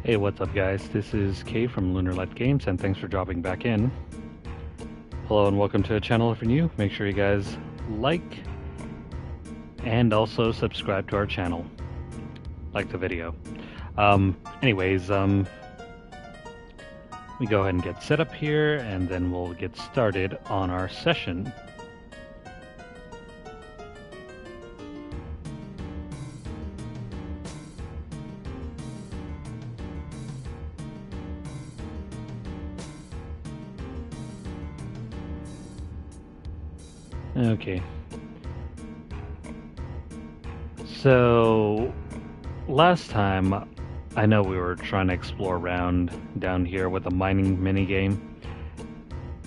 Hey, what's up guys? This is Kay from Lunarlight Games and thanks for dropping back in. Hello and welcome to the channel if you're new. Make sure you guys like and also subscribe to our channel. Like the video. Anyways, let me go ahead and get set up here and then we'll get started on our session. Okay. So, last time, I know we were trying to explore around down here with a mining minigame.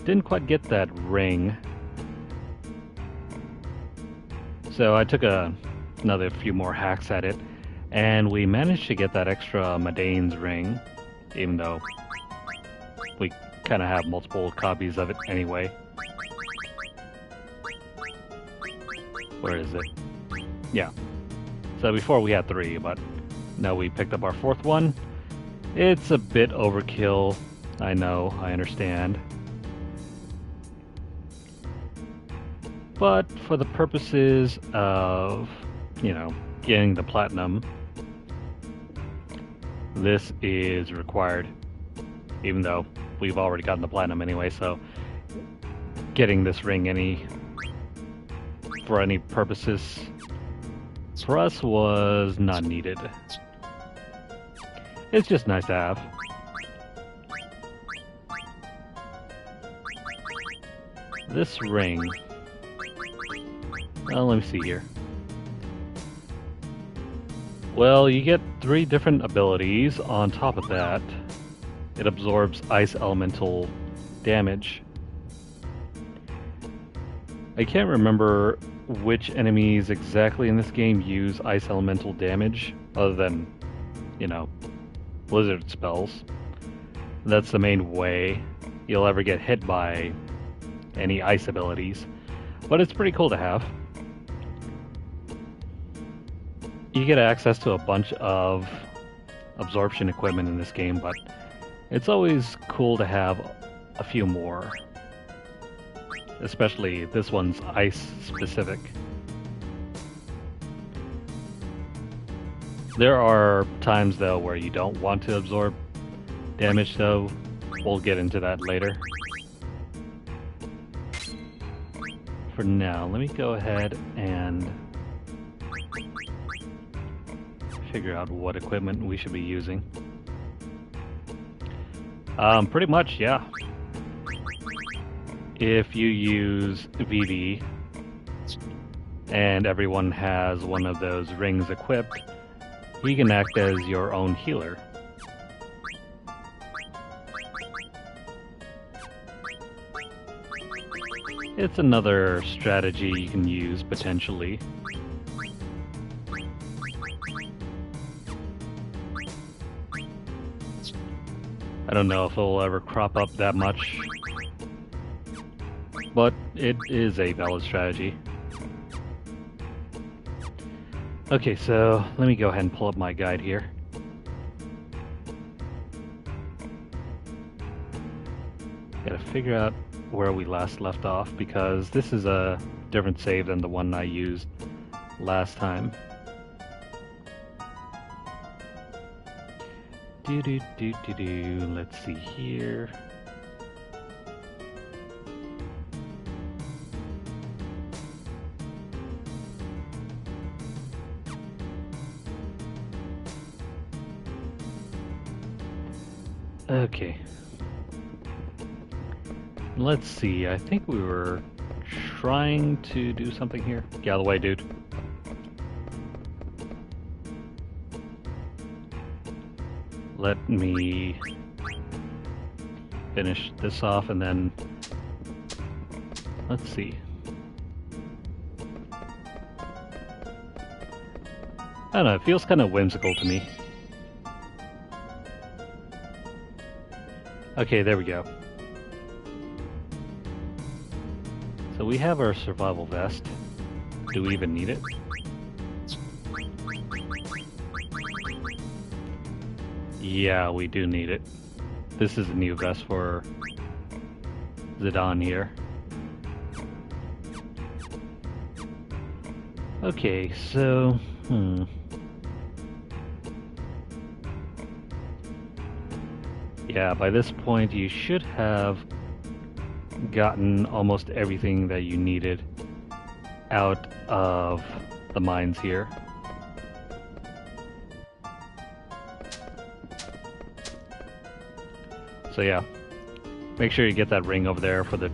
Didn't quite get that ring. So I took another few more hacks at it, and we managed to get that extra Madane's ring, even though we kind of have multiple copies of it anyway. Where is it? Yeah. So before we had 3, but now we picked up our 4th one. It's a bit overkill. I know, I understand. But for the purposes of, getting the platinum, this is required. Even though we've already gotten the platinum anyway, so getting this ring for any purposes for us was not needed. It's just nice to have. This ring. Well, let me see here. Well, you get 3 different abilities. On top of that, it absorbs ice elemental damage. I can't remember which enemies exactly in this game use ice elemental damage, other than, blizzard spells. That's the main way you'll ever get hit by any ice abilities. But it's pretty cool to have. You get access to a bunch of absorption equipment in this game, but it's always cool to have a few more. Especially this one's ice specific. There are times though where you don't want to absorb damage, though. We'll get into that later. For now, let me go ahead and figure out what equipment we should be using. Pretty much, yeah. If you use VV and everyone has one of those rings equipped, he can act as your own healer. It's another strategy you can use potentially. I don't know if it will ever crop up that much, but it is a valid strategy. Okay, so let me go ahead and pull up my guide here. Gotta figure out where we last left off, because this is a different save than the one I used last time. Let's see here. Okay. Let's see, I think we were trying to do something here. Get out of the way, dude. Let me finish this off and then... Let's see. I don't know, it feels kind of whimsical to me. Okay, there we go. So we have our survival vest. Do we even need it? Yeah, we do need it. This is a new vest for Zidane here. Okay, so... Yeah, by this point you should have gotten almost everything that you needed out of the mines here. So yeah, make sure you get that ring over there for the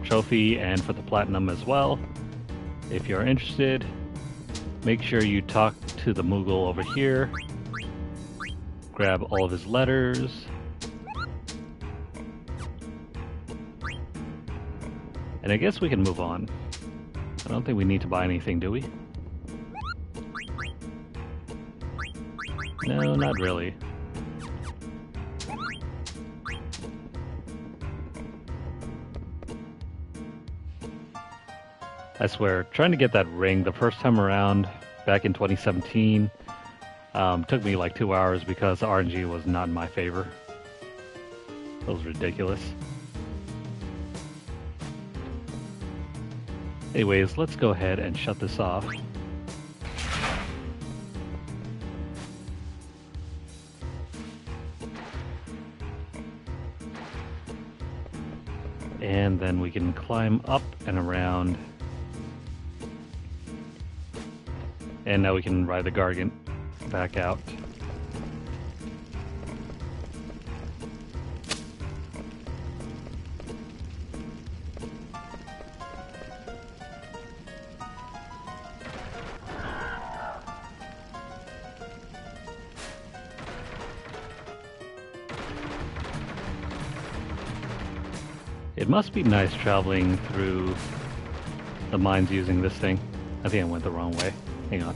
trophy and for the platinum as well. If you're interested, make sure you talk to the Moogle over here. Grab all of his letters. And I guess we can move on. I don't think we need to buy anything, do we? No, not really. I swear, trying to get that ring the first time around, back in 2017, took me like 2 hours because RNG was not in my favor. That was ridiculous. Anyways, let's go ahead and shut this off. And then we can climb up and around. And now we can ride the Gargant back out. It must be nice traveling through the mines using this thing. I think I went the wrong way. Hang on.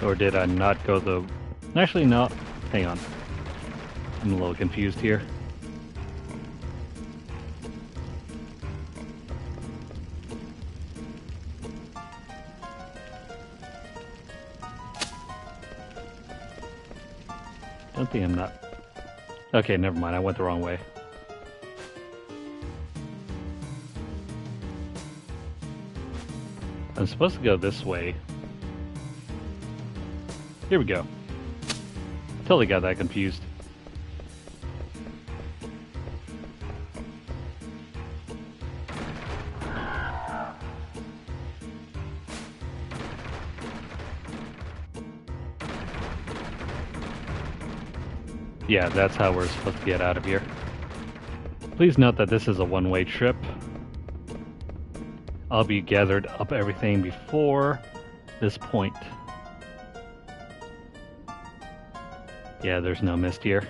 Or did I not go the... Actually, no. Hang on. I'm a little confused here. Don't think I'm not... Okay, never mind. I went the wrong way. I'm supposed to go this way. Here we go. Totally got that confused. Yeah, that's how we're supposed to get out of here. Please note that this is a one-way trip. I'll be gathered up everything before this point. Yeah, there's no mist here.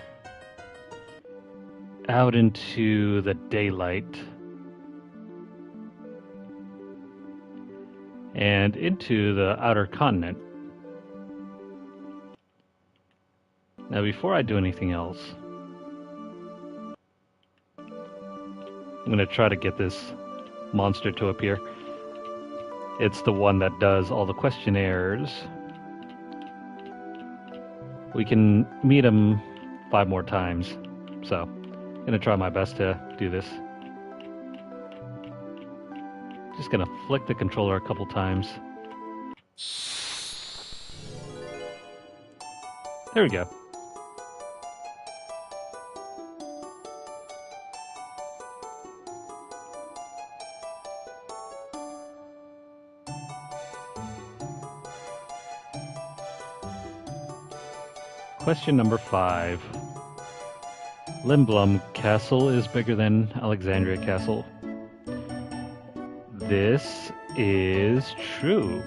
Out into the daylight. And into the outer continent. Now, before I do anything else, I'm going to try to get this monster to appear. It's the one that does all the questionnaires. We can meet him 5 more times, so I'm going to try my best to do this. Just going to flick the controller a couple times. There we go. Question number 5. Limblum Castle is bigger than Alexandria Castle. This is true.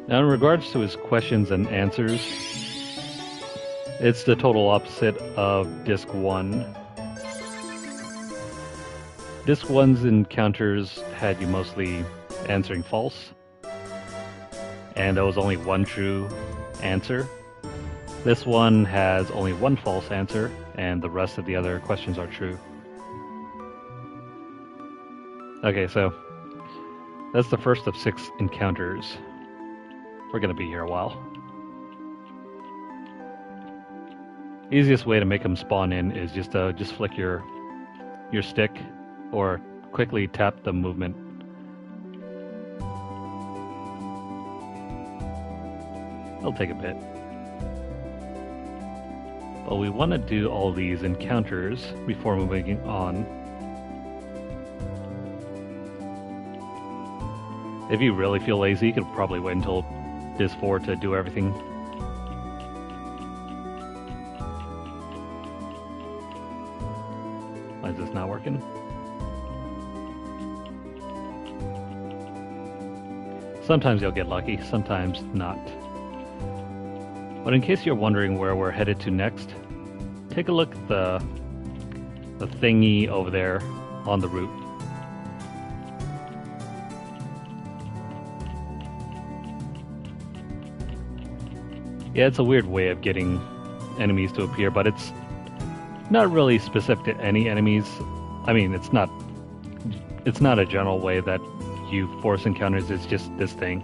Now, in regards to his questions and answers, it's the total opposite of Disc 1. Disc 1's encounters had you mostly answering false. and there was only one true answer. This one has only one false answer, and the rest of the other questions are true. Okay, so that's the first of 6 encounters. We're gonna be here a while. Easiest way to make them spawn in is just flick your stick or quickly tap the movement. It'll take a bit. But we want to do all these encounters before moving on. If you really feel lazy, you could probably wait until Dis 4 to do everything. Why is this not working? Sometimes you'll get lucky, sometimes not. But in case you're wondering where we're headed to next, take a look at the thingy over there on the route. Yeah, it's a weird way of getting enemies to appear, but it's not really specific to any enemies. I mean, it's not a general way that you force encounters, it's just this thing.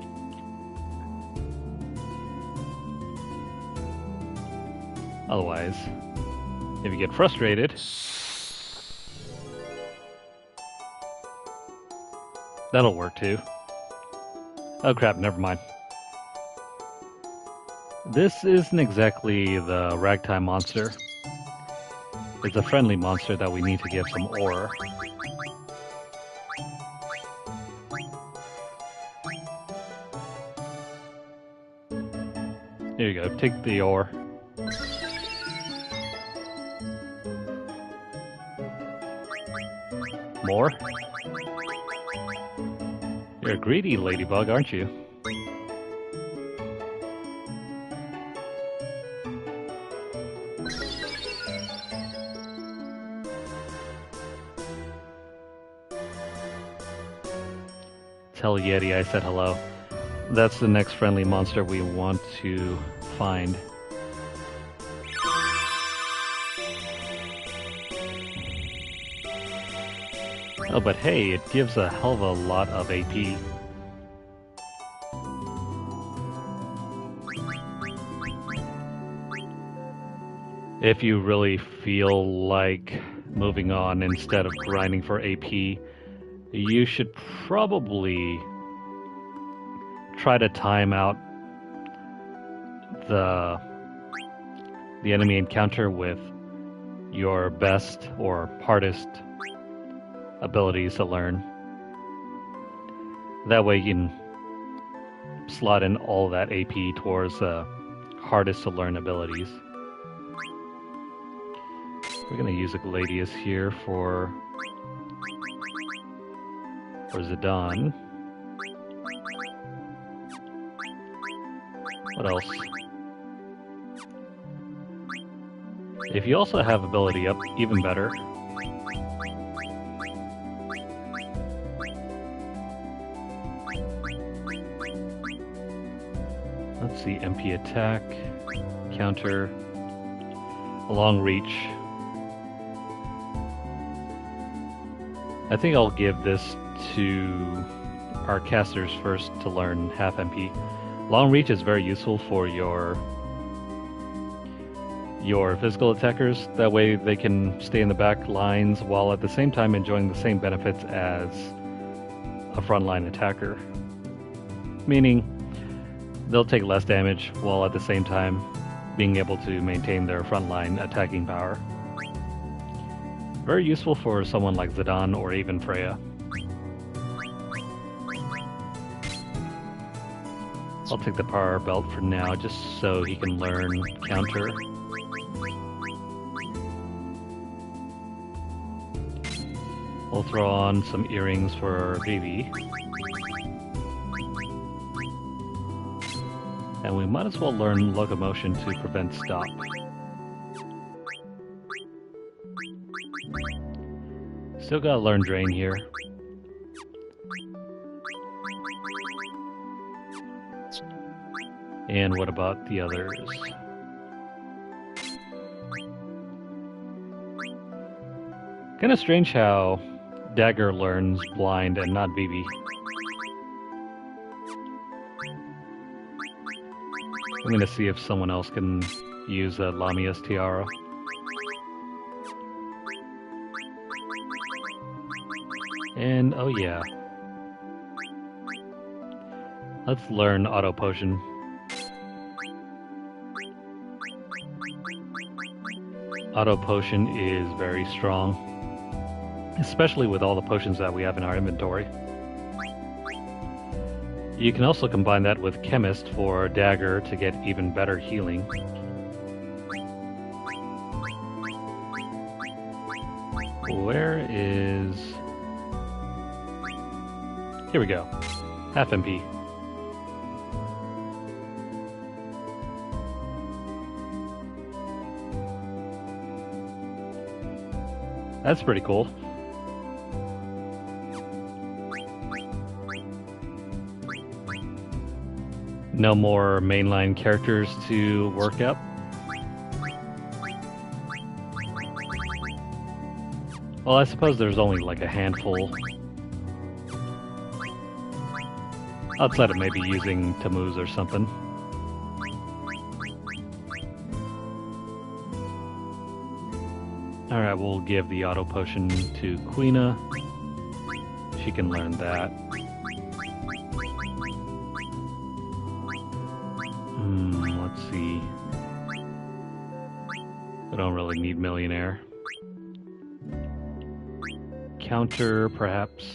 Otherwise, if you get frustrated, that'll work too. Oh crap, never mind. This isn't exactly the ragtime monster. It's a friendly monster that we need to give some ore. Here you go, take the ore. More? You're a greedy ladybug, aren't you? Tell Yeti I said hello. That's the next friendly monster we want to find. Oh, but hey, it gives a hell of a lot of AP. If you really feel like moving on instead of grinding for AP, you should probably try to time out the enemy encounter with your best or hardest abilities to learn. That way you can slot in all that AP towards the hardest to learn abilities. We're gonna use a Gladius here for Zidane. What else? If you also have ability up, even better. Let's see, MP attack, counter, long reach. I think I'll give this to our casters first to learn half MP. Long reach is very useful for your physical attackers. That way they can stay in the back lines while at the same time enjoying the same benefits as a frontline attacker. Meaning they'll take less damage while at the same time being able to maintain their frontline attacking power. Very useful for someone like Zidane or even Freya. I'll take the power belt for now, just so he can learn counter. We'll throw on some earrings for Vivi. And we might as well learn locomotion to prevent stop. Still gotta learn drain here. And what about the others? Kind of strange how Dagger learns blind and not BB. I'm gonna see if someone else can use Lamia's tiara. And oh yeah, let's learn Auto Potion. Auto Potion is very strong, especially with all the potions that we have in our inventory. You can also combine that with Chemist for Dagger to get even better healing. Where is... Here we go. Half MP. That's pretty cool. No more mainline characters to work up. Well, I suppose there's only like a handful. Outside of maybe using Tammuz or something. Alright, we'll give the Auto Potion to Quina. She can learn that. Let's see. I don't really need Millionaire. Counter, perhaps.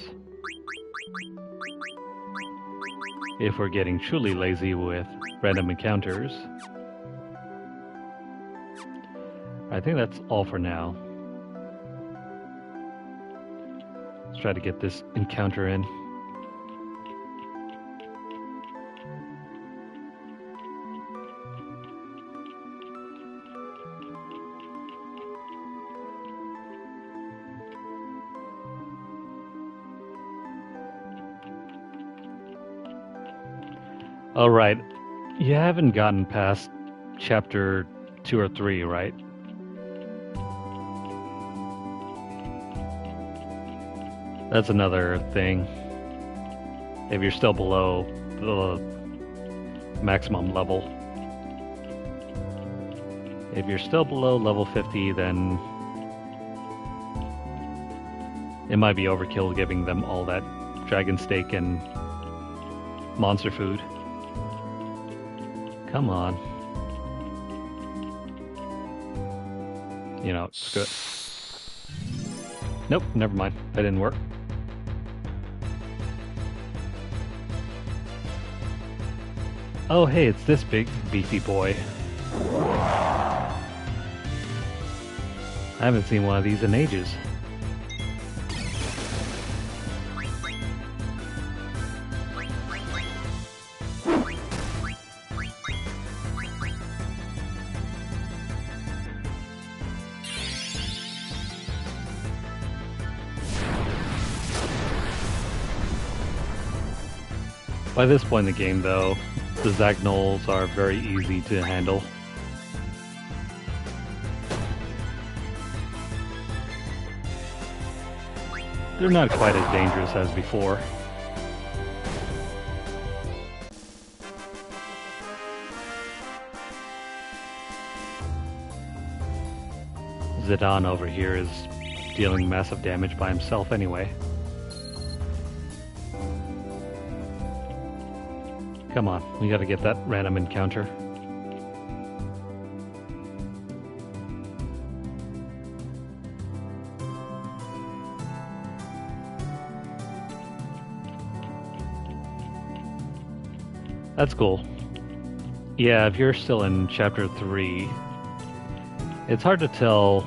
If we're getting truly lazy with random encounters. I think that's all for now. Let's try to get this encounter in. All right, you haven't gotten past chapter 2 or 3, right? That's another thing. If you're still below the maximum level. If you're still below level 50, then it might be overkill giving them all that dragon steak and monster food. Come on. You know, screw it. Nope, never mind. That didn't work. Oh, hey, it's this big, beefy boy. I haven't seen one of these in ages. By this point in the game, though, the Zagnolls are very easy to handle. They're not quite as dangerous as before. Zidane over here is dealing massive damage by himself anyway. Come on, we gotta get that random encounter. That's cool. Yeah, if you're still in chapter 3, it's hard to tell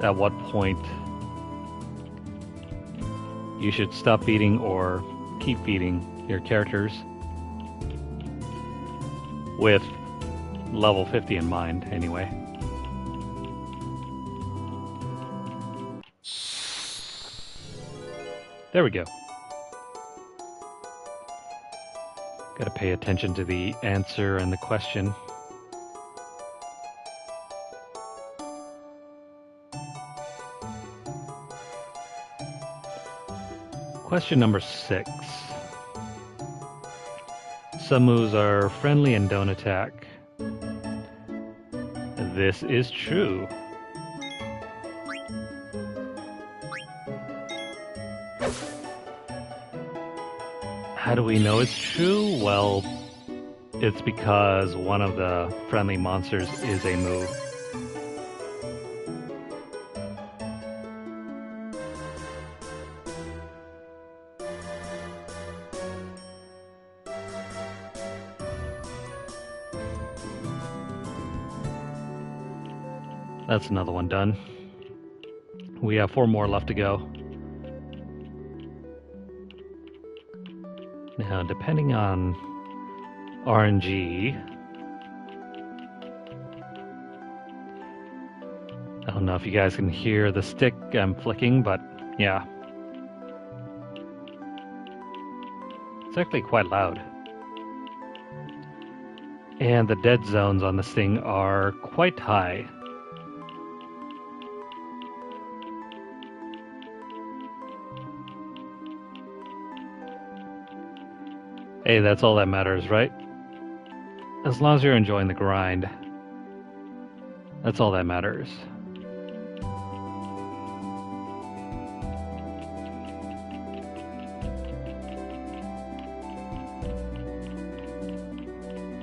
at what point you should stop feeding or keep feeding your characters with level 50 in mind, anyway. There we go. Gotta pay attention to the answer and the question. Question number 6. Some moves are friendly and don't attack. This is true. How do we know it's true? Well, it's because one of the friendly monsters is a move. That's another one done. We have 4 more left to go. Now, depending on RNG, I don't know if you guys can hear the stick I'm flicking, but yeah. It's actually quite loud. And the dead zones on this thing are quite high. Hey, that's all that matters, right? As long as you're enjoying the grind, that's all that matters.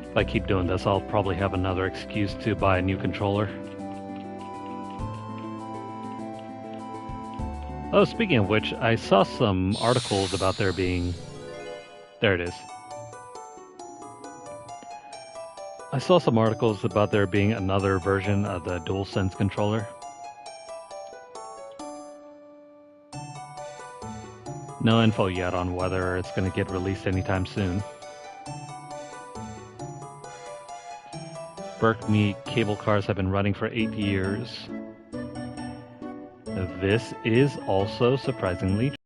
If I keep doing this, I'll probably have another excuse to buy a new controller. Oh, speaking of which, I saw some articles about there being... There it is. I saw some articles about there being another version of the DualSense controller. No info yet on whether it's going to get released anytime soon. Berkme cable cars have been running for 8 years. This is also surprisingly true.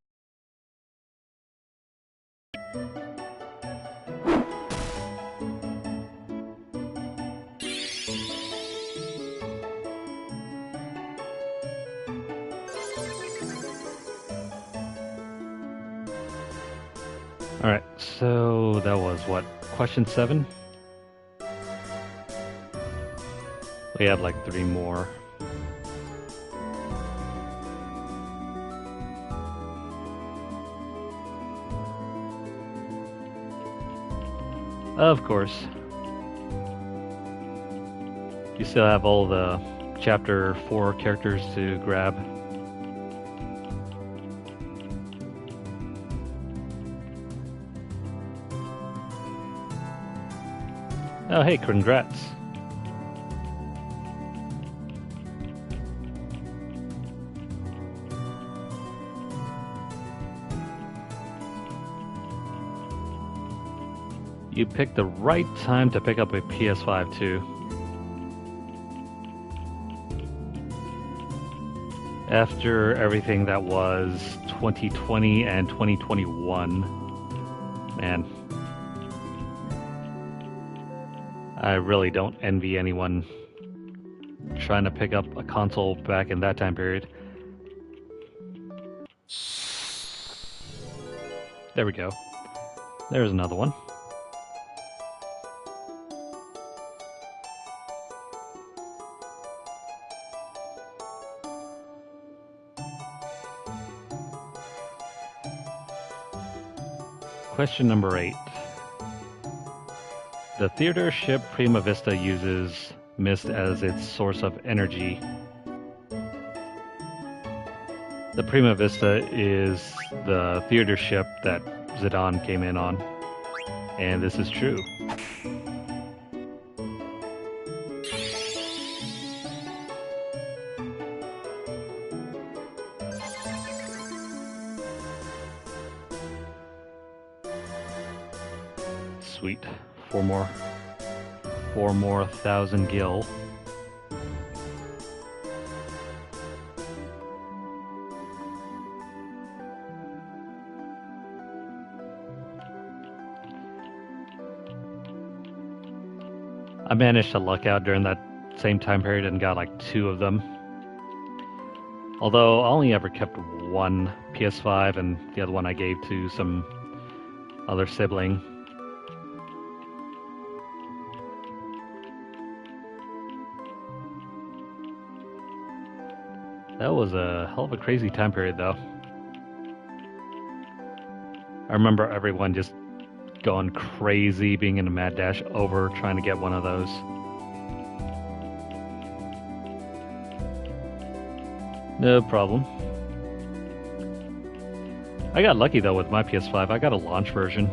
Alright, so that was what? Question 7? We have like 3 more. Of course. You still have all the chapter 4 characters to grab. Oh, hey, congrats. You picked the right time to pick up a PS5 too. After everything that was 2020 and 2021, man. I really don't envy anyone trying to pick up a console back in that time period. There we go. There's another one. Question number 8. The theater ship Prima Vista uses mist as its source of energy. The Prima Vista is the theater ship that Zidane came in on, and this is true. Sweet. 4 more. 4 more 1,000 gil. I managed to luck out during that same time period and got like 2 of them. Although I only ever kept one PS5 and the other one I gave to some other sibling. That was a hell of a crazy time period though. I remember everyone just going crazy, being in a mad dash over trying to get one of those. No problem. I got lucky though with my PS5. I got a launch version.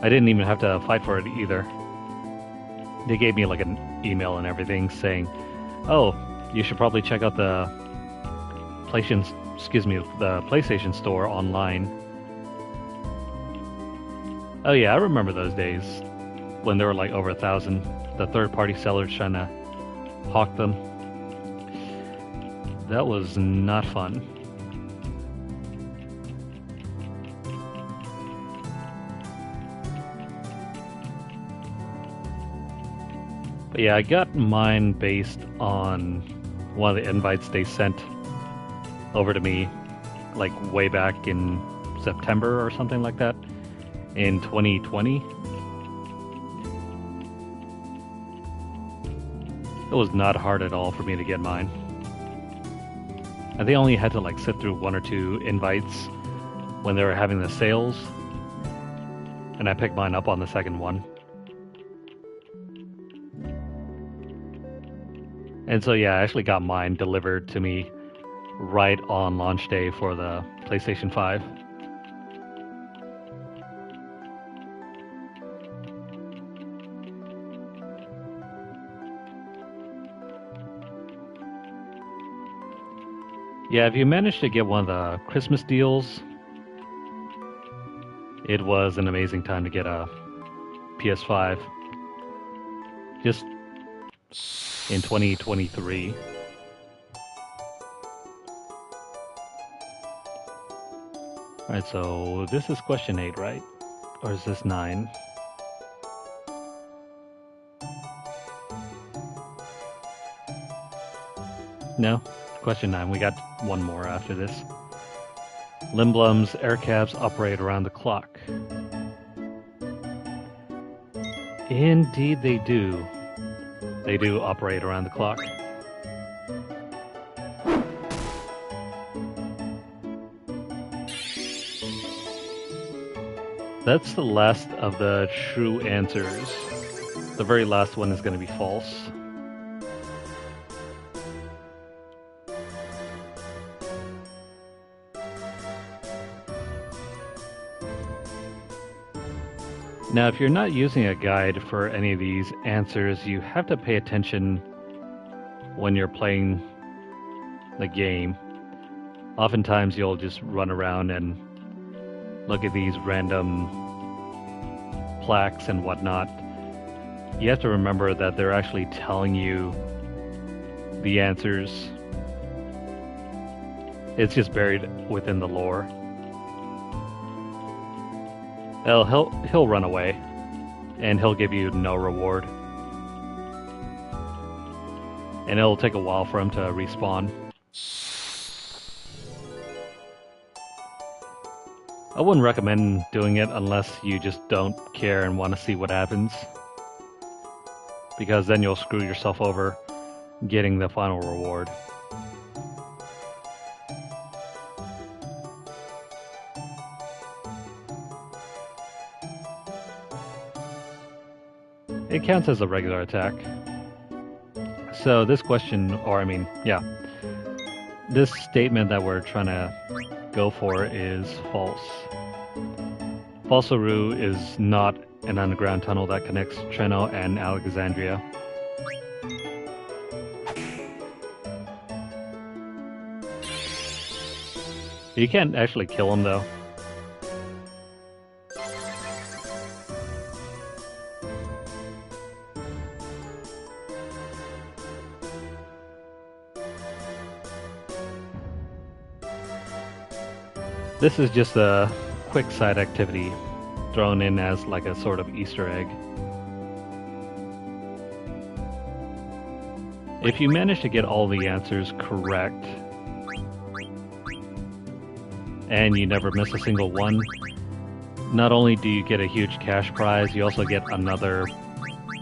I didn't even have to fight for it either. They gave me like an email and everything saying, "Oh, you should probably check out the PlayStation Store online." Oh yeah, I remember those days when there were like over 1,000. The third-party sellers trying to hawk them. That was not fun. But yeah, I got mine based on one of the invites they sent over to me, like way back in September or something like that, in 2020. It was not hard at all for me to get mine. I think I only had to like sit through 1 or 2 invites when they were having the sales, and I picked mine up on the second one. And so yeah, I actually got mine delivered to me right on launch day for the PlayStation 5. Yeah, if you managed to get one of the Christmas deals, it was an amazing time to get a PS5. Just in 2023. Alright, so this is question 8, right? Or is this 9? No, question 9. We got one more after this. Limblom's air cabs operate around the clock. Indeed they do. They do operate around the clock. That's the last of the true answers. The very last one is going to be false. Now, if you're not using a guide for any of these answers, you have to pay attention when you're playing the game. Oftentimes, you'll just run around and look at these random plaques and whatnot. You have to remember that they're actually telling you the answers. It's just buried within the lore. He'll run away, and he'll give you no reward. And it'll take a while for him to respawn. I wouldn't recommend doing it unless you just don't care and want to see what happens, because then you'll screw yourself over getting the final reward. It counts as a regular attack. So this question, this statement that we're trying to go for is false. Falsaru is not an underground tunnel that connects Treno and Alexandria. You can't actually kill him though. This is just a quick side activity thrown in as like a sort of Easter egg. If you manage to get all the answers correct, and you never miss a single one, not only do you get a huge cash prize, you also get another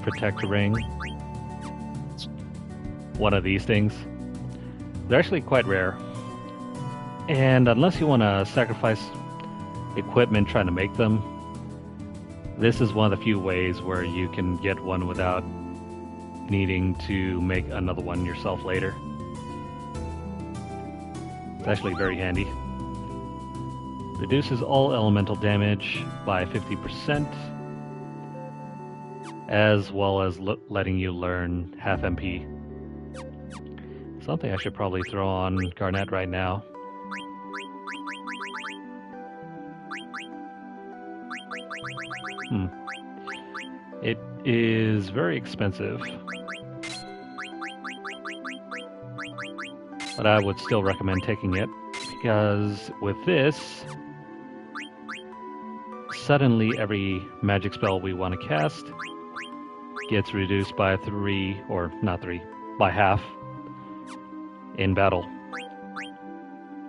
protector ring. One of these things. They're actually quite rare. And unless you want to sacrifice equipment trying to make them, this is one of the few ways where you can get one without needing to make another one yourself later. It's actually very handy. Reduces all elemental damage by 50%, as well as letting you learn half MP. Something I should probably throw on Garnet right now. It is very expensive, but I would still recommend taking it, because with this, suddenly every magic spell we want to cast gets reduced by 3, or not 3, by half in battle,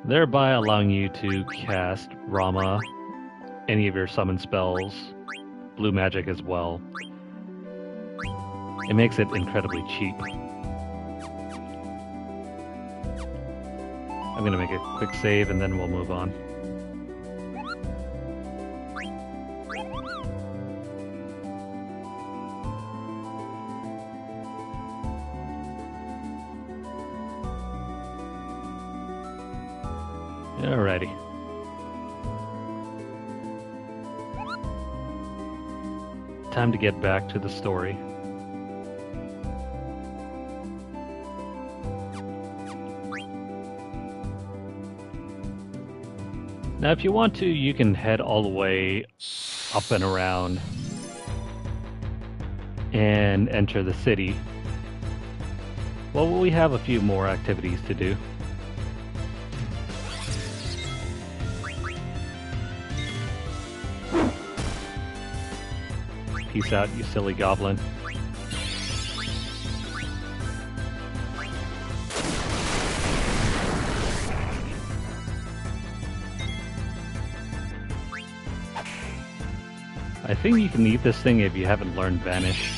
thereby allowing you to cast Rama, any of your summon spells, blue magic as well. It makes it incredibly cheap. I'm going to make a quick save and then we'll move on. Alrighty. Time to get back to the story. Now, if you want to, you can head all the way up and around and enter the city. Well, we have a few more activities to do. Peace out, you silly goblin. I think you can eat this thing if you haven't learned Vanish.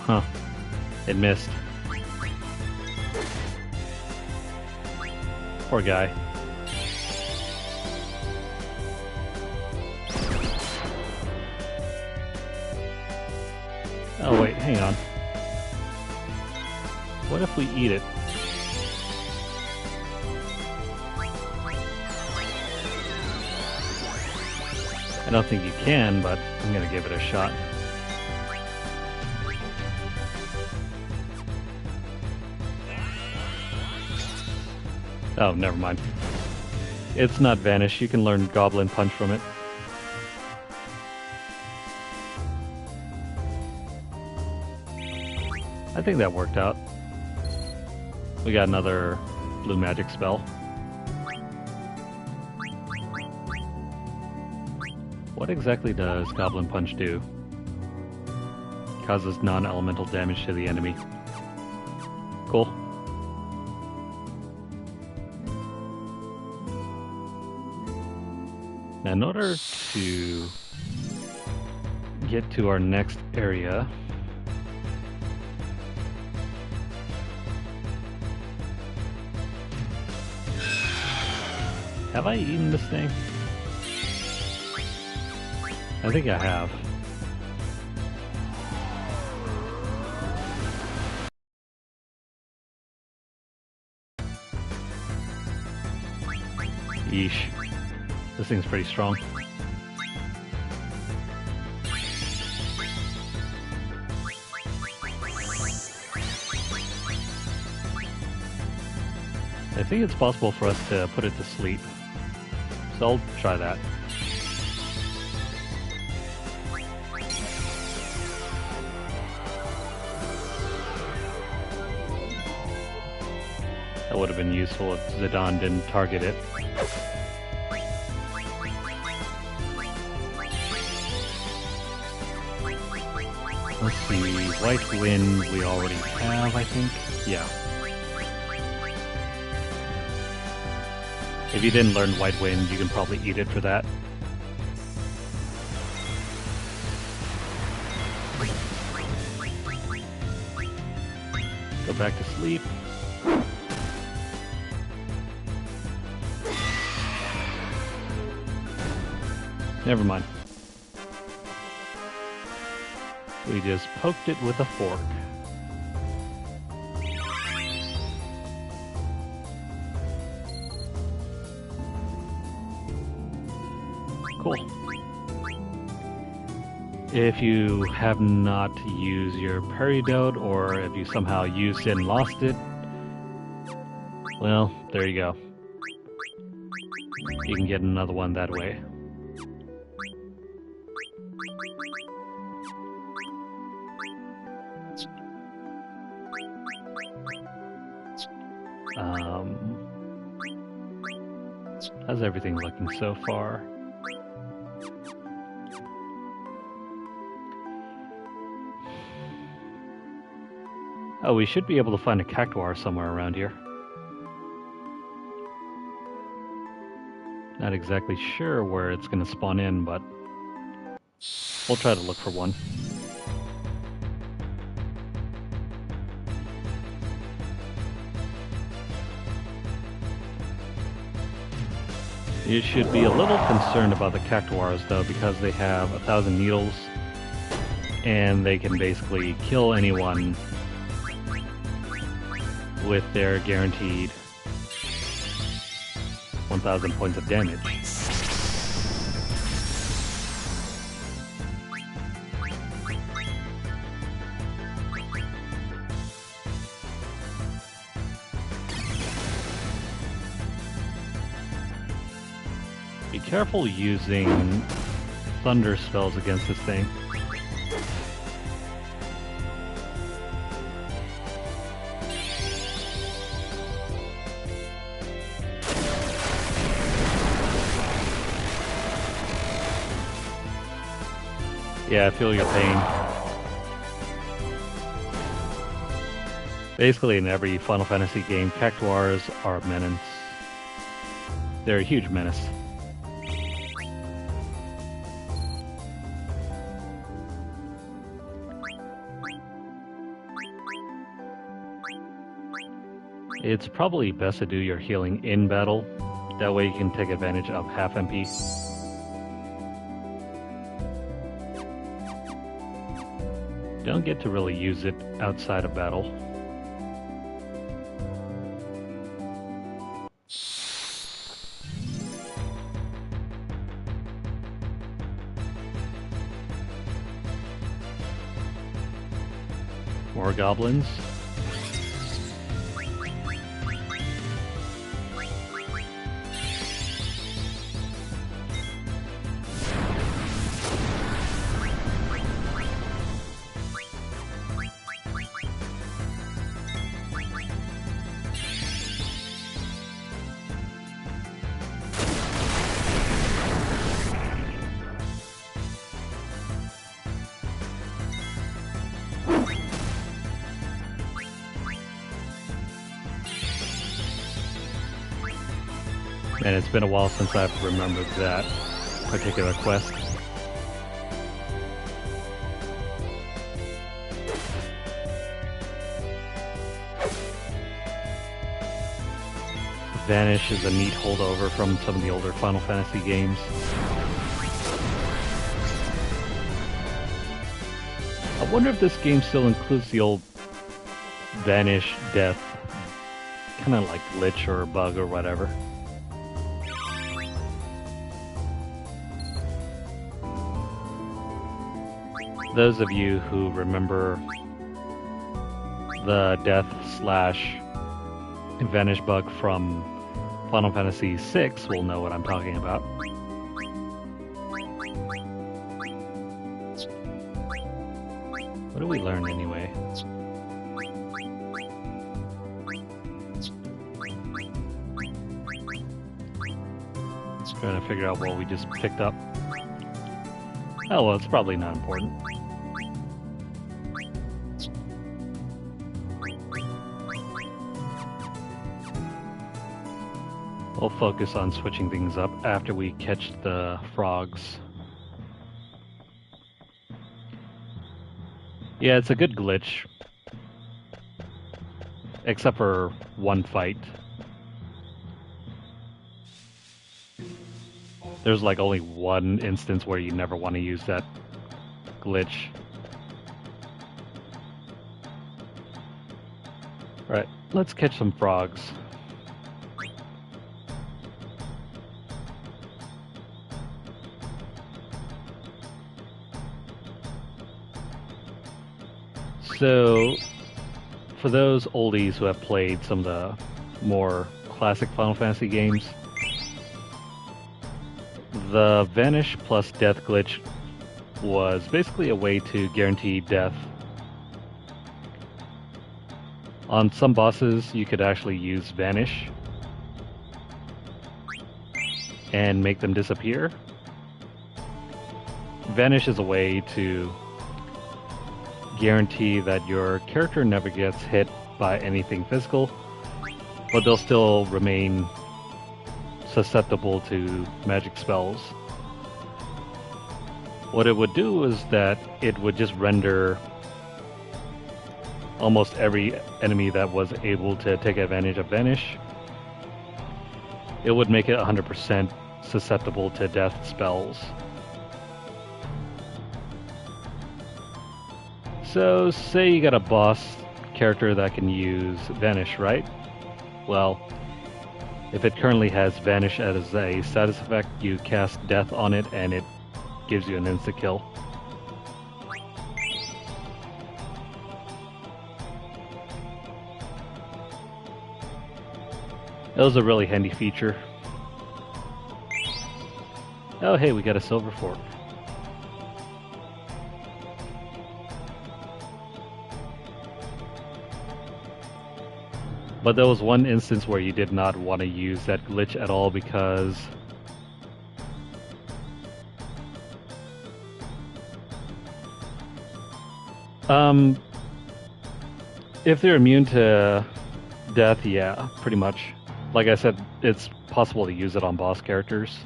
Huh. It missed. Poor guy. Oh wait, hang on. What if we eat it? I don't think you can, but I'm gonna give it a shot. Oh, never mind. It's not Vanish. You can learn Goblin Punch from it. I think that worked out. We got another blue magic spell. What exactly does Goblin Punch do? Causes non-elemental damage to the enemy. Cool. Now, in order to get to our next area, have I eaten this thing? I think I have. Yeesh. This thing's pretty strong. I think it's possible for us to put it to sleep. So I'll try that. That would have been useful if Zidane didn't target it. Let's see, White Wind we already have, I think. Yeah. If you didn't learn White Wind, you can probably eat it for that. Go back to sleep. Never mind. We just poked it with a fork. Cool. If you have not used your peridot, or if you somehow used it and lost it, well, there you go. You can get another one that way. How's everything looking so far? Oh, we should be able to find a cactuar somewhere around here. Not exactly sure where it's going to spawn in, but we'll try to look for one. You should be a little concerned about the cactuars though, because they have 1,000 needles and they can basically kill anyone with their guaranteed 1,000 points of damage. Be careful using thunder spells against this thing. Yeah, I feel your pain. Basically, in every Final Fantasy game, cactuars are a menace. They're a huge menace. It's probably best to do your healing in battle. That way you can take advantage of half MP. Don't get to really use it outside of battle. More goblins. And it's been a while since I've remembered that particular quest. Vanish is a neat holdover from some of the older Final Fantasy games. I wonder if this game still includes the old Vanish death, kind of like glitch or bug or whatever. Those of you who remember the death slash vanish bug from Final Fantasy VI will know what I'm talking about. What do we learn anyway? Trying to figure out what we just picked up. Oh well, it's probably not important. We'll focus on switching things up after we catch the frogs. Yeah, it's a good glitch. Except for one fight. There's like only one instance where you never want to use that glitch. Alright, let's catch some frogs. So, for those oldies who have played some of the more classic Final Fantasy games, the Vanish plus Death glitch was basically a way to guarantee death. On some bosses, you could actually use Vanish and make them disappear. Vanish is a way to guarantee that your character never gets hit by anything physical, but they'll still remain susceptible to magic spells. What it would do is that it would just render almost every enemy that was able to take advantage of Vanish. It would make it 100% susceptible to death spells. So, say you got a boss character that can use Vanish, right? Well, if it currently has Vanish as a status effect, you cast Death on it and it gives you an insta-kill. That was a really handy feature. Oh hey, we got a silver fork. But there was one instance where you did not want to use that glitch at all because if they're immune to death, yeah, pretty much. Like I said, it's possible to use it on boss characters.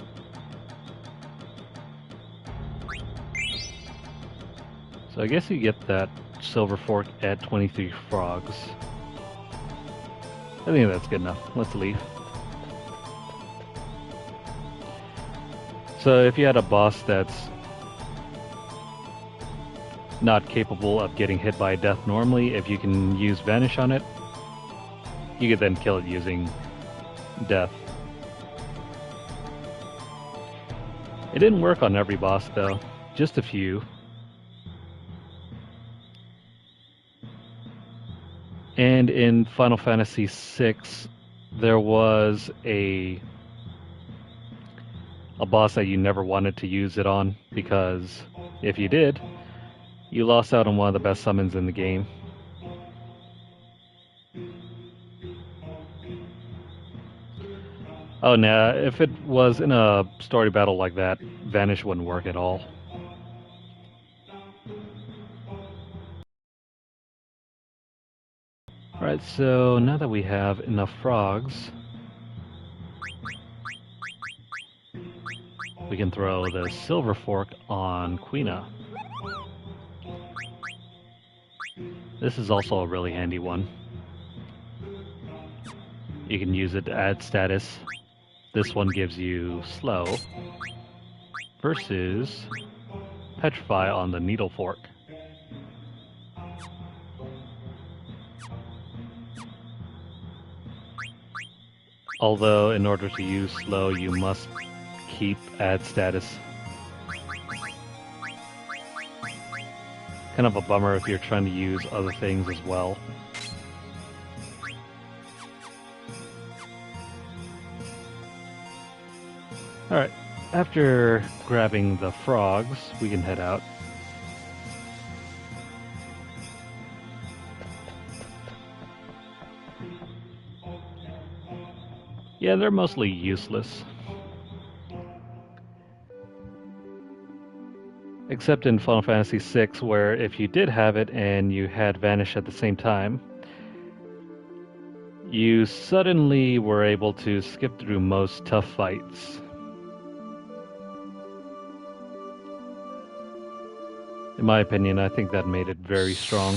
So I guess you get that silver fork at 23 frogs. I think that's good enough. Let's leave. So if you had a boss that's not capable of getting hit by death normally, if you can use Vanish on it, you could then kill it using death. It didn't work on every boss though, just a few. And in Final Fantasy VI, there was a boss that you never wanted to use it on, because if you did, you lost out on one of the best summons in the game. Oh, nah, if it was in a story battle like that, Vanish wouldn't work at all. Alright, so now that we have enough frogs, we can throw the silver fork on Quina. This is also a really handy one. You can use it to add status. This one gives you slow versus petrify on the needle fork. Although in order to use slow you must keep add status. Kind of a bummer if you're trying to use other things as well. Alright, after grabbing the frogs, we can head out. Yeah, they're mostly useless. Except in Final Fantasy VI, where if you did have it and you had Vanish at the same time, you suddenly were able to skip through most tough fights. In my opinion, I think that made it very strong.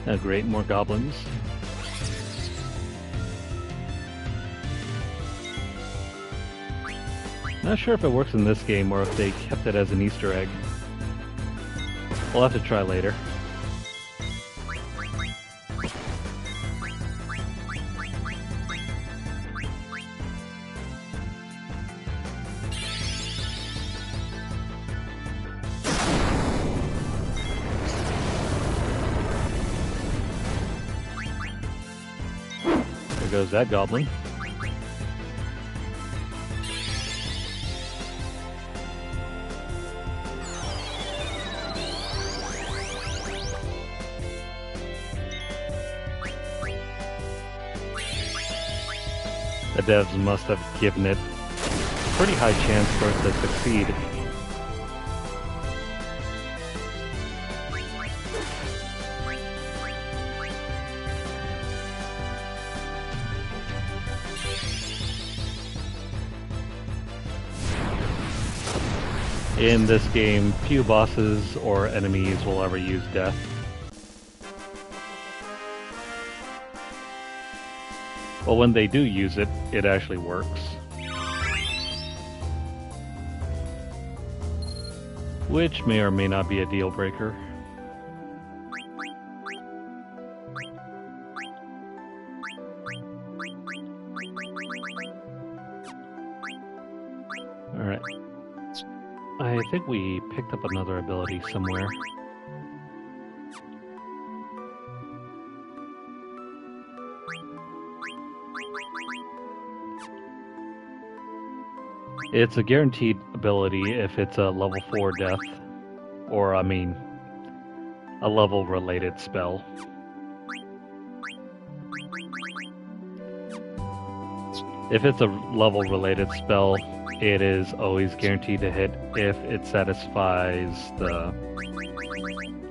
Oh, great, more goblins. Not sure if it works in this game or if they kept it as an Easter egg. We'll have to try later. There goes that goblin. The devs must have given it a pretty high chance for it to succeed. In this game, few bosses or enemies will ever use death. But when they do use it, it actually works. Which may or may not be a deal breaker. Alright. I think we picked up another ability somewhere. It's a guaranteed ability if it's a level 4 death, or I mean, a level related spell. If it's a level related spell, it is always guaranteed to hit if it satisfies the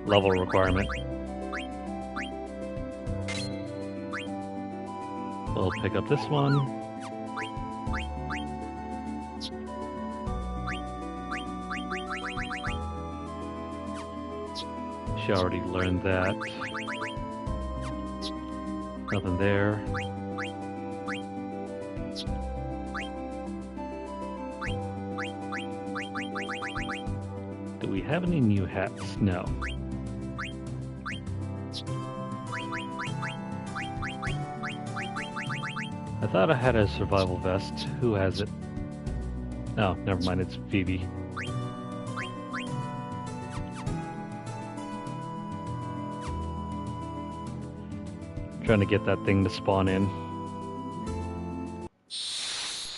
level requirement. We'll pick up this one. She already learned that. Nothing there. Do we have any new hats? No. I thought I had a survival vest. Who has it? Oh, never mind, it's Phoebe. Trying to get that thing to spawn in.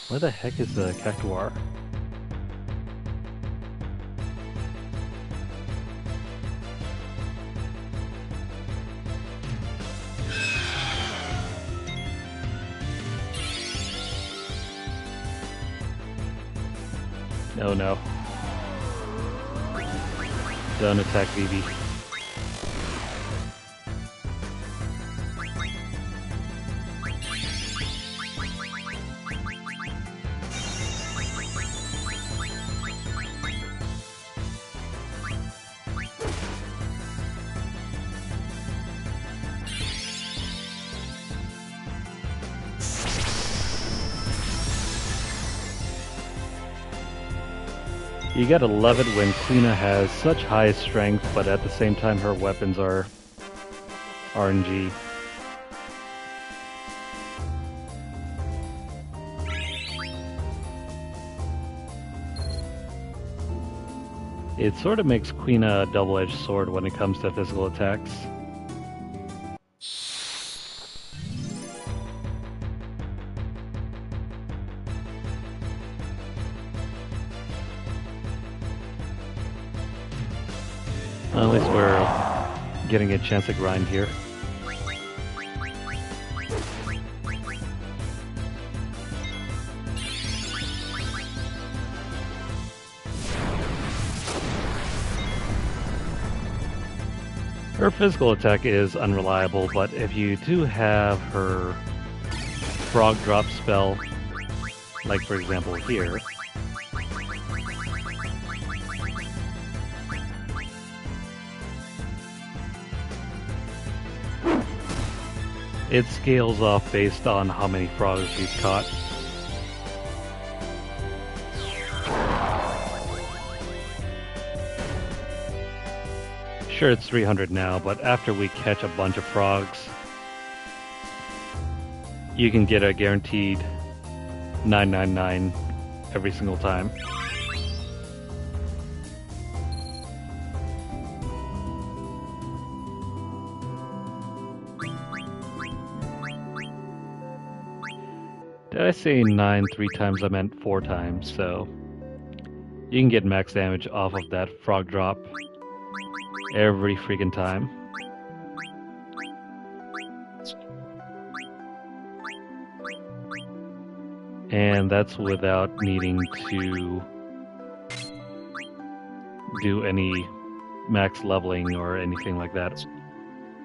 Where the heck is the cactuar? Oh no. Don't attack Phoebe. You gotta love it when Quina has such high strength, but at the same time her weapons are RNG. It sort of makes Quina a double-edged sword when it comes to physical attacks. At least we're getting a chance to grind here. Her physical attack is unreliable, but if you do have her frog drop spell, like for example here, it scales off based on how many frogs you've caught. Sure, it's 300 now, but after we catch a bunch of frogs, you can get a guaranteed 999 every single time. Did I say 9 3 times? I meant 4 times, so you can get max damage off of that frog drop every freaking time. And that's without needing to do any max leveling or anything like that.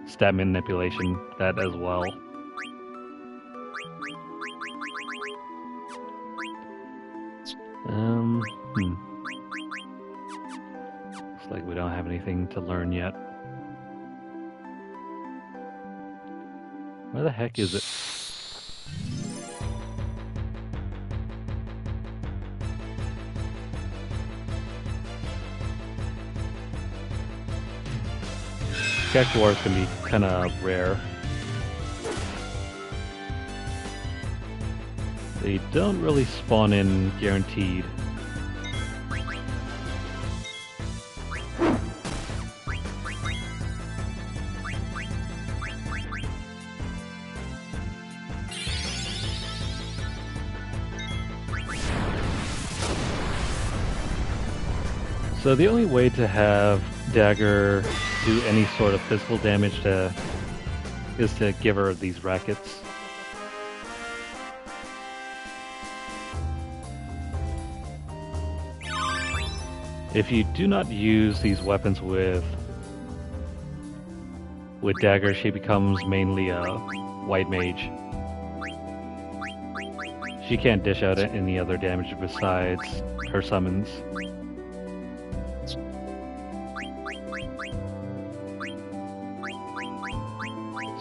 Stat manipulation, that as well. Looks like we don't have anything to learn yet. Where the heck is it? Cactuars can be kind of rare. They don't really spawn in guaranteed. So the only way to have Dagger do any sort of physical damage is to give her these rackets. If you do not use these weapons with Dagger, she becomes mainly a white mage. She can't dish out any other damage besides her summons.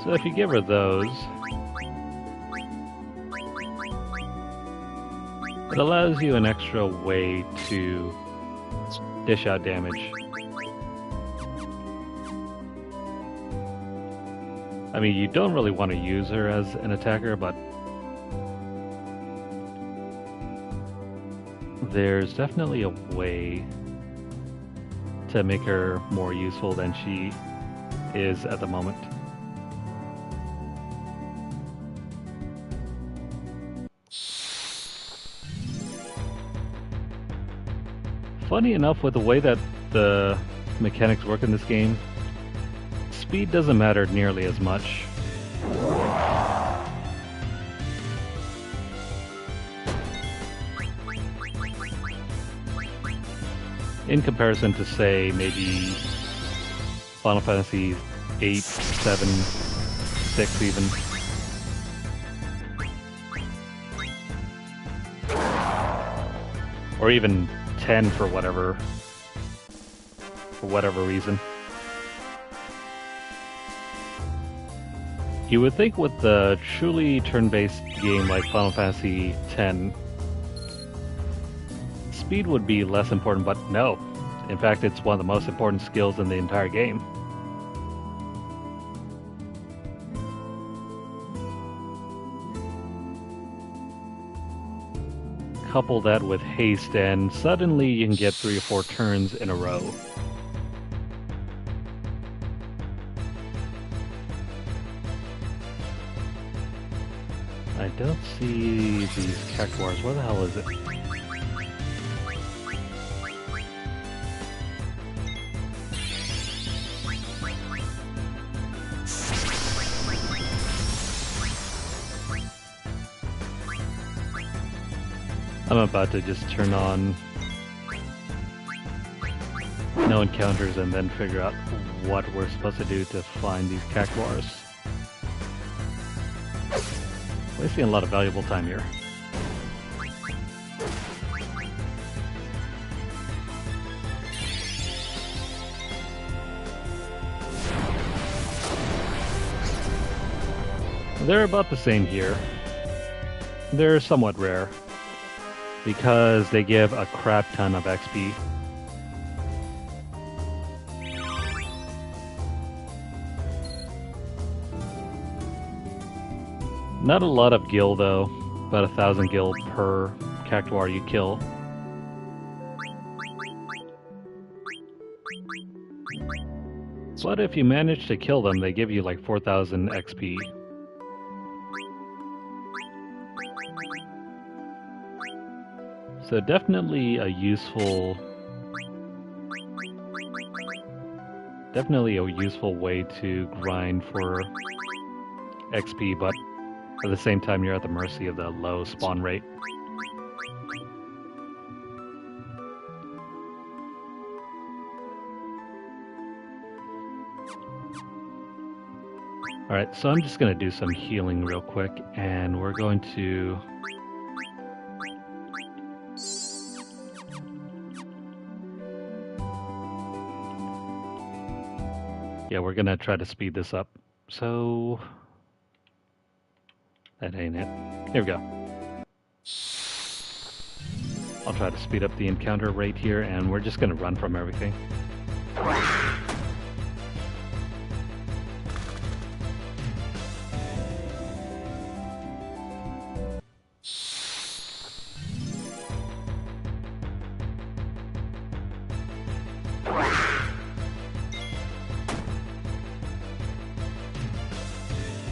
So if you give her those, it allows you an extra way to dish out damage. I mean, you don't really want to use her as an attacker, but there's definitely a way to make her more useful than she is at the moment. Funny enough, with the way that the mechanics work in this game, speed doesn't matter nearly as much. In comparison to, say, maybe Final Fantasy 8, 7, 6 even. Or even 10 for whatever reason. You would think with the truly turn-based game like Final Fantasy X, speed would be less important, but no. In fact, it's one of the most important skills in the entire game. Couple that with haste, and suddenly you can get 3 or 4 turns in a row. I don't see these cactuars. Where the hell is it? I'm about to just turn on no encounters and then figure out what we're supposed to do to find these cactuars. Wasting a lot of valuable time here. They're about the same here. They're somewhat rare because they give a crap ton of XP. Not a lot of gil though, about 1,000 gil per cactuar you kill. But if you manage to kill them, they give you like 4,000 XP. So definitely a useful way to grind for XP, but at the same time you're at the mercy of the low spawn rate. Alright, so I'm just going to do some healing real quick, and we're going to we're gonna try to speed this up. So that ain't it. Here we go. I'll try to speed up the encounter rate here, and we're just gonna run from everything.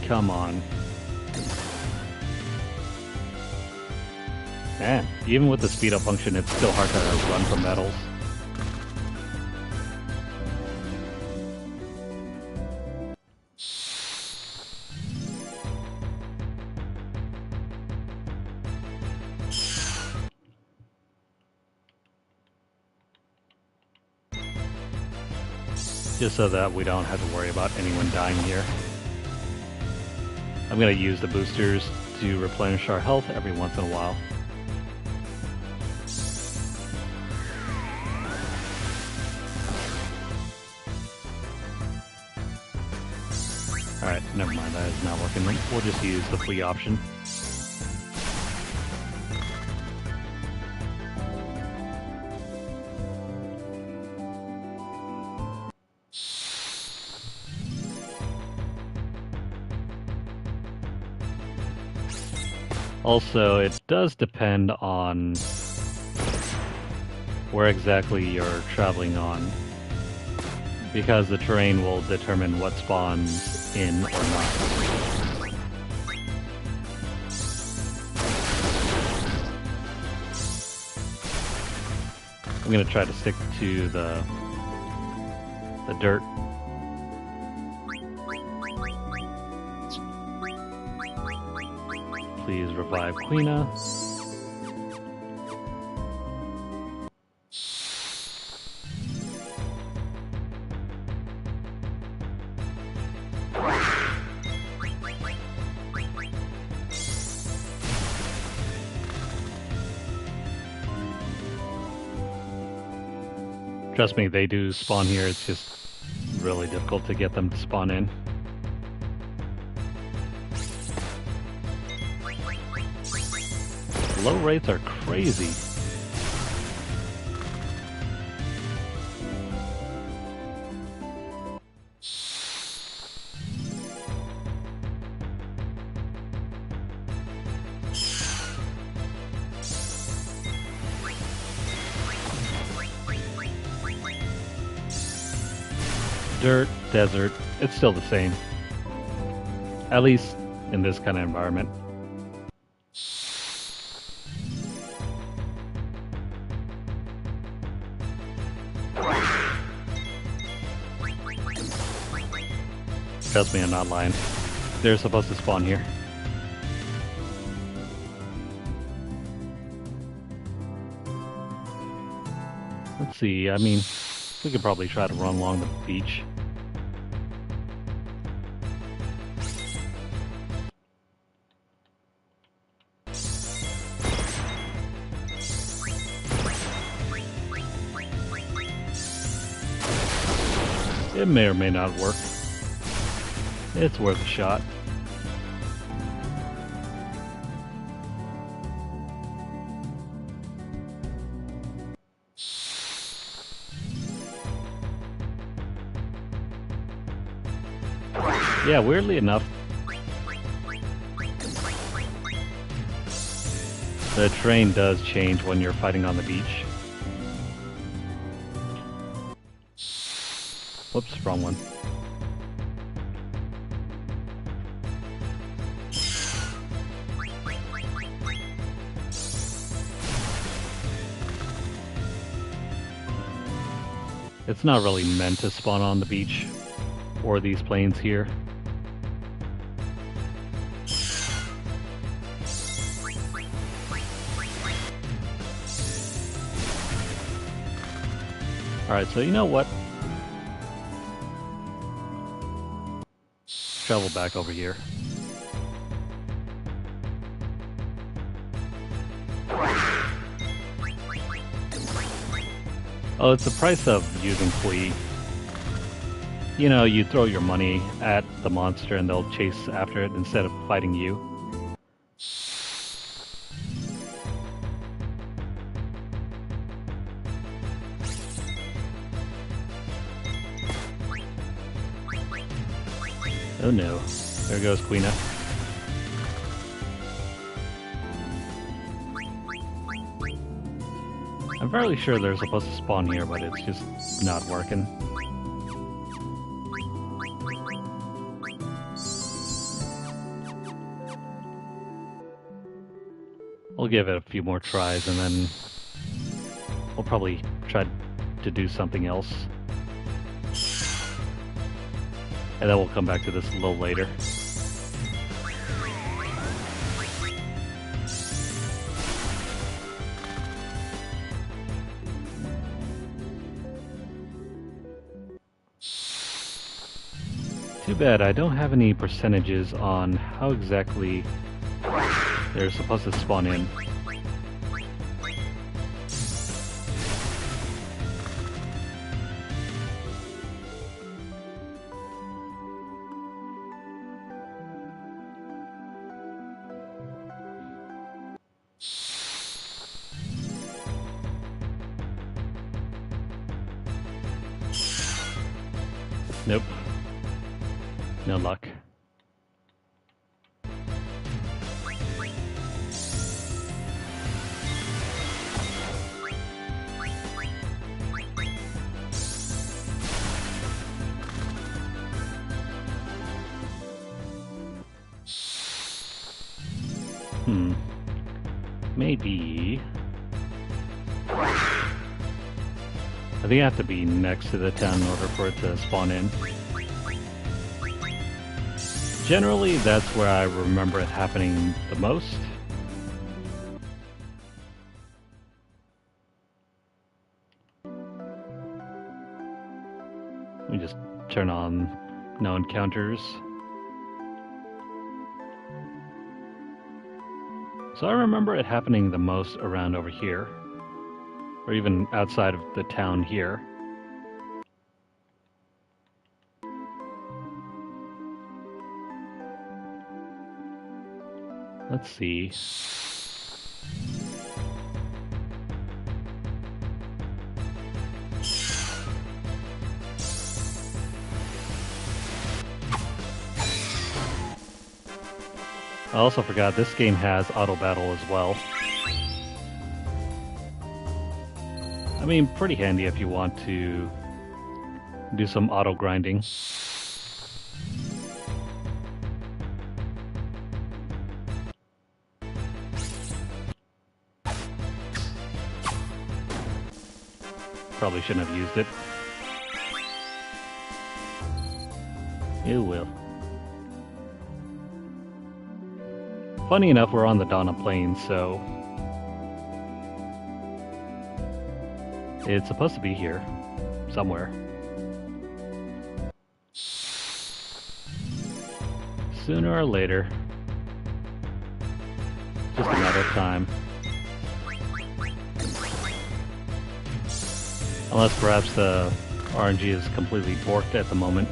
Come on. Man, even with the speed up function, it's still hard to run from metals. Just so that we don't have to worry about anyone dying here. I'm going to use the boosters to replenish our health every once in a while. Alright, never mind, that is not working. We'll just use the flee option. Also, it does depend on where exactly you're traveling on, because the terrain will determine what spawns in or not. I'm going to try to stick to the dirt. Please revive Quina. Trust me, they do spawn here. It's just really difficult to get them to spawn in. Low rates are crazy. Dirt, desert, it's still the same. At least in this kind of environment. Trust me, I'm not lying. They're supposed to spawn here. Let's see, I mean, we could probably try to run along the beach. It may or may not work. It's worth a shot. Yeah, weirdly enough, the terrain does change when you're fighting on the beach. Whoops, wrong one. It's not really meant to spawn on the beach or these plains here. Alright, so you know what? Travel back over here. Oh, it's the price of using Flea. You know, you throw your money at the monster and they'll chase after it instead of fighting you. Oh no, there goes Quina. I'm fairly sure they're supposed to spawn here, but it's just not working. We'll give it a few more tries and then we'll probably try to do something else. And then we'll come back to this a little later. Too bad I don't have any percentages on how exactly they're supposed to spawn in. Nope. No luck. Maybe... I think I have to be next to the town in order for it to spawn in. Generally, that's where I remember it happening the most. Let me just turn on no encounters. So I remember it happening the most around over here, or even outside of the town here. Let's see. I also forgot this game has auto battle as well. I mean, pretty handy if you want to do some auto grinding. Probably shouldn't have used it. You will. Funny enough, we're on the Donna Plains, so it's supposed to be here somewhere. Sooner or later. Just a matter of time. Unless perhaps the RNG is completely borked at the moment.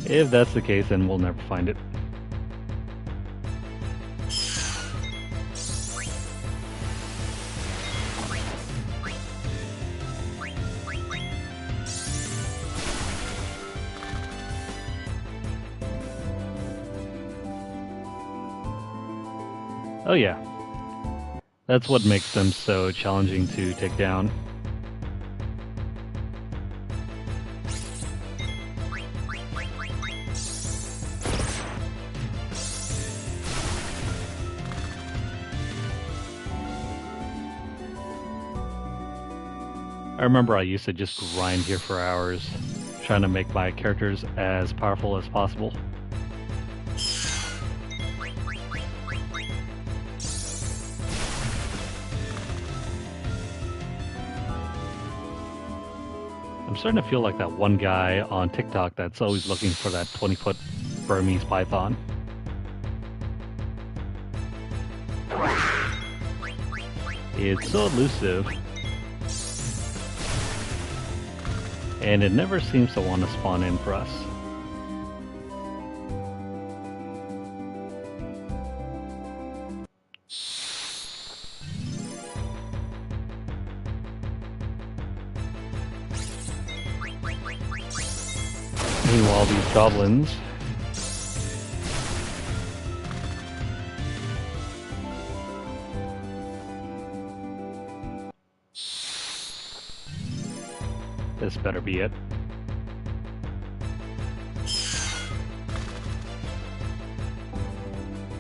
If that's the case, then we'll never find it. Oh yeah, that's what makes them so challenging to take down. I remember I used to just grind here for hours, trying to make my characters as powerful as possible. I'm starting to feel like that one guy on TikTok that's always looking for that 20-foot Burmese python. It's so elusive. And it never seems to want to spawn in for us. Meanwhile, these goblins this better be it.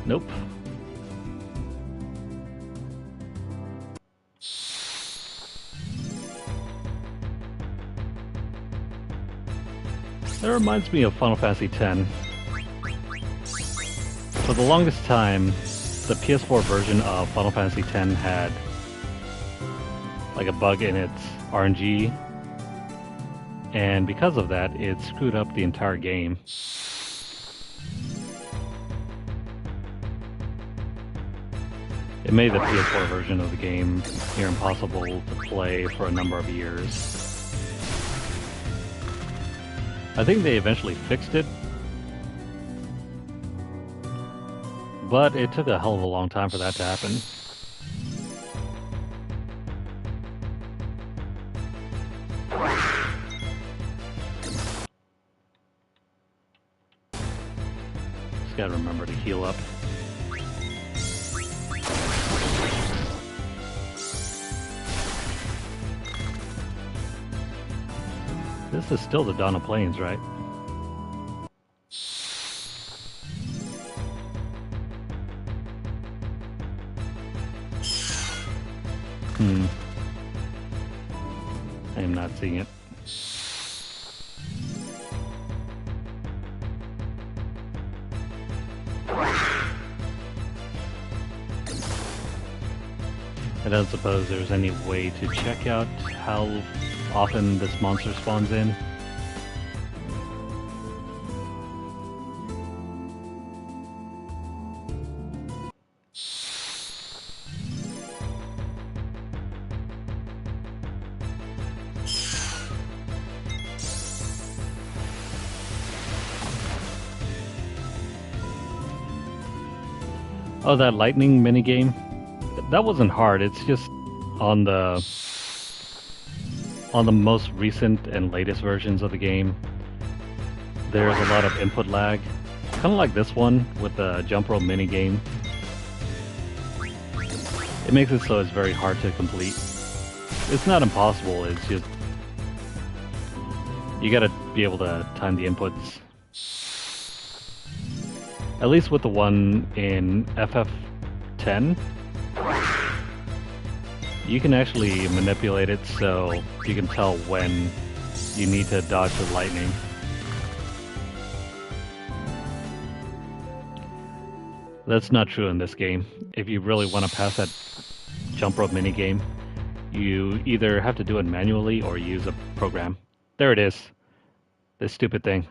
Nope. That reminds me of Final Fantasy X. For the longest time, the PS4 version of Final Fantasy X had like a bug in its RNG, and because of that, it screwed up the entire game. It made the PS4 version of the game near impossible to play for a number of years. I think they eventually fixed it, but it took a hell of a long time for that to happen. Just gotta remember to heal up. This is still the Dawn of Plains, right? I am not seeing it. I don't suppose there's any way to check out how often this monster spawns in. Oh, that lightning minigame? That wasn't hard, it's just on the most recent and latest versions of the game, there's a lot of input lag. Kind of like this one with the jump rope minigame. It makes it so it's very hard to complete. It's not impossible, it's just you gotta be able to time the inputs. At least with the one in FF10, you can actually manipulate it so you can tell when you need to dodge the lightning. That's not true in this game. If you really want to pass that jump rope minigame, you either have to do it manually or use a program. There it is. This stupid thing.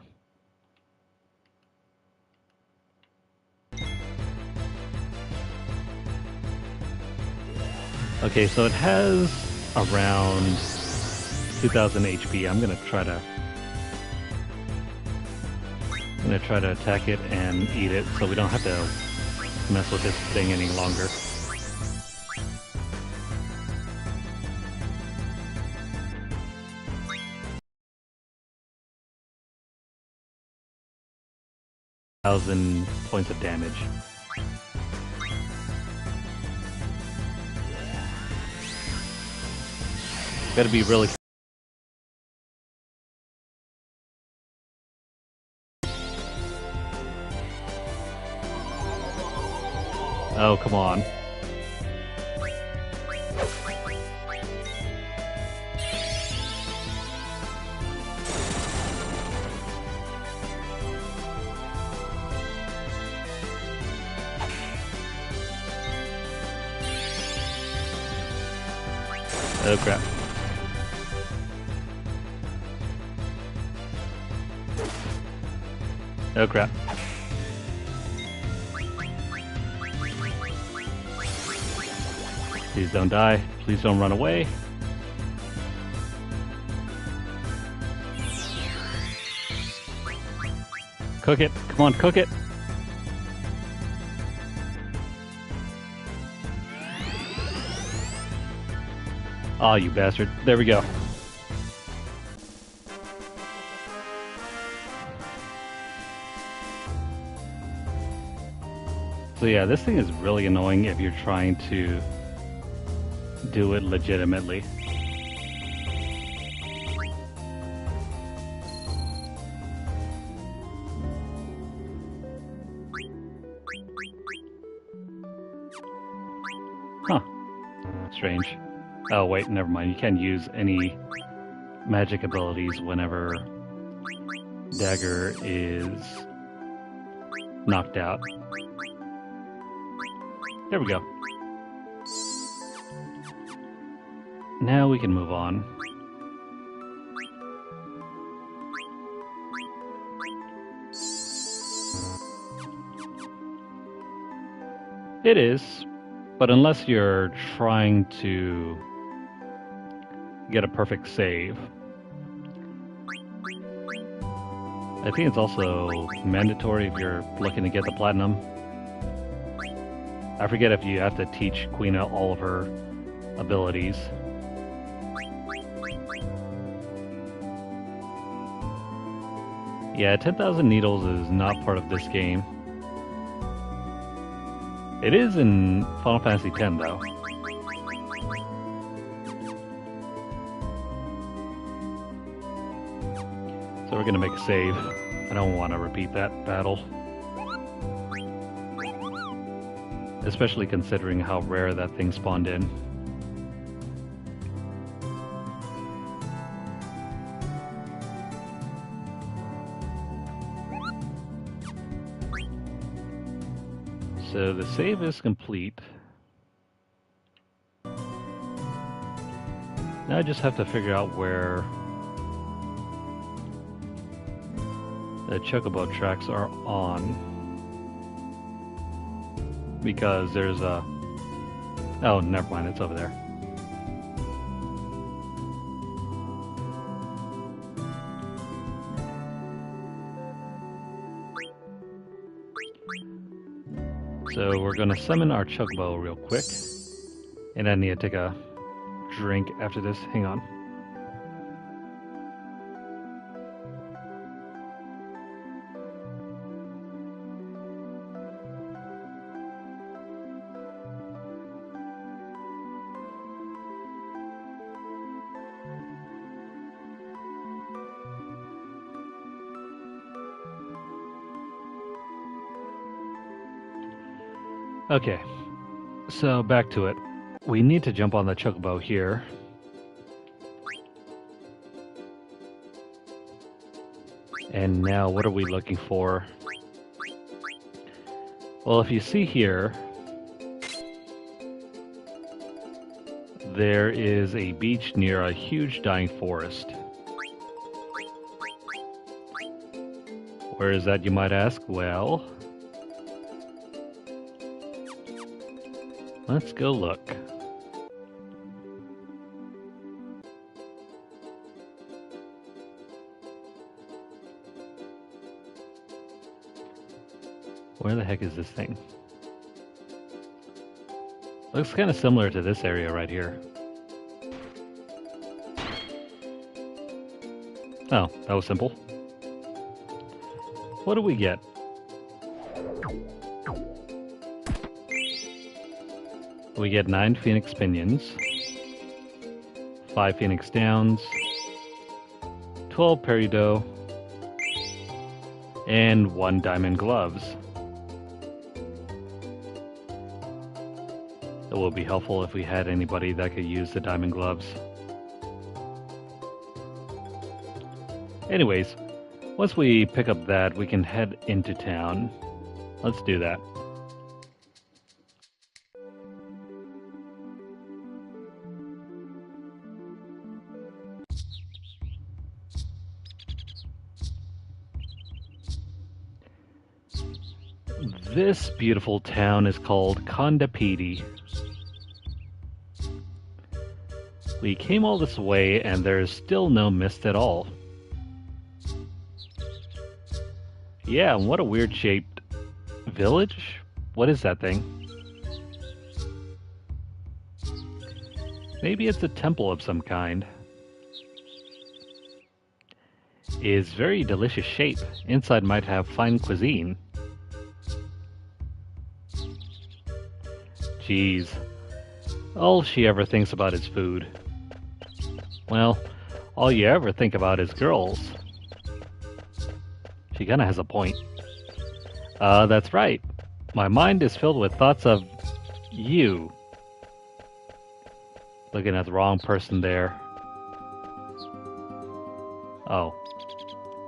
Okay, so it has around 2000 HP. I'm gonna try to attack it and eat it, so we don't have to mess with this thing any longer. Thousand points of damage. Gotta be really. Oh, come on. Oh crap. Oh crap. Please don't die. Please don't run away. Cook it. Come on, cook it. Aw, you bastard. There we go. So yeah, this thing is really annoying if you're trying to do it legitimately. Huh. Strange. Oh wait, never mind. You can't use any magic abilities whenever Dagger is knocked out. There we go. Now we can move on. It is, but unless you're trying to get a perfect save. I think it's also mandatory if you're looking to get the platinum. I forget if you have to teach Quina all of her abilities. Yeah, 10,000 needles is not part of this game. It is in Final Fantasy X though. So we're gonna make a save. I don't want to repeat that battle. Especially considering how rare that thing spawned in. So the save is complete. Now I just have to figure out where the chocobo tracks are on. Because there's a... Oh, never mind, it's over there. So we're gonna summon our chocobo real quick. And I need to take a drink after this. Hang on. Okay, so back to it. We need to jump on the chocobo here. And now what are we looking for? Well, if you see here, there is a beach near a huge dying forest. Where is that, you might ask? Well, let's go look. Where the heck is this thing? Looks kind of similar to this area right here. Oh, that was simple. What do we get? We get 9 Phoenix Pinions, 5 Phoenix Downs, 12 Peridot, and 1 Diamond Gloves. It would be helpful if we had anybody that could use the Diamond Gloves. Anyways, once we pick up that, we can head into town. Let's do that. This beautiful town is called Kondapiti. We came all this way and there's still no mist at all. Yeah, what a weird shaped village? What is that thing? Maybe it's a temple of some kind. Is very delicious shape. Inside might have fine cuisine. Jeez. All she ever thinks about is food. Well, all you ever think about is girls. She kinda has a point. That's right. My mind is filled with thoughts of you. Looking at the wrong person there. Oh.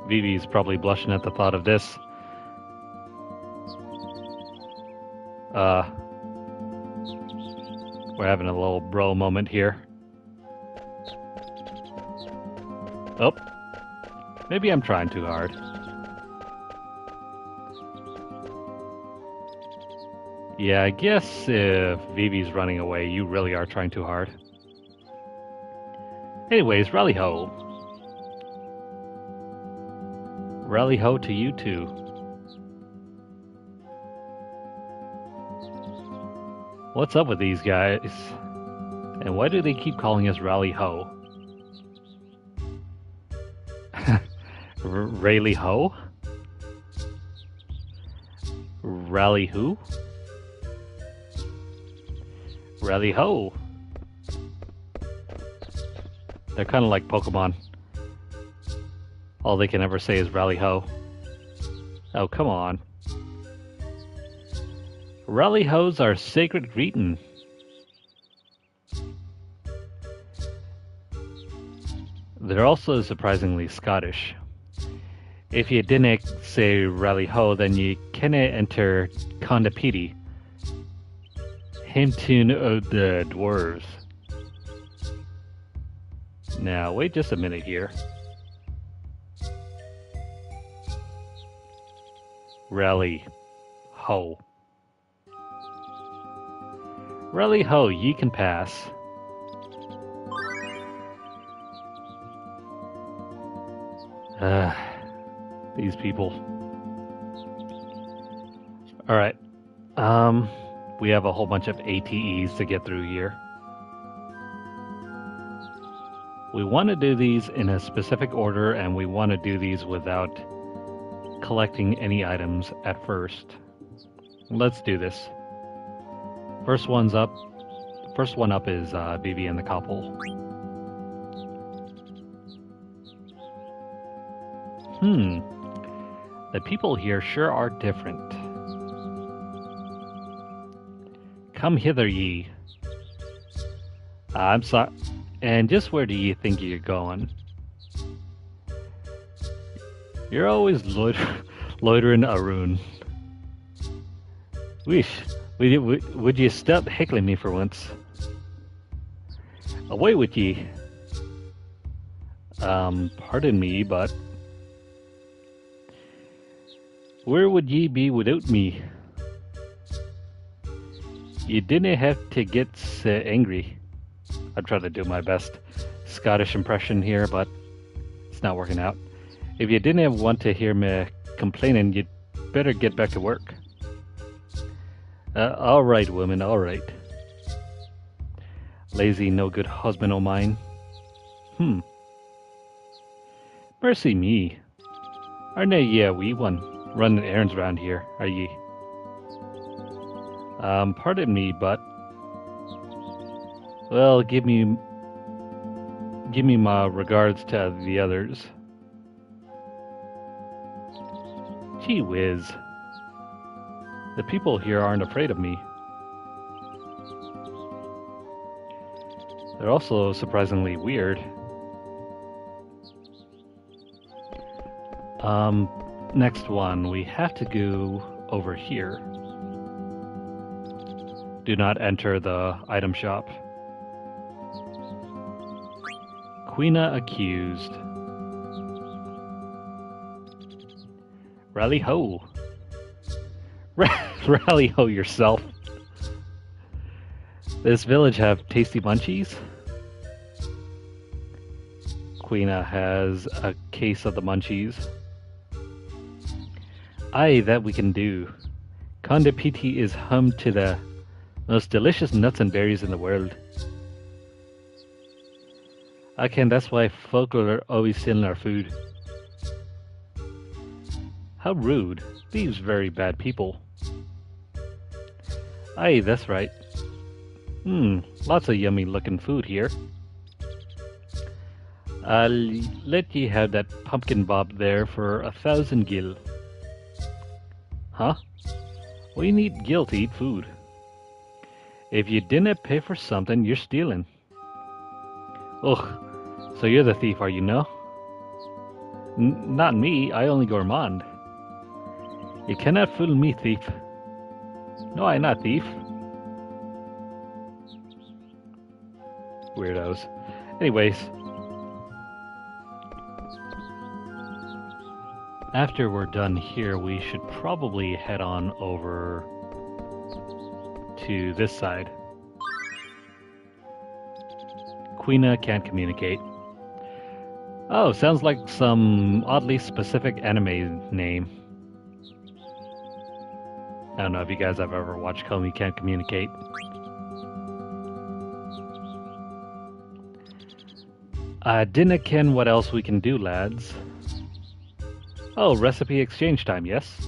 Vivi's probably blushing at the thought of this. We're having a little bro moment here. Oh. Maybe I'm trying too hard. Yeah, I guess if Vivi's running away, you really are trying too hard. Anyways, rally ho. Rally ho to you too. What's up with these guys? And why do they keep calling us rally ho? Rayleigh ho? Rally who? Rally ho. They're kind of like Pokemon. All they can ever say is rally ho. Oh, come on. Rally ho's are sacred greeting. They're also surprisingly Scottish. If you didn't say rally ho, then you can't enter Kondapiti, Hampton of the Dwarves. Now, wait just a minute here. Rally ho. Rally ho, ye can pass. These people. Alright. We have a whole bunch of ATEs to get through here. We want to do these in a specific order, and we want to do these without collecting any items at first. Let's do this. First one up is Vivi and the couple. The people here sure are different. Come hither, ye. I'm sorry. And just where do you think you're going? You're always loitering Arun. Wish. Would you stop heckling me for once? Away with ye. Pardon me, but where would ye be without me? You didn't have to get angry. I'm trying to do my best Scottish impression here, but it's not working out. If you didn't want to hear me complaining, you'd better get back to work. Alright, woman, alright. Lazy, no good husband o' mine. Mercy me. Aren't ye a wee one? Running errands around here, are ye? Pardon me, but... Well, give me my regards to the others. Gee whiz. The people here aren't afraid of me. They're also surprisingly weird. Next one, we have to go over here. Do not enter the item shop. Quina accused. Rally ho! Rally ho yourself. This village have tasty munchies? Quina has a case of the munchies. Aye, that we can do. Conde Piti is home to the most delicious nuts and berries in the world. That's why folk are always stealing our food. How rude. Thieves very bad people. Aye, that's right. Lots of yummy looking food here. I'll let ye have that pumpkin bob there for 1,000 gil. Huh? We need gil to eat food. If you didn't pay for something, you're stealing. Ugh, so you're the thief, are you no? Not me, I only gourmand. You cannot fool me, thief. No, I'm not thief. Weirdos. Anyways. After we're done here, we should probably head on over to this side. Quina can't communicate. Oh, sounds like some oddly specific anime name. I don't know if you guys have ever watched Komi Can't Communicate. Dinna ken what else we can do, lads. Oh, recipe exchange time, yes?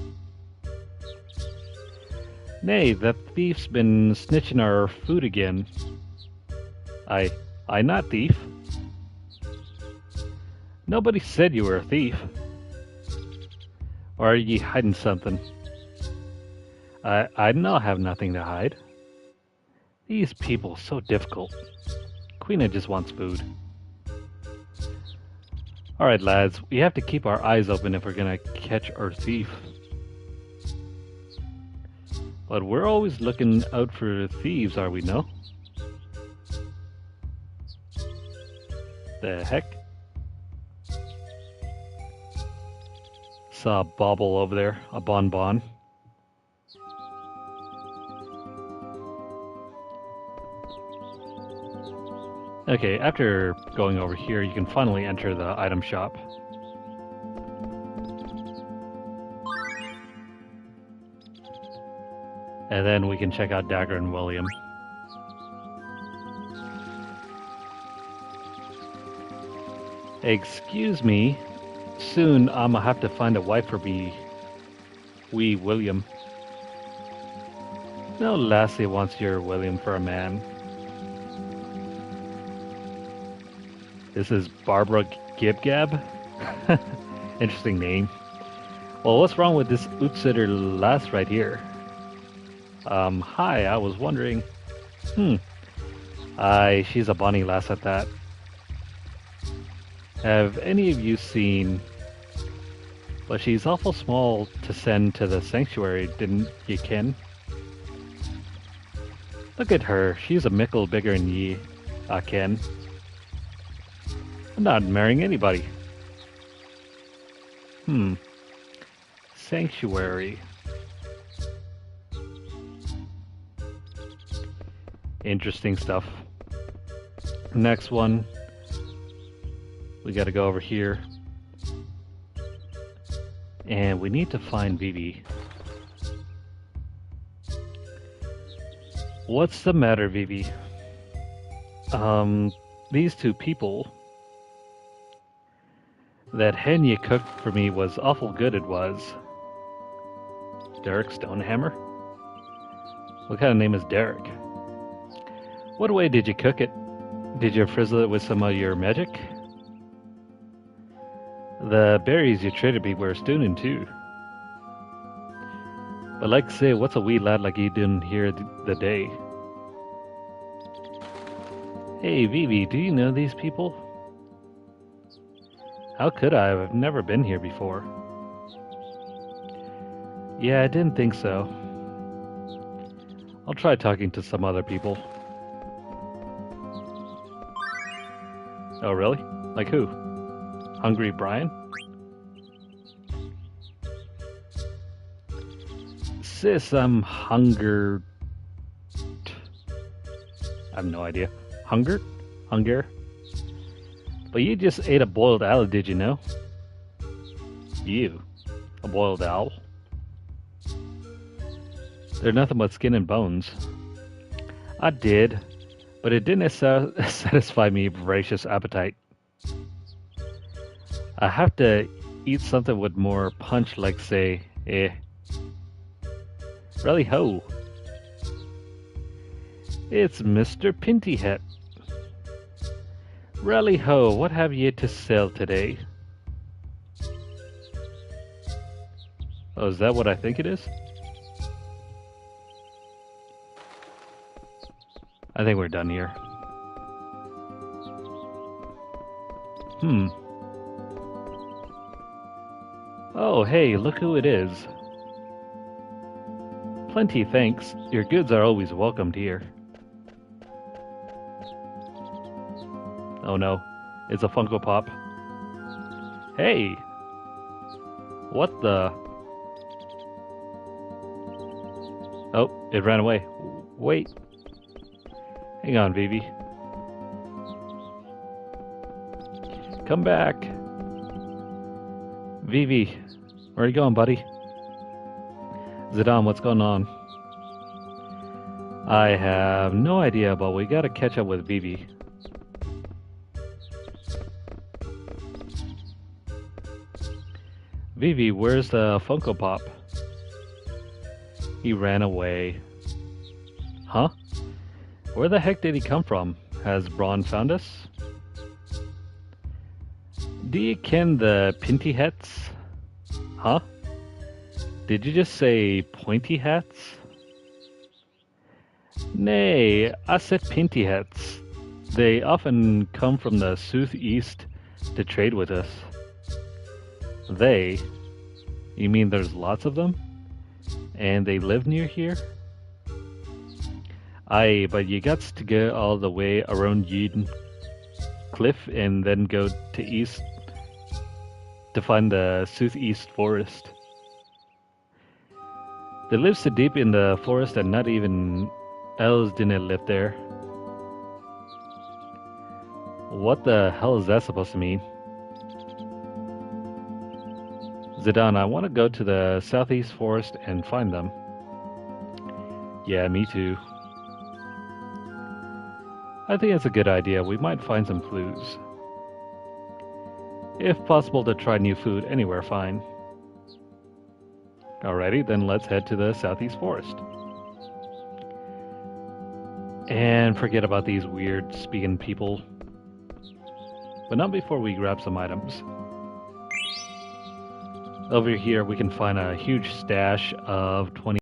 Nay, that thief's been snitching our food again. I not thief. Nobody said you were a thief. Or are ye hiding something? I no have nothing to hide. These people so difficult. Quina just wants food. Alright lads, we have to keep our eyes open if we're gonna catch our thief. But we're always looking out for thieves, are we no? The heck? Saw a bauble over there, a bonbon. Okay, after going over here, you can finally enter the item shop. And then we can check out Dagger and William. Excuse me, soon I'ma have to find a wife for me, wee William. No lassie wants your William for a man. This is Barbara Gibgab? Interesting name. Well, what's wrong with this outsider lass right here? Hi, I was wondering... Aye, she's a bonny lass at that. Have any of you seen... But she's awful small to send to the sanctuary, didn't ye ken? Look at her, she's a mickle bigger than ye, I ken. I'm not marrying anybody. Sanctuary. Interesting stuff. Next one. We gotta go over here. And we need to find Vivi. What's the matter, Vivi? These two people. That hen you cooked for me was awful good, it was. Derek Stonehammer? What kind of name is Derek? What way did you cook it? Did you frizzle it with some of your magic? The berries you traded me were stewing too. But like I say, what's a wee lad like you doing here the day? Hey, Vivi, do you know these people? How could I? I've never been here before. Yeah, I didn't think so. I'll try talking to some other people. Oh, really? Like who? Hungry Brian? Sis, I'm hungered. I have no idea. Hunger? But you just ate a boiled owl, did you know? You? A boiled owl? They're nothing but skin and bones. I did, but it didn't satisfy me voracious appetite. I have to eat something with more punch, like say, Rally ho! It's Mr. Pintyhead. Rally ho, what have ye to sell today? Oh, is that what I think it is? I think we're done here. Oh, hey, look who it is. Plenty thanks. Your goods are always welcomed here. Oh no, it's a Funko Pop. Hey! What the? Oh, it ran away. Wait. Hang on, Vivi. Come back. Vivi, where are you going, buddy? Zidane, what's going on? I have no idea, but we gotta catch up with Vivi. Vivi, where's the Funko Pop? He ran away. Huh? Where the heck did he come from? Has Braun found us? Do you ken the Pinty Hats? Huh? Did you just say pointy hats? Nay, I said Pinty Hats. They often come from the southeast to trade with us. They? You mean there's lots of them? And they live near here? Aye, but you got to go all the way around Eden Cliff and then go to east to find the southeast forest. They live so deep in the forest that not even elves didn't live there. What the hell is that supposed to mean? Zidane, I want to go to the southeast forest and find them. Yeah, me too. I think it's a good idea. We might find some clues. If possible to try new food anywhere, fine. Alrighty, then let's head to the southeast forest. And forget about these weird speaking people. But not before we grab some items. Over here we can find a huge stash of 20.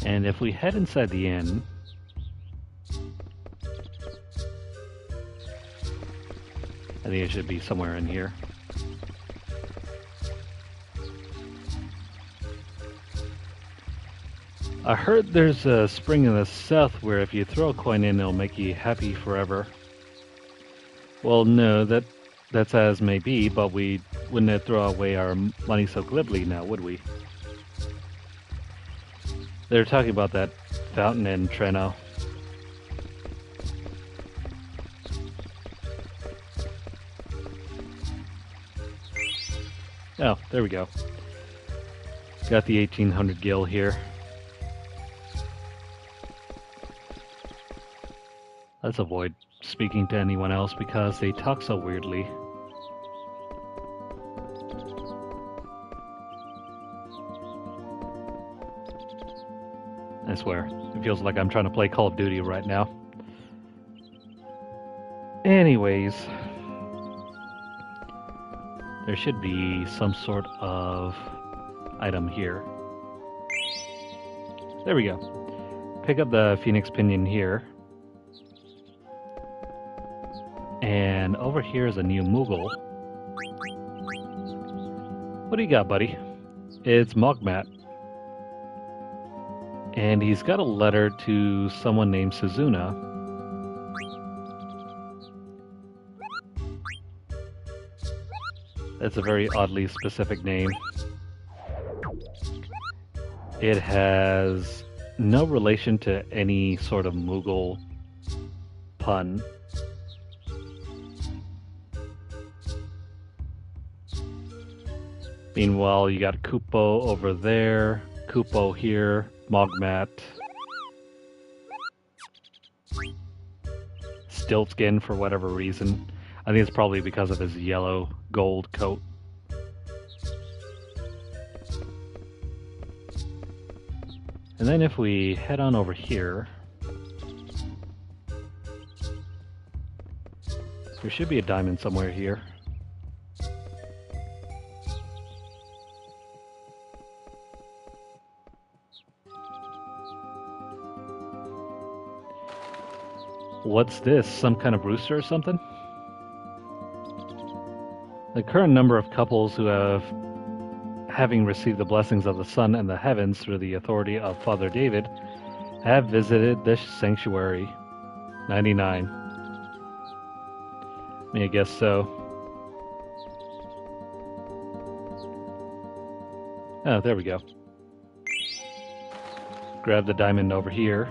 And if we head inside the inn, I think it should be somewhere in here. I heard there's a spring in the south where if you throw a coin in, it'll make you happy forever. Well, no, that's as may be, but we wouldn't throw away our money so glibly now, would we? They're talking about that fountain in Treno. Oh, there we go. Got the 1800 gil here. Let's avoid speaking to anyone else because they talk so weirdly. I swear, it feels like I'm trying to play Call of Duty right now. Anyways, there should be some sort of item here. There we go. Pick up the Phoenix Pinion here. And over here is a new Moogle. What do you got, buddy? It's Mogmat. And he's got a letter to someone named Suzuna. That's a very oddly specific name. It has no relation to any sort of Moogle pun. Meanwhile, you got Kupo over there, Kupo here, Mogmat, Stiltskin for whatever reason. I think it's probably because of his yellow gold coat. And then if we head on over here, there should be a diamond somewhere here. What's this? Some kind of rooster or something? The current number of couples who having received the blessings of the sun and the heavens through the authority of Father David, have visited this sanctuary. 99. I mean, I guess so. Oh, there we go. Grab the diamond over here.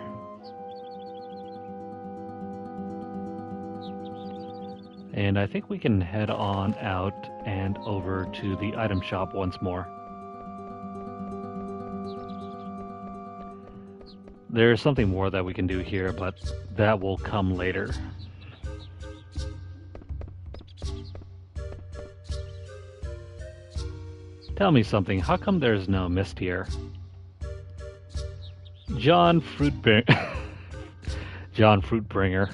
And I think we can head on out and over to the item shop once more. There's something more that we can do here, but that will come later. Tell me something, how come there's no mist here? John Fruitbringer. John Fruitbringer.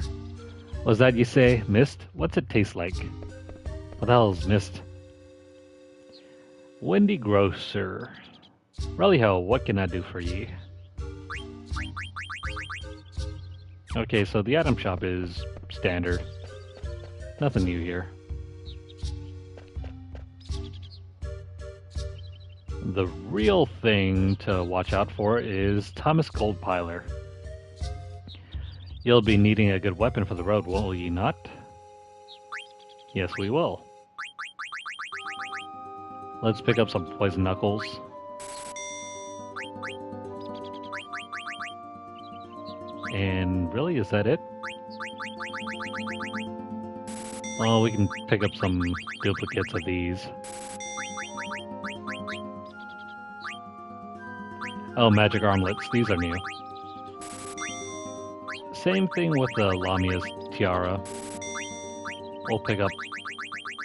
Was that you say? Mist? What's it taste like? What the hell is mist? Wendy Grocer. Rally ho, what can I do for ye? Okay, so the item shop is standard. Nothing new here. The real thing to watch out for is Thomas Goldpiler. You'll be needing a good weapon for the road, will ye not? Yes, we will. Let's pick up some poison knuckles. And really, is that it? Oh, we can pick up some duplicates of these. Oh, magic armlets. These are new. Same thing with the Lamia's tiara. We'll pick up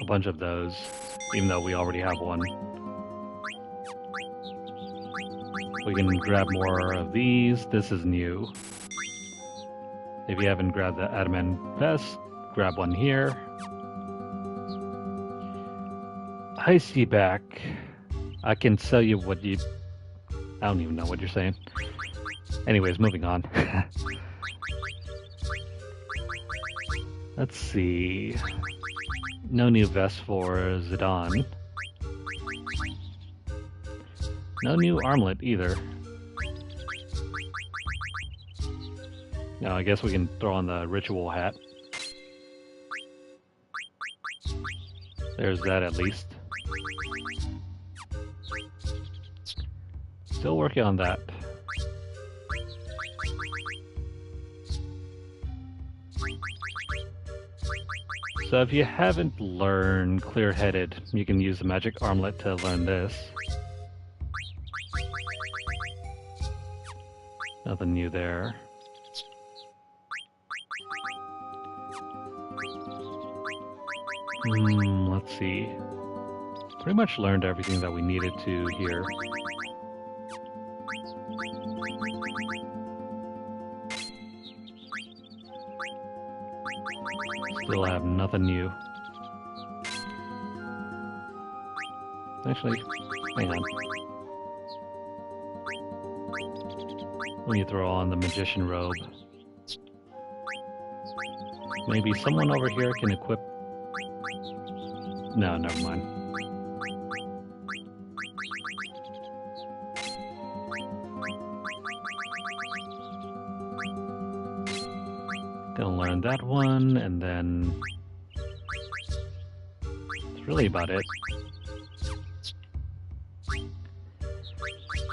a bunch of those, even though we already have one. We can grab more of these. This is new. If you haven't grabbed the adamant vest, grab one here. I see back. I can sell you what you... I don't even know what you're saying. Anyways, moving on. Let's see. No new vest for Zidane. No new armlet either. No, I guess we can throw on the ritual hat. There's that at least. Still working on that. So if you haven't learned Clear-Headed, you can use the magic armlet to learn this. Nothing new there. Let's see. Pretty much learned everything that we needed to here. Still have nothing new. Actually, hang on. Let me throw on the magician robe. Maybe someone over here can equip... No, never mind. Gonna learn that one, and then... That's really about it.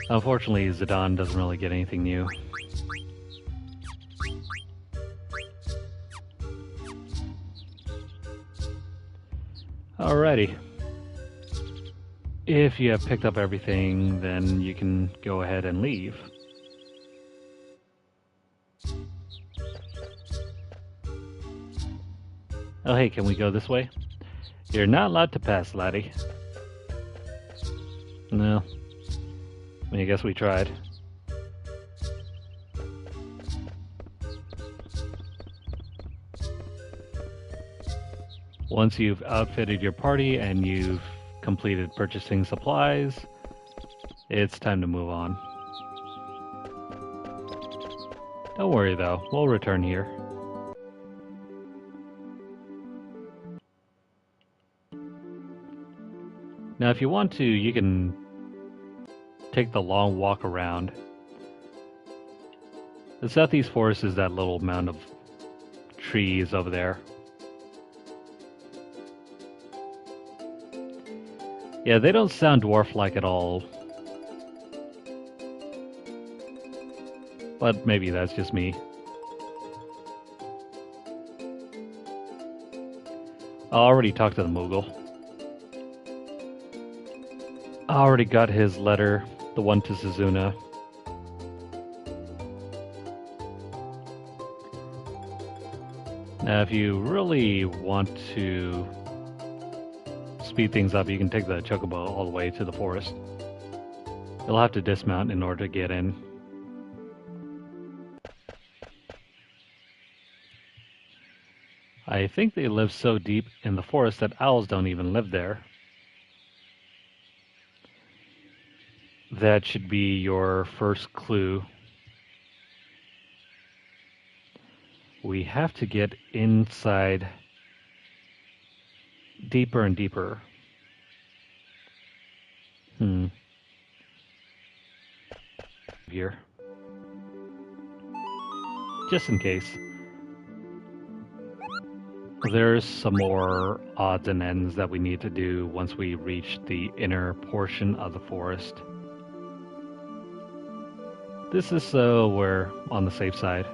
Unfortunately, Zidane doesn't really get anything new. Alrighty. If you have picked up everything, then you can go ahead and leave. Oh hey, can we go this way? You're not allowed to pass, laddie. No. I guess we tried. Once you've outfitted your party and you've completed purchasing supplies, it's time to move on. Don't worry though, we'll return here. Now if you want to, you can take the long walk around. The southeast forest is that little mound of trees over there. Yeah, they don't sound dwarf-like at all. But maybe that's just me. I already talked to the Moogle. I already got his letter, the one to Suzuna. Now, if you really want to speed things up, you can take the chocobo all the way to the forest. You'll have to dismount in order to get in. I think they live so deep in the forest that owls don't even live there. That should be your first clue. We have to get inside deeper and deeper. Here. Just in case. There's some more odds and ends that we need to do once we reach the inner portion of the forest. This is so we're on the safe side.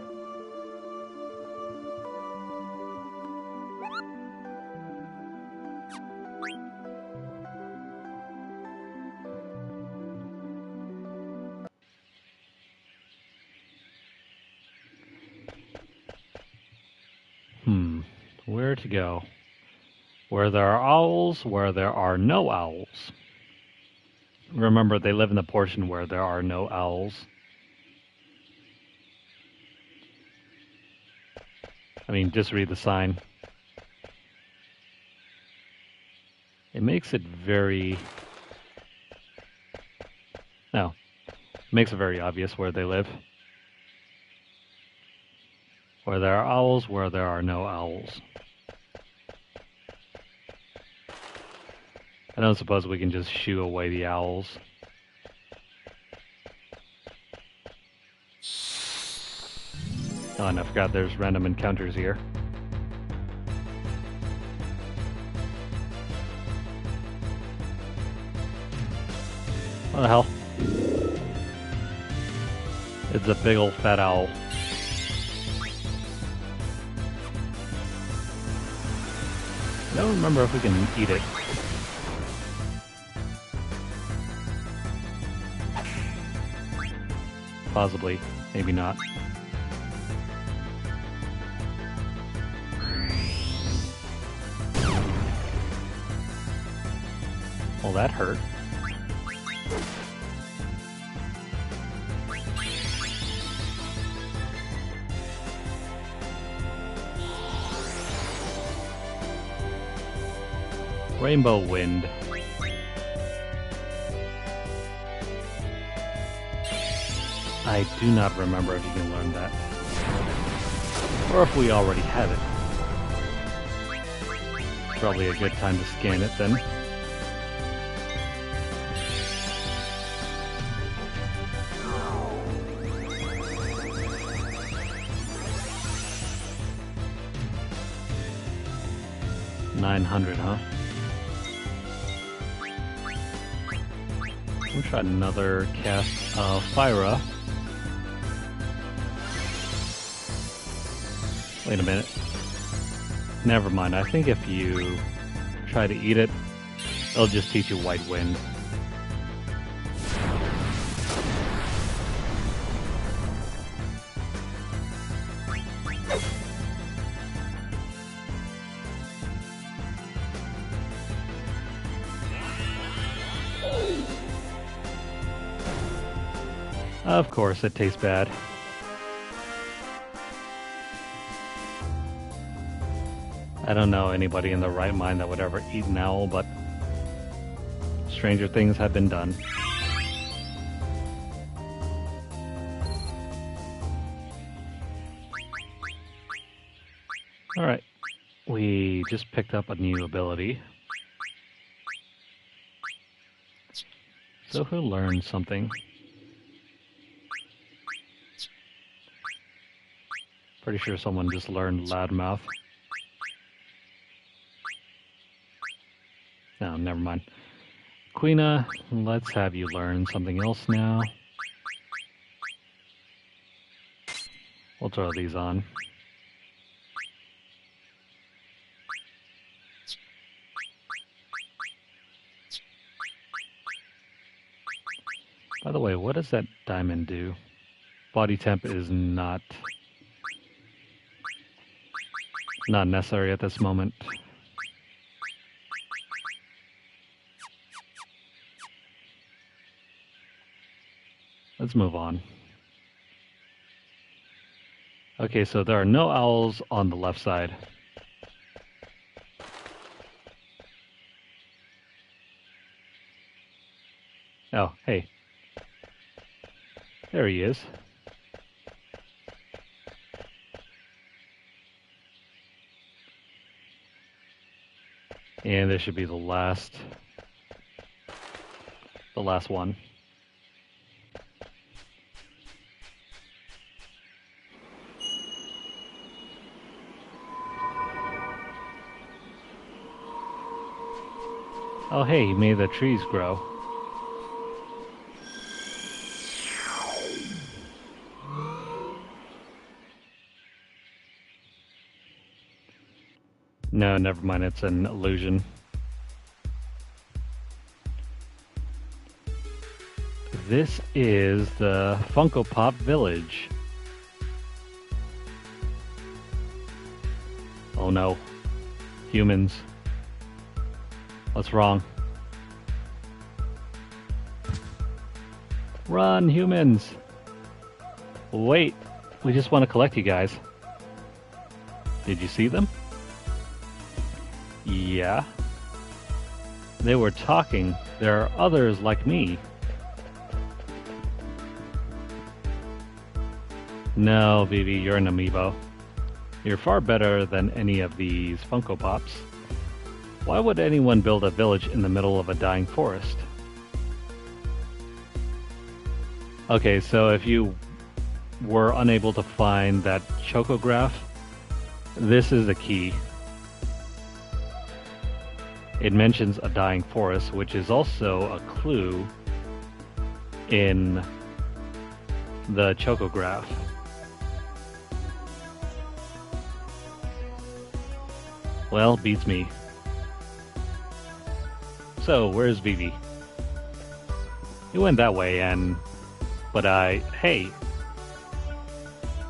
Where to go? Where there are owls, where there are no owls. Remember, they live in the portion where there are no owls. I mean, just read the sign. It makes it very... No. It makes it very obvious where they live. Where there are owls, where there are no owls. I don't suppose we can just shoo away the owls. Oh, and I forgot there's random encounters here. What the hell? It's a big old fat owl. I don't remember if we can eat it. Possibly. Maybe not. Well, that hurt. Rainbow Wind. I do not remember if you can learn that. Or if we already have it. Probably a good time to scan it then. $900, huh? We'll try another cast of Fyra. Wait a minute. Never mind. I think if you try to eat it, it'll just teach you White Wind. Of course, it tastes bad. I don't know anybody in their right mind that would ever eat an owl, but stranger things have been done. Alright, we just picked up a new ability. So who learned something? Pretty sure someone just learned Loudmouth. No, never mind. Quina, let's have you learn something else now. We'll throw these on. By the way, what does that diamond do? Body temp is not necessary at this moment. Let's move on. Okay, so there are no owls on the left side. Oh, hey. There he is. And this should be the last one. Oh hey, he made the trees grow. No, never mind, it's an illusion. This is the Funko Pop Village. Oh no. Humans. What's wrong? Run, humans! Wait, we just want to collect you guys. Did you see them? Yeah. They were talking. There are others like me. No, Vivi, you're an amiibo. You're far better than any of these Funko Pops. Why would anyone build a village in the middle of a dying forest? Okay, so if you were unable to find that chocograph, this is the key. It mentions a dying forest, which is also a clue in the chocograph. Well, beats me. So, where's Vivi? He went that way, and But hey,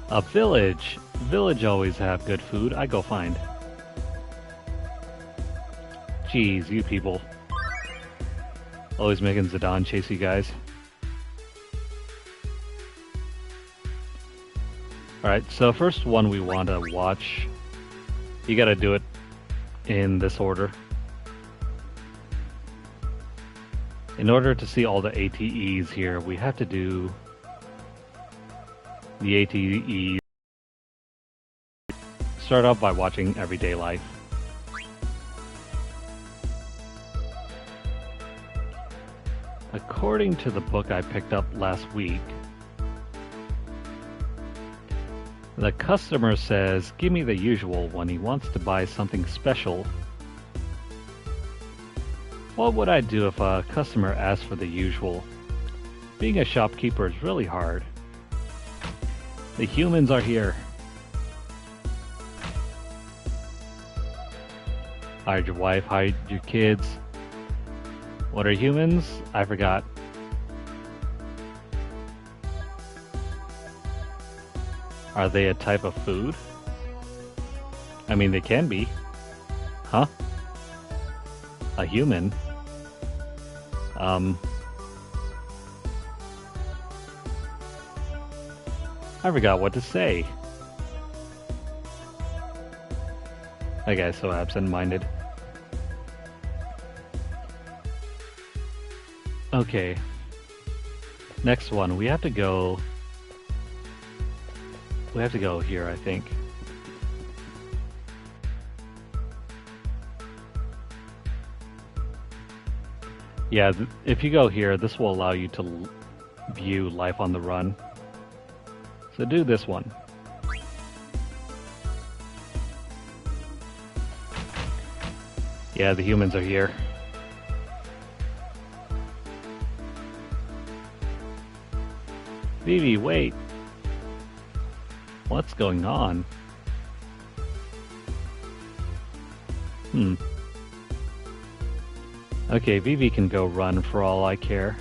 a village. Village always have good food. I go find. Jeez, you people. Always making Zidane chase you guys. Alright, so first one we want to watch. You gotta do it in this order. In order to see all the ATEs here, we have to do the ATEs. Start off by watching Everyday Life. According to the book I picked up last week, the customer says, give me the usual when he wants to buy something special. What would I do if a customer asked for the usual? Being a shopkeeper is really hard. The humans are here. Hide your wife, hide your kids. What are humans? I forgot. Are they a type of food? I mean, they can be. Huh? A human? I forgot what to say. That guy's so absent-minded. Okay. Next one, we have to go here, I think. Yeah, if you go here, this will allow you to view life on the run. So do this one. Yeah, the humans are here. Vivi, wait. What's going on? Okay, Vivi can go run for all I care.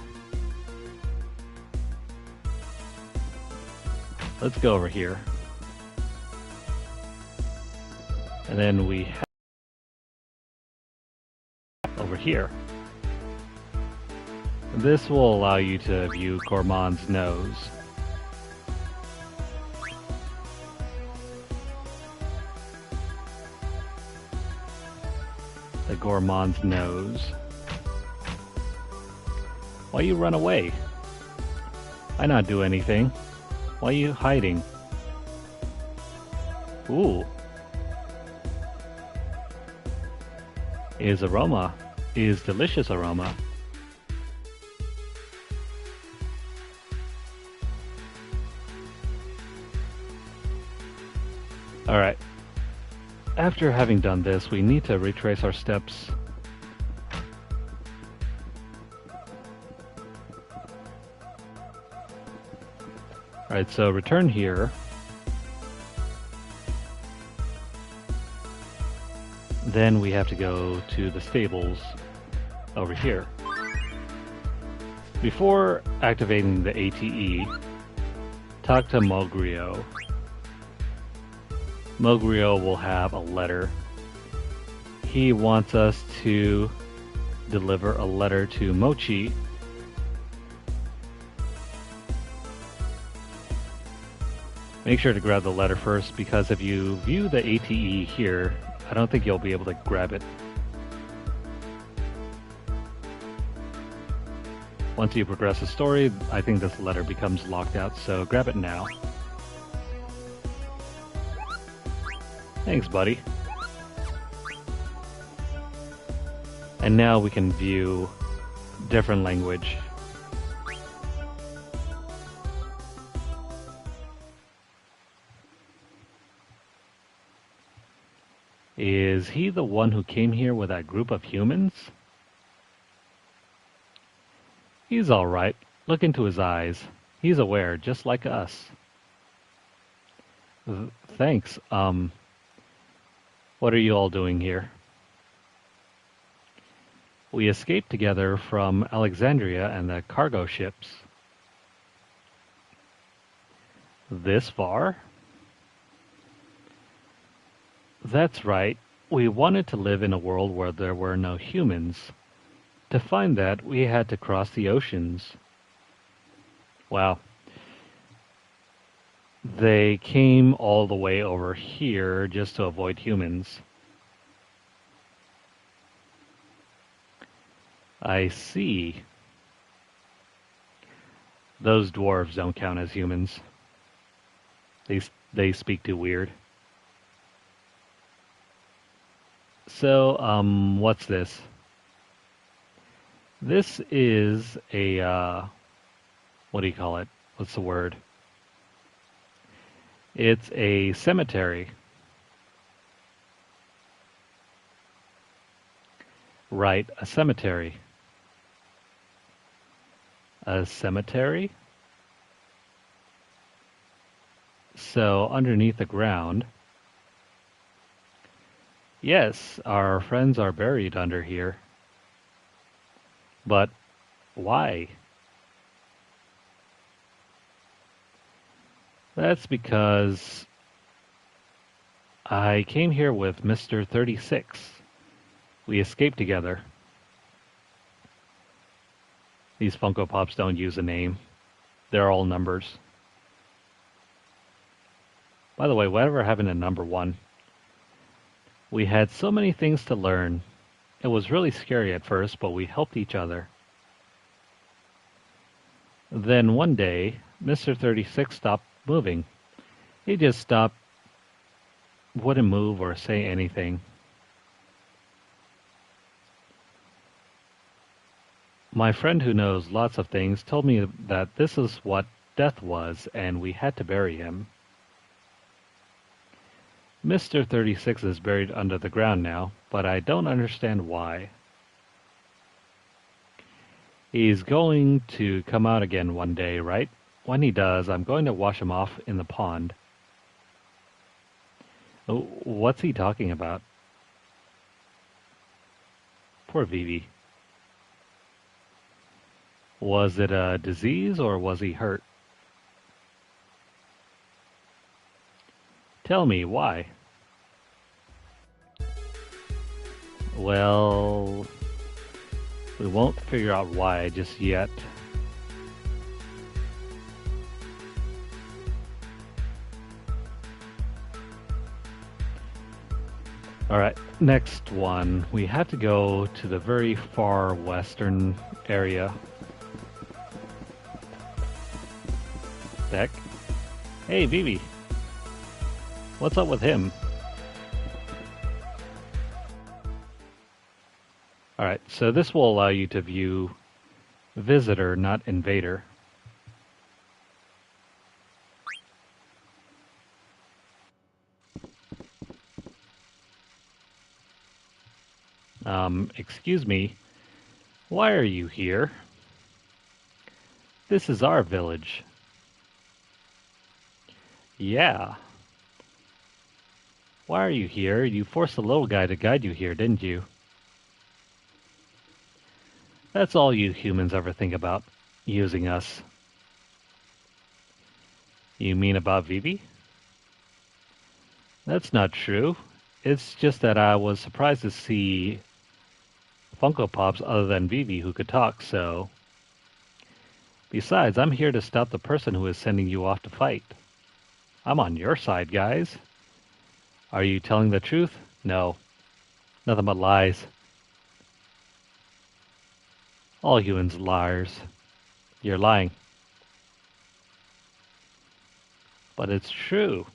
Let's go over here. And then we have over here. This will allow you to view Gourmand's nose. The Gourmand's nose. Why you run away? I not do anything. Why you hiding? Ooh. Is delicious aroma. Alright. After having done this, we need to retrace our steps. Alright, so return here. Then we have to go to the stables over here. Before activating the ATE, talk to Mogrio. Mogrio will have a letter. He wants us to deliver a letter to Mochi. Make sure to grab the letter first, because if you view the ATE here, I don't think you'll be able to grab it. Once you progress the story, I think this letter becomes locked out, so grab it now. Thanks, buddy. And now we can view different language. Is he the one who came here with that group of humans? He's all right. Look into his eyes. He's aware, just like us. Thanks. What are you all doing here? We escaped together from Alexandria and the cargo ships. This far? That's right. We wanted to live in a world where there were no humans. To find that, we had to cross the oceans. Wow. They came all the way over here just to avoid humans. I see. Those dwarves don't count as humans. They speak too weird. So, what's this? This is a, what do you call it? What's the word? It's a cemetery. Right, a cemetery. A cemetery? So, underneath the ground. Yes, our friends are buried under here. But why? That's because I came here with Mr. 36. We escaped together. These Funko Pops don't use a name. They're all numbers. By the way, whatever happened to number 1? We had so many things to learn. It was really scary at first, but we helped each other. Then one day, Mr. 36 stopped moving. He just stopped, wouldn't move or say anything. My friend who knows lots of things told me that this is what death was, and we had to bury him. Mr. 36 is buried under the ground now, but I don't understand why. He's going to come out again one day, right? When he does, I'm going to wash him off in the pond. Oh, what's he talking about? Poor Vivi. Was it a disease or was he hurt? Tell me, why? Well, we won't figure out why just yet. Alright, next one. We have to go to the very far western area. Heck? Hey, Vivi. What's up with him? Alright, so this will allow you to view visitor, not invader. Excuse me, why are you here? This is our village. Yeah. Why are you here? You forced the little guy to guide you here, didn't you? That's all you humans ever think about, using us. You mean about Vivi? That's not true. It's just that I was surprised to see Funko Pops other than Vivi who could talk, so... Besides, I'm here to stop the person who is sending you off to fight. I'm on your side, guys. Are you telling the truth? No. Nothing but lies. All humans are liars. You're lying. But it's true.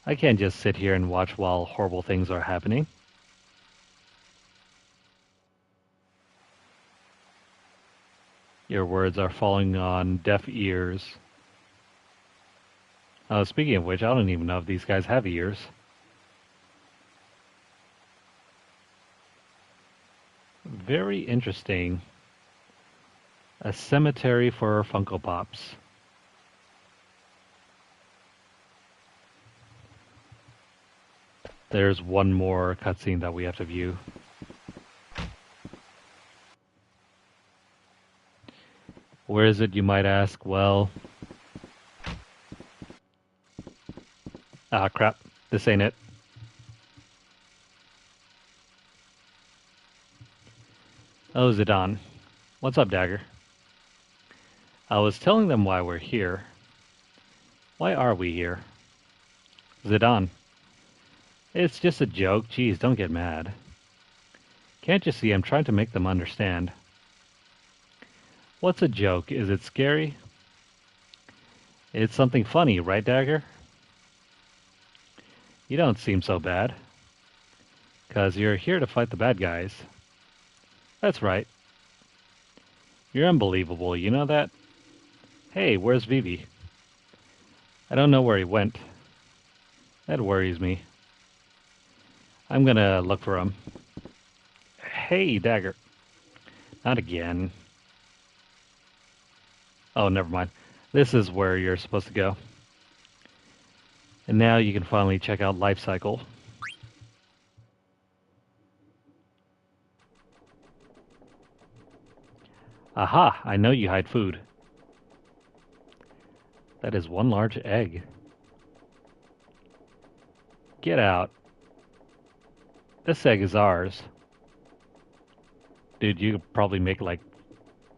I can't just sit here and watch while horrible things are happening. Your words are falling on deaf ears. Speaking of which, I don't even know if these guys have ears. Very interesting. A cemetery for Funko Pops. There's one more cutscene that we have to view. Where is it, you might ask? Well, Ah, crap. This ain't it. Oh, Zidane. What's up, Dagger? I was telling them why we're here. Why are we here? Zidane. It's just a joke. Geez, don't get mad. Can't you see I'm trying to make them understand? What's a joke? Is it scary? It's something funny, right, Dagger? You don't seem so bad. 'Cause you're here to fight the bad guys. That's right. You're unbelievable, you know that? Hey, where's Vivi? I don't know where he went. That worries me. I'm gonna look for him. Hey, Dagger. Not again. Oh, never mind. This is where you're supposed to go. And now you can finally check out Life Cycle. Aha! I know you hide food. That is one large egg. Get out. This egg is ours. Dude, you could probably make like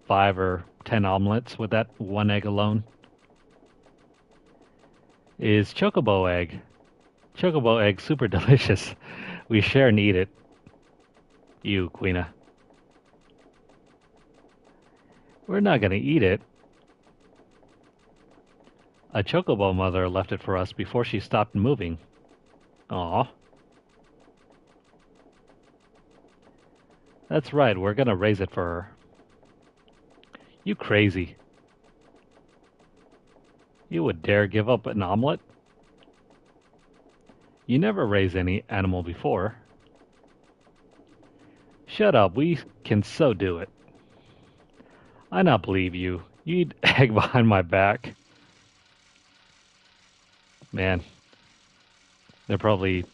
5 or 10 omelets with that one egg alone. Is chocobo egg. Chocobo egg super delicious. We share and eat it. You, Quina. We're not gonna eat it. A chocobo mother left it for us before she stopped moving. Aw. That's right, we're gonna raise it for her. You crazy. You would dare give up an omelet? You never raised any animal before. Shut up, we can so do it. I not believe you. You eat egg behind my back. Man, they're probably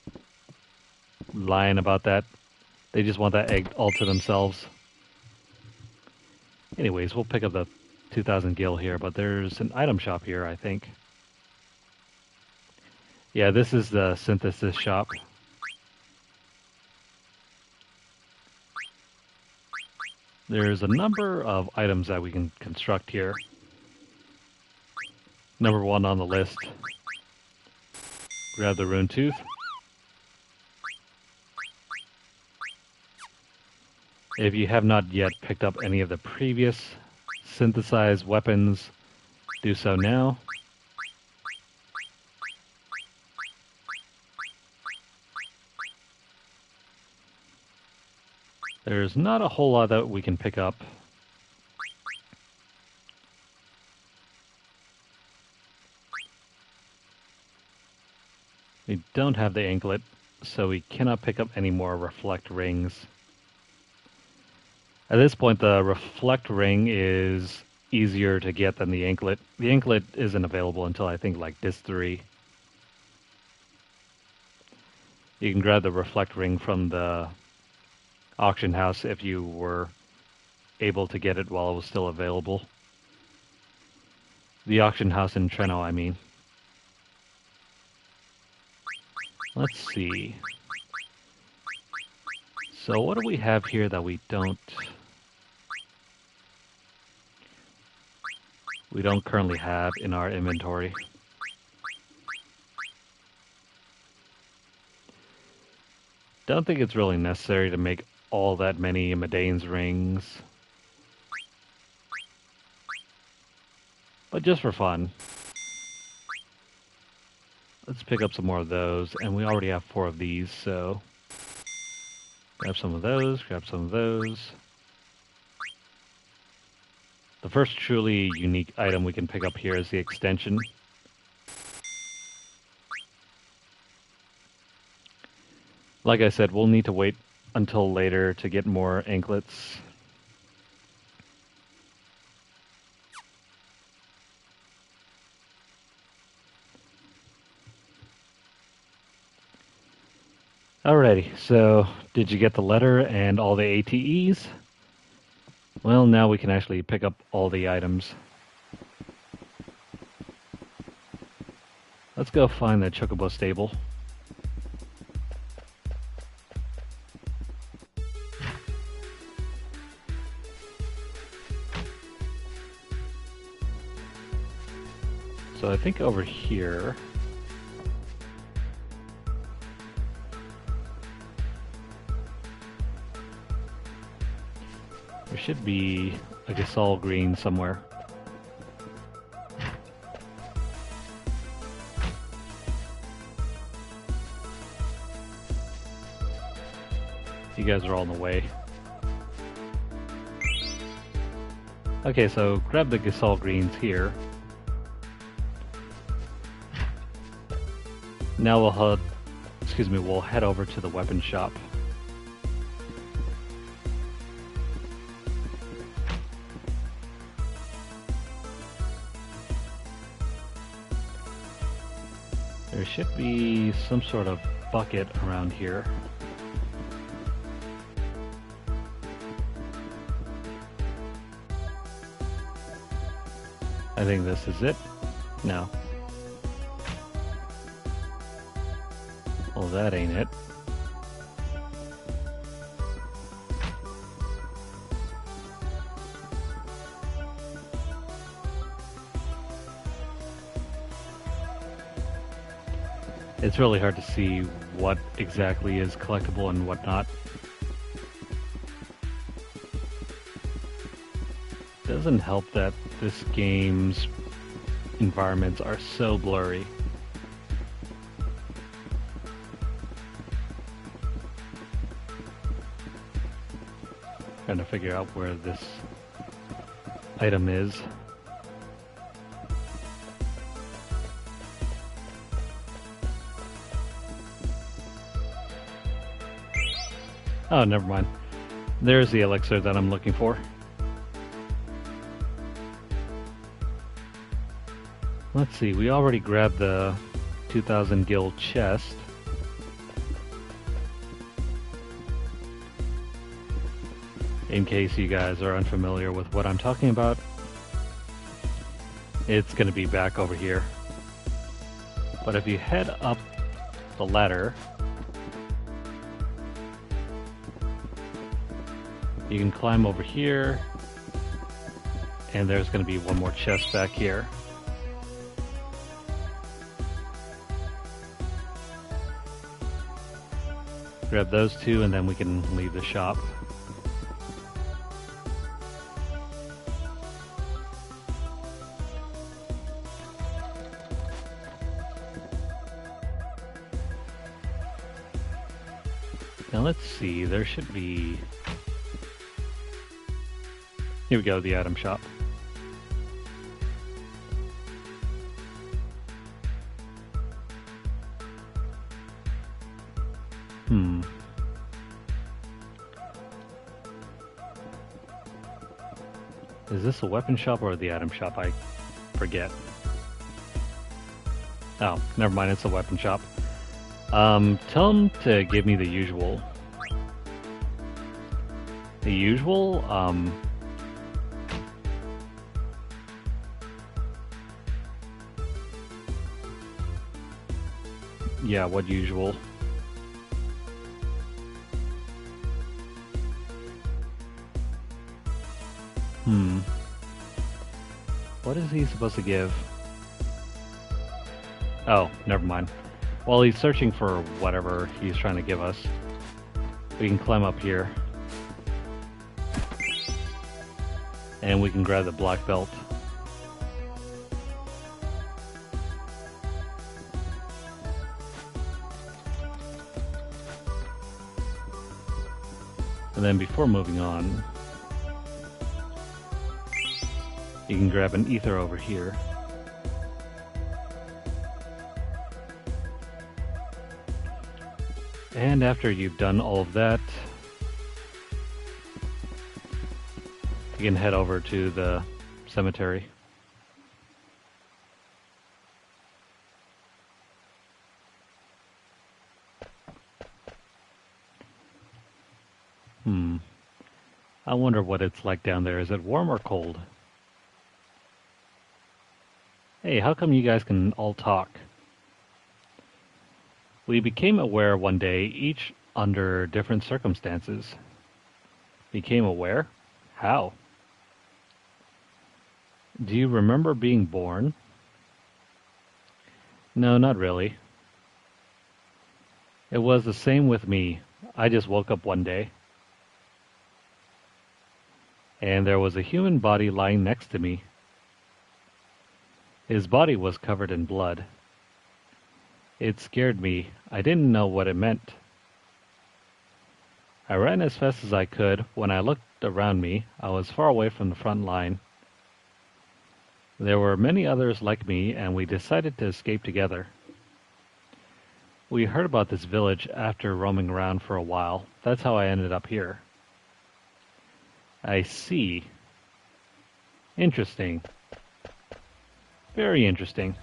lying about that. They just want that egg all to themselves. Anyways, we'll pick up the 2,000 gil here, but there's an item shop here, I think. Yeah, this is the synthesis shop. There's a number of items that we can construct here. Number 1 on the list. Grab the rune tooth. If you have not yet picked up any of the previous synthesized weapons, do so now. There's not a whole lot that we can pick up. We don't have the anklet, so we cannot pick up any more reflect rings. At this point, the reflect ring is easier to get than the anklet. The anklet isn't available until I think like Disc 3. You can grab the reflect ring from the auction house if you were able to get it while it was still available. The auction house in Treno, I mean. Let's see. So what do we have here that we don't currently have in our inventory? Don't think it's really necessary to make all that many Medane's rings. But just for fun. Let's pick up some more of those, and we already have 4 of these, so grab some of those, grab some of those. The first truly unique item we can pick up here is the extension. Like I said, we'll need to wait until later to get more anklets. Alrighty, so did you get the letter and all the ATEs? Well, now we can actually pick up all the items. Let's go find the Chocobo stable. So I think over here... there should be a Gasol green somewhere. You guys are all in the way. Okay, so grab the Gasol greens here. Now we'll head over to the weapon shop. There should be some sort of bucket around here. I think this is it. No. Well, that ain't it. It's really hard to see what exactly is collectible and what not. Doesn't help that this game's environments are so blurry. Trying to figure out where this item is. Oh, never mind. There's the elixir that I'm looking for. Let's see, we already grabbed the 2000 gil chest. In case you guys are unfamiliar with what I'm talking about, it's going to be back over here. But if you head up the ladder, you can climb over here, and there's going to be one more chest back here. Grab those two, and then we can leave the shop. Now let's see, there should be... Here we go, the item shop. Is this a weapon shop or the item shop? I forget. Oh, never mind, it's a weapon shop. Tell them to give me the usual. The usual, yeah, what usual? What is he supposed to give? Oh, never mind. While he's searching for whatever he's trying to give us, we can climb up here. And we can grab the black belt. And then before moving on, you can grab an ether over here. And after you've done all of that, you can head over to the cemetery. I wonder what it's like down there. Is it warm or cold? Hey, how come you guys can all talk? We became aware one day, each under different circumstances. Became aware? How? Do you remember being born? No, not really. It was the same with me. I just woke up one day, and there was a human body lying next to me. His body was covered in blood. It scared me. I didn't know what it meant. I ran as fast as I could. When I looked around me, I was far away from the front line. There were many others like me, and we decided to escape together. We heard about this village after roaming around for a while. That's how I ended up here. I see. Interesting. Very interesting.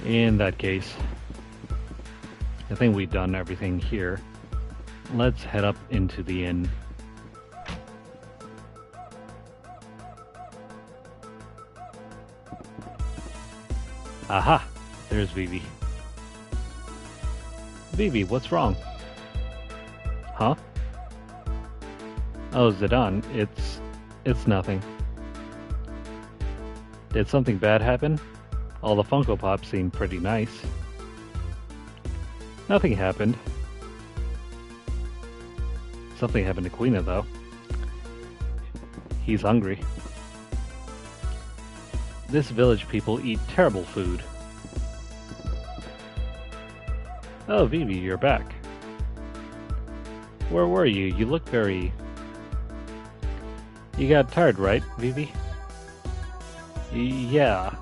In that case, I think we've done everything here. Let's head up into the inn. Aha! There's Vivi. Vivi, what's wrong? Huh? Oh, Zidane, it's nothing. Did something bad happen? All the Funko Pops seem pretty nice. Nothing happened. Something happened to Quina, though. He's hungry. This village people eat terrible food. Oh, Vivi, you're back. Where were you? You look very... You got tired, right, Vivi? Yeah.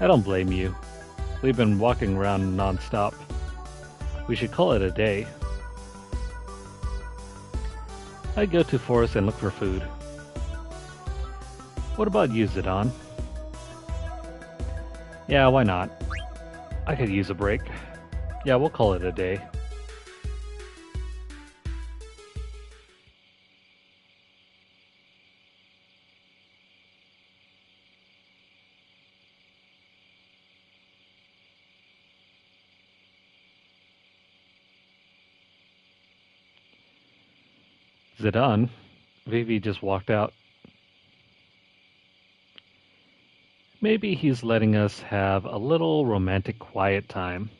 I don't blame you. We've been walking around non-stop. We should call it a day. I'd go to forest and look for food. What about you, Zidane? Yeah, why not? I could use a break. Yeah, we'll call it a day. Zidane, Vivi just walked out. Maybe he's letting us have a little romantic quiet time.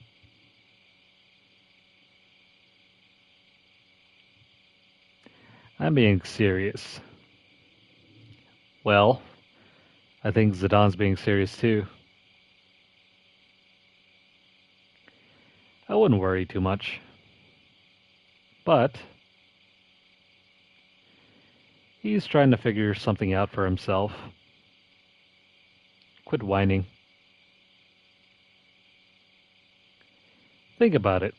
I'm being serious. Well, I think Zidane's being serious too. I wouldn't worry too much. But he's trying to figure something out for himself. Quit whining. Think about it.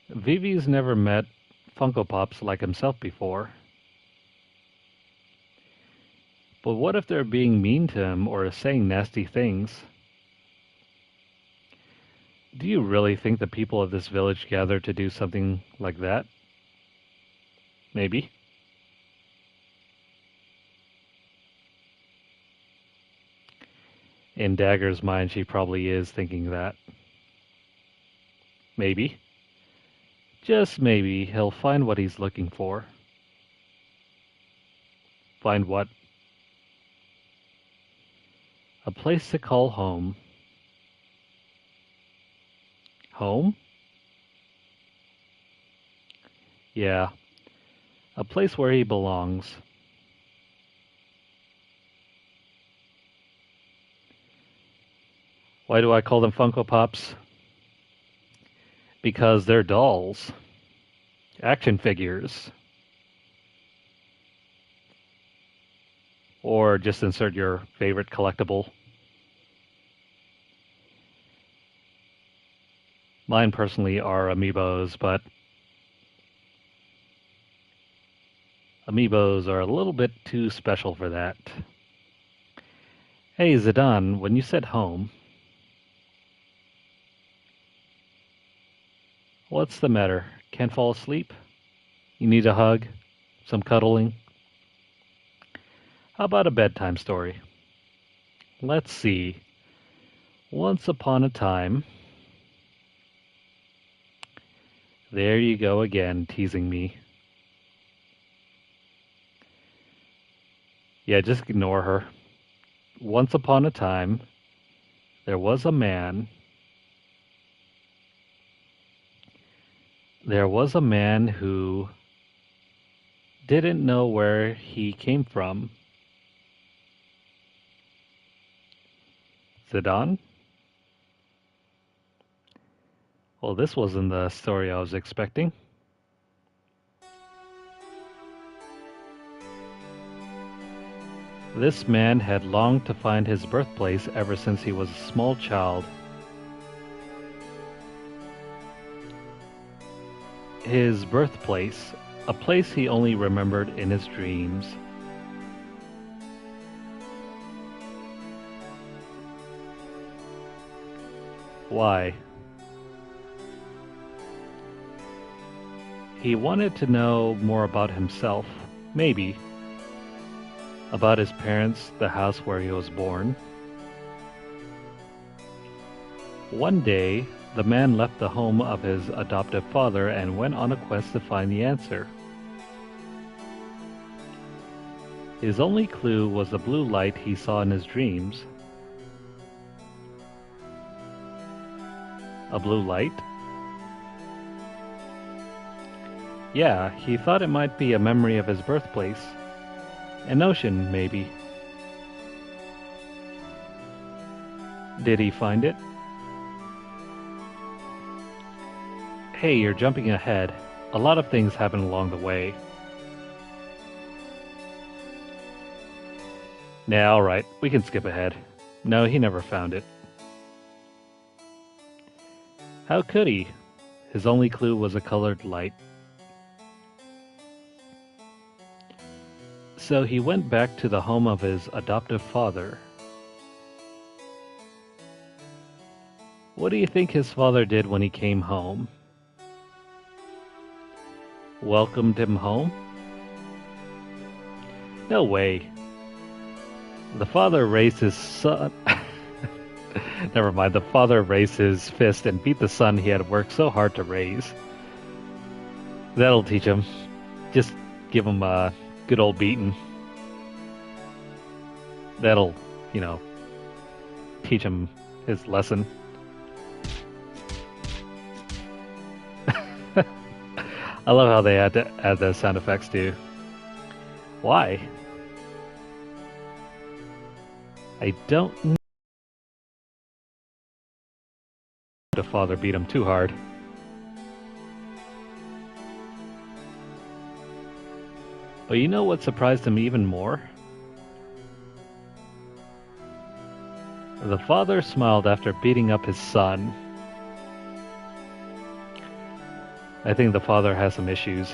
Vivi's never met Funko Pops like himself before. But what if they're being mean to him or saying nasty things? Do you really think the people of this village gather to do something like that? Maybe. In Dagger's mind, she probably is thinking that. Maybe. Just maybe he'll find what he's looking for. Find what? A place to call home. Home? Yeah. A place where he belongs. Why do I call them Funko Pops? Because they're dolls. Action figures. Or just insert your favorite collectible. Mine personally are amiibos, but amiibos are a little bit too special for that. Hey, Zidane, when you said home, What's the matter? Can't fall asleep? You need a hug? Some cuddling? How about a bedtime story? Let's see. Once upon a time. There you go again, teasing me. Yeah, just ignore her. Once upon a time, there was a man. There was a man who didn't know where he came from. Zidane? Well, this wasn't the story I was expecting. This man had longed to find his birthplace ever since he was a small child. His birthplace, a place he only remembered in his dreams. Why? He wanted to know more about himself, maybe. About his parents, the house where he was born. One day, the man left the home of his adoptive father and went on a quest to find the answer. His only clue was the blue light he saw in his dreams. A blue light? Yeah, he thought it might be a memory of his birthplace. An ocean, maybe. Did he find it? Hey, you're jumping ahead. A lot of things happen along the way. Nah, alright, we can skip ahead. No, he never found it. How could he? His only clue was a colored light. So he went back to the home of his adoptive father. What do you think his father did when he came home? Welcomed him home? No way. The father raised his son. Never mind, the father raised his fist and beat the son he had worked so hard to raise. That'll teach him. Just give him a good old beating. That'll, teach him his lesson. I love how they had to add those sound effects too. Why? I don't know. The father beat him too hard. But you know what surprised him even more? The father smiled after beating up his son. I think the father has some issues.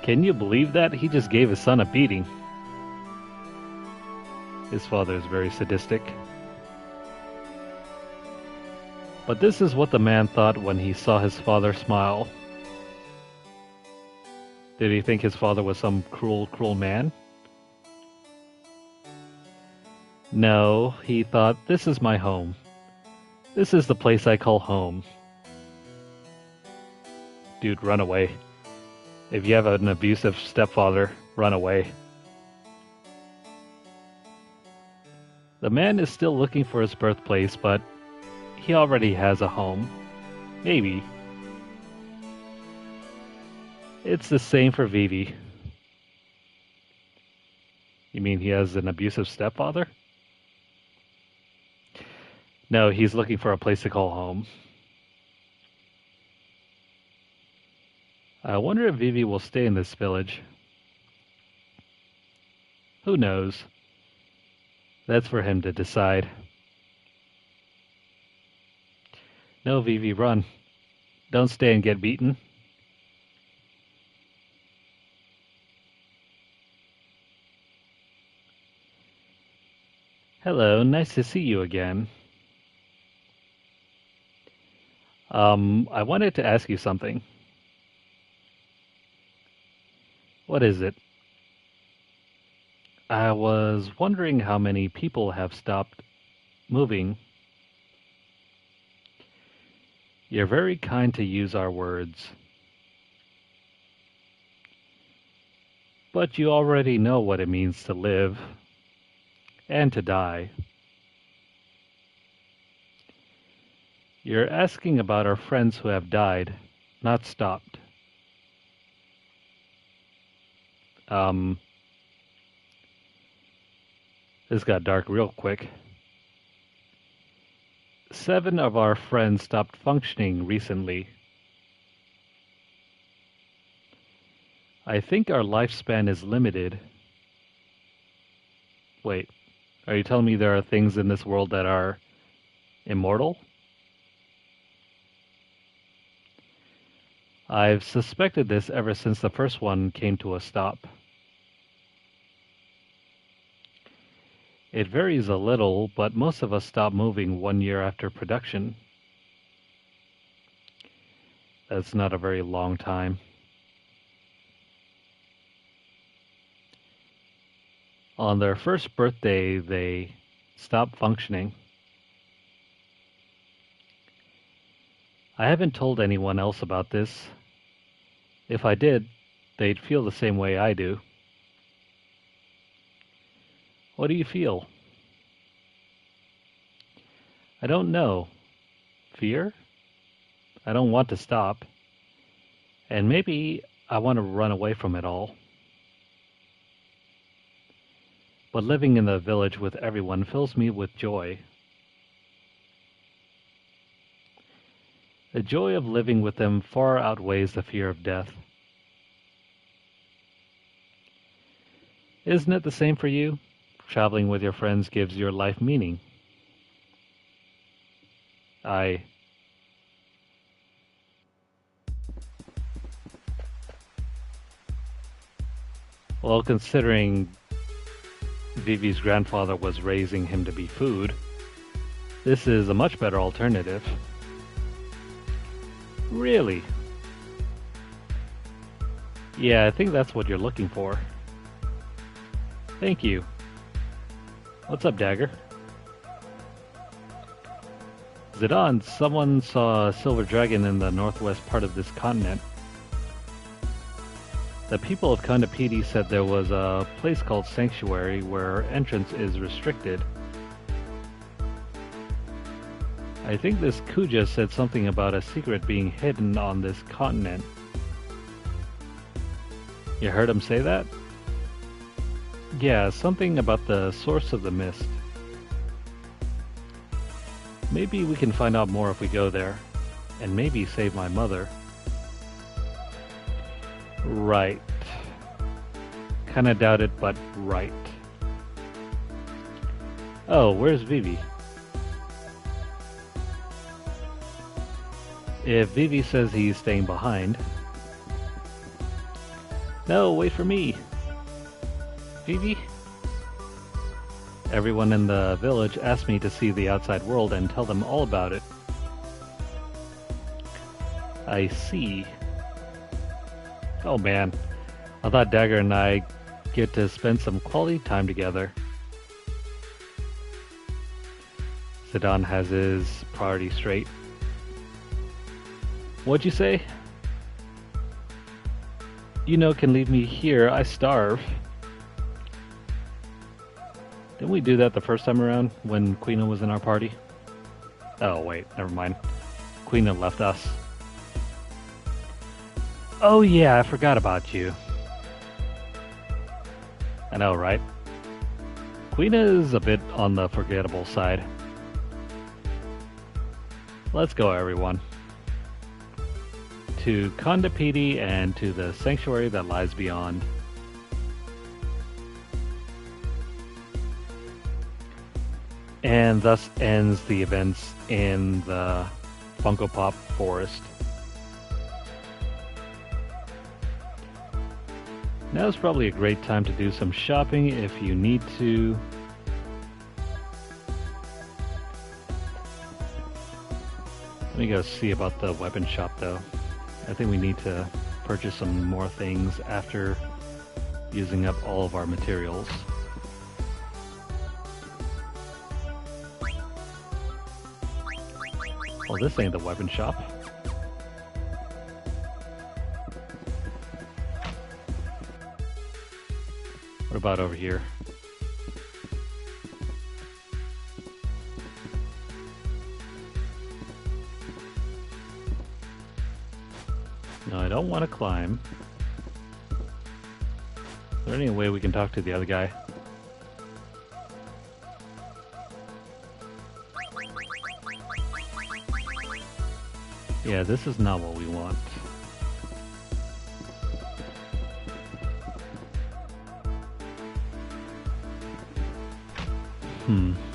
Can you believe that? He just gave his son a beating. His father is very sadistic. But this is what the man thought when he saw his father smile. Did he think his father was some cruel, cruel man? No, he thought, this is my home. This is the place I call home. Dude, run away. If you have an abusive stepfather, run away. The man is still looking for his birthplace, but he already has a home. Maybe. It's the same for Vivi. You mean he has an abusive stepfather? No, he's looking for a place to call home. I wonder if Vivi will stay in this village. Who knows? That's for him to decide. No, Vivi, run. Don't stay and get beaten. Hello, nice to see you again. I wanted to ask you something. What is it? I was wondering how many people have stopped moving. You're very kind to use our words, but you already know what it means to live and to die. You're asking about our friends who have died, not stopped. Um, this got dark real quick. 7 of our friends stopped functioning recently. I think our lifespan is limited. Wait, are you telling me there are things in this world that are immortal? I've suspected this ever since the first one came to a stop. It varies a little, but most of us stop moving 1 year after production. That's not a very long time. On their first birthday, they stop functioning. I haven't told anyone else about this. If I did, they'd feel the same way I do. What do you feel? I don't know. Fear? I don't want to stop. And maybe I want to run away from it all. But living in the village with everyone fills me with joy. The joy of living with them far outweighs the fear of death. Isn't it the same for you? Traveling with your friends gives your life meaning. Well, considering Vivi's grandfather was raising him to be food, this is a much better alternative. Really? Yeah, I think that's what you're looking for. Thank you. What's up, Dagger? Zidane, someone saw a silver dragon in the northwest part of this continent. The people of Kandapidi said there was a place called Sanctuary where entrance is restricted. I think this Kuja said something about a secret being hidden on this continent. You heard him say that? Yeah, something about the source of the mist. Maybe we can find out more if we go there, and maybe save my mother. Right. Kinda doubt it, but right. Oh, where's Vivi? If Vivi says he's staying behind... No, wait for me! Vivi? Everyone in the village asked me to see the outside world and tell them all about it. I see. Oh man, I thought Dagger and I get to spend some quality time together. Zidane has his priorities straight. What'd you say? You know, can leave me here, I starve. Didn't we do that the first time around when Quina was in our party? Oh wait, never mind. Quina left us. Oh yeah, I forgot about you. I know, right? Quina is a bit on the forgettable side. Let's go, everyone. To Kandapidi and to the sanctuary that lies beyond. And thus ends the events in the Funko Pop Forest. Now's probably a great time to do some shopping if you need to. Let me go see about the weapon shop though. I think we need to purchase some more things after using up all of our materials. Well, this ain't the weapon shop. What about over here? No, I don't want to climb. Is there any way we can talk to the other guy? Yeah, this is not what we want.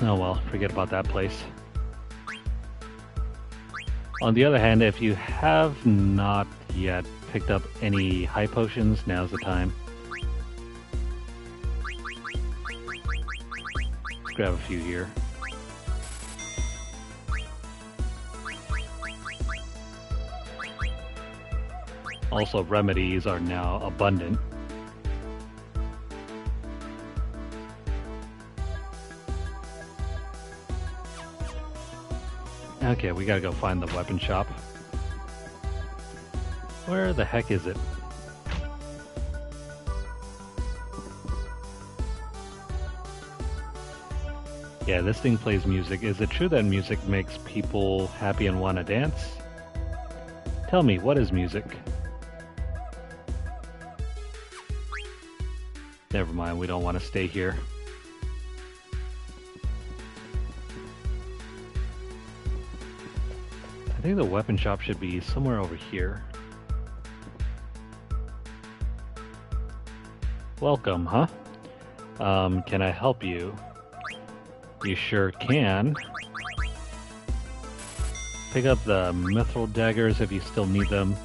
Oh well, forget about that place. On the other hand, if you have not yet picked up any high potions, now's the time. Let's grab a few here. Also, remedies are now abundant. Okay, we gotta go find the weapon shop. Where the heck is it? Yeah, this thing plays music. Is it true that music makes people happy and want to dance? Tell me, what is music? Never mind, we don't want to stay here. I think the weapon shop should be somewhere over here. Welcome, huh? Can I help you? You sure can. Pick up the mithril daggers if you still need them.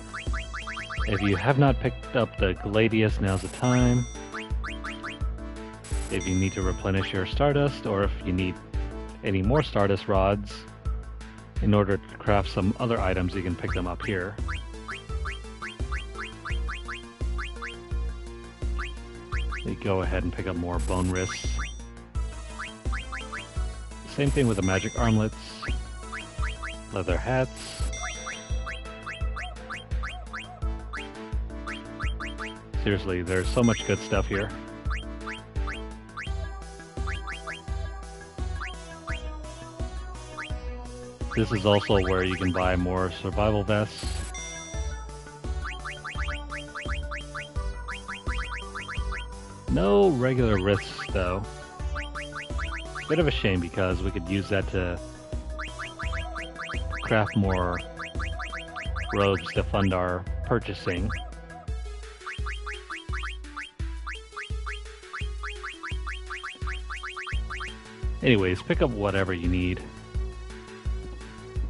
If you have not picked up the gladius, now's the time. If you need to replenish your stardust, or if you need any more stardust rods in order to craft some other items, you can pick them up here. You go ahead and pick up more bone wrists. Same thing with the magic armlets, leather hats. Seriously, there's so much good stuff here. This is also where you can buy more survival vests. No regular wrists though. Bit of a shame because we could use that to craft more robes to fund our purchasing. Anyways, pick up whatever you need.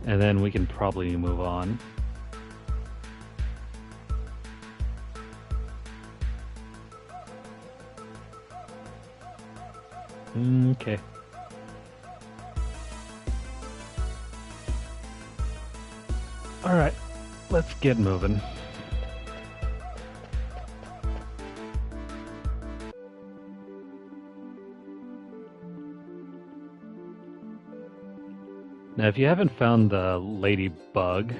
And then we can probably move on. Okay. Alright, let's get moving. Now, if you haven't found the ladybug,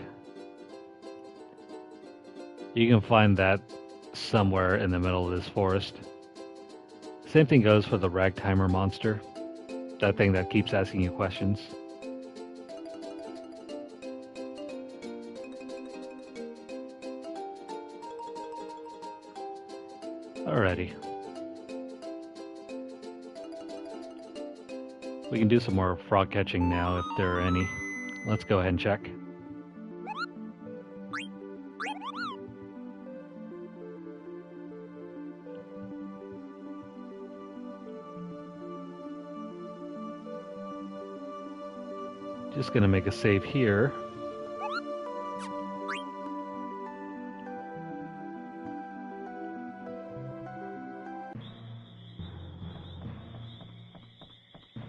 you can find that somewhere in the middle of this forest. Same thing goes for the ragtimer monster, that thing that keeps asking you questions. Alrighty. We can do some more frog catching now if there are any. Let's go ahead and check. Just gonna make a save here.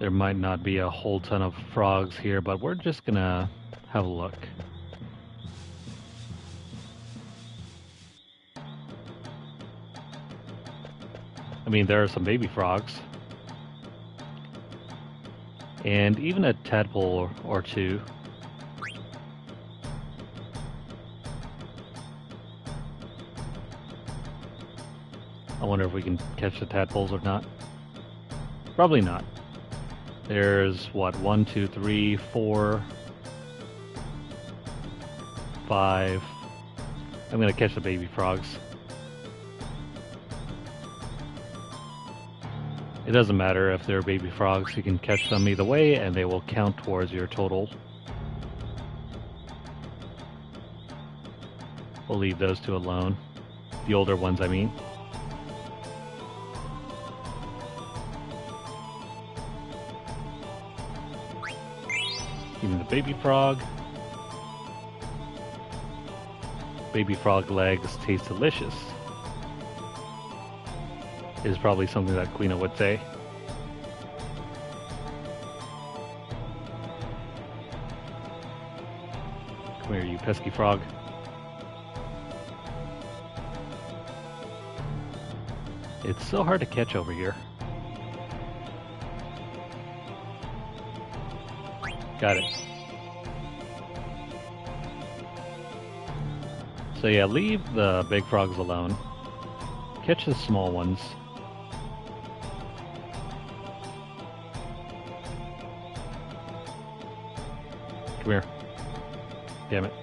There might not be a whole ton of frogs here, but we're just gonna have a look. I mean, there are some baby frogs. And even a tadpole or two. I wonder if we can catch the tadpoles or not. Probably not. There's what, 1, 2, 3, 4, 5. I'm gonna catch the baby frogs. It doesn't matter if they're baby frogs, you can catch them either way and they will count towards your total. We'll leave those two alone. The older ones, I mean. Even the baby frog. Baby frog legs taste delicious. Is probably something that Quina would say. Come here, you pesky frog. It's so hard to catch over here. Got it. So yeah, leave the big frogs alone. Catch the small ones. Come here. Damn it.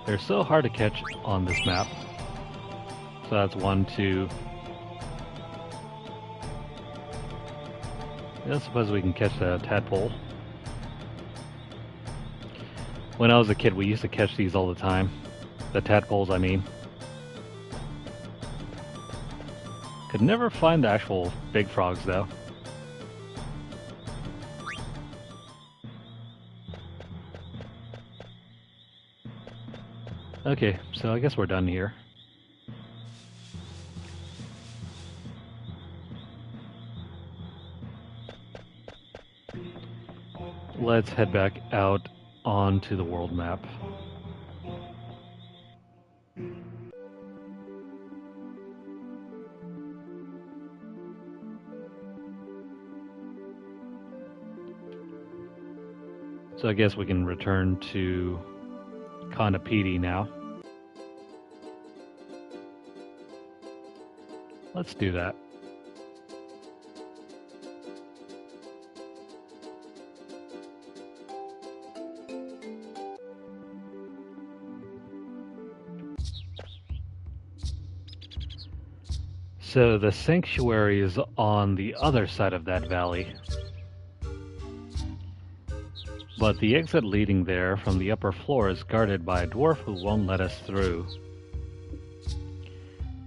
They're so hard to catch on this map. So that's 1, 2. I suppose we can catch the tadpole. When I was a kid, we used to catch these all the time. The tadpoles, I mean. Could never find the actual big frogs, though. Okay, so I guess we're done here. Let's head back out onto the world map. So I guess we can return to Conapedi now. Let's do that. So the sanctuary is on the other side of that valley. But the exit leading there from the upper floor is guarded by a dwarf who won't let us through.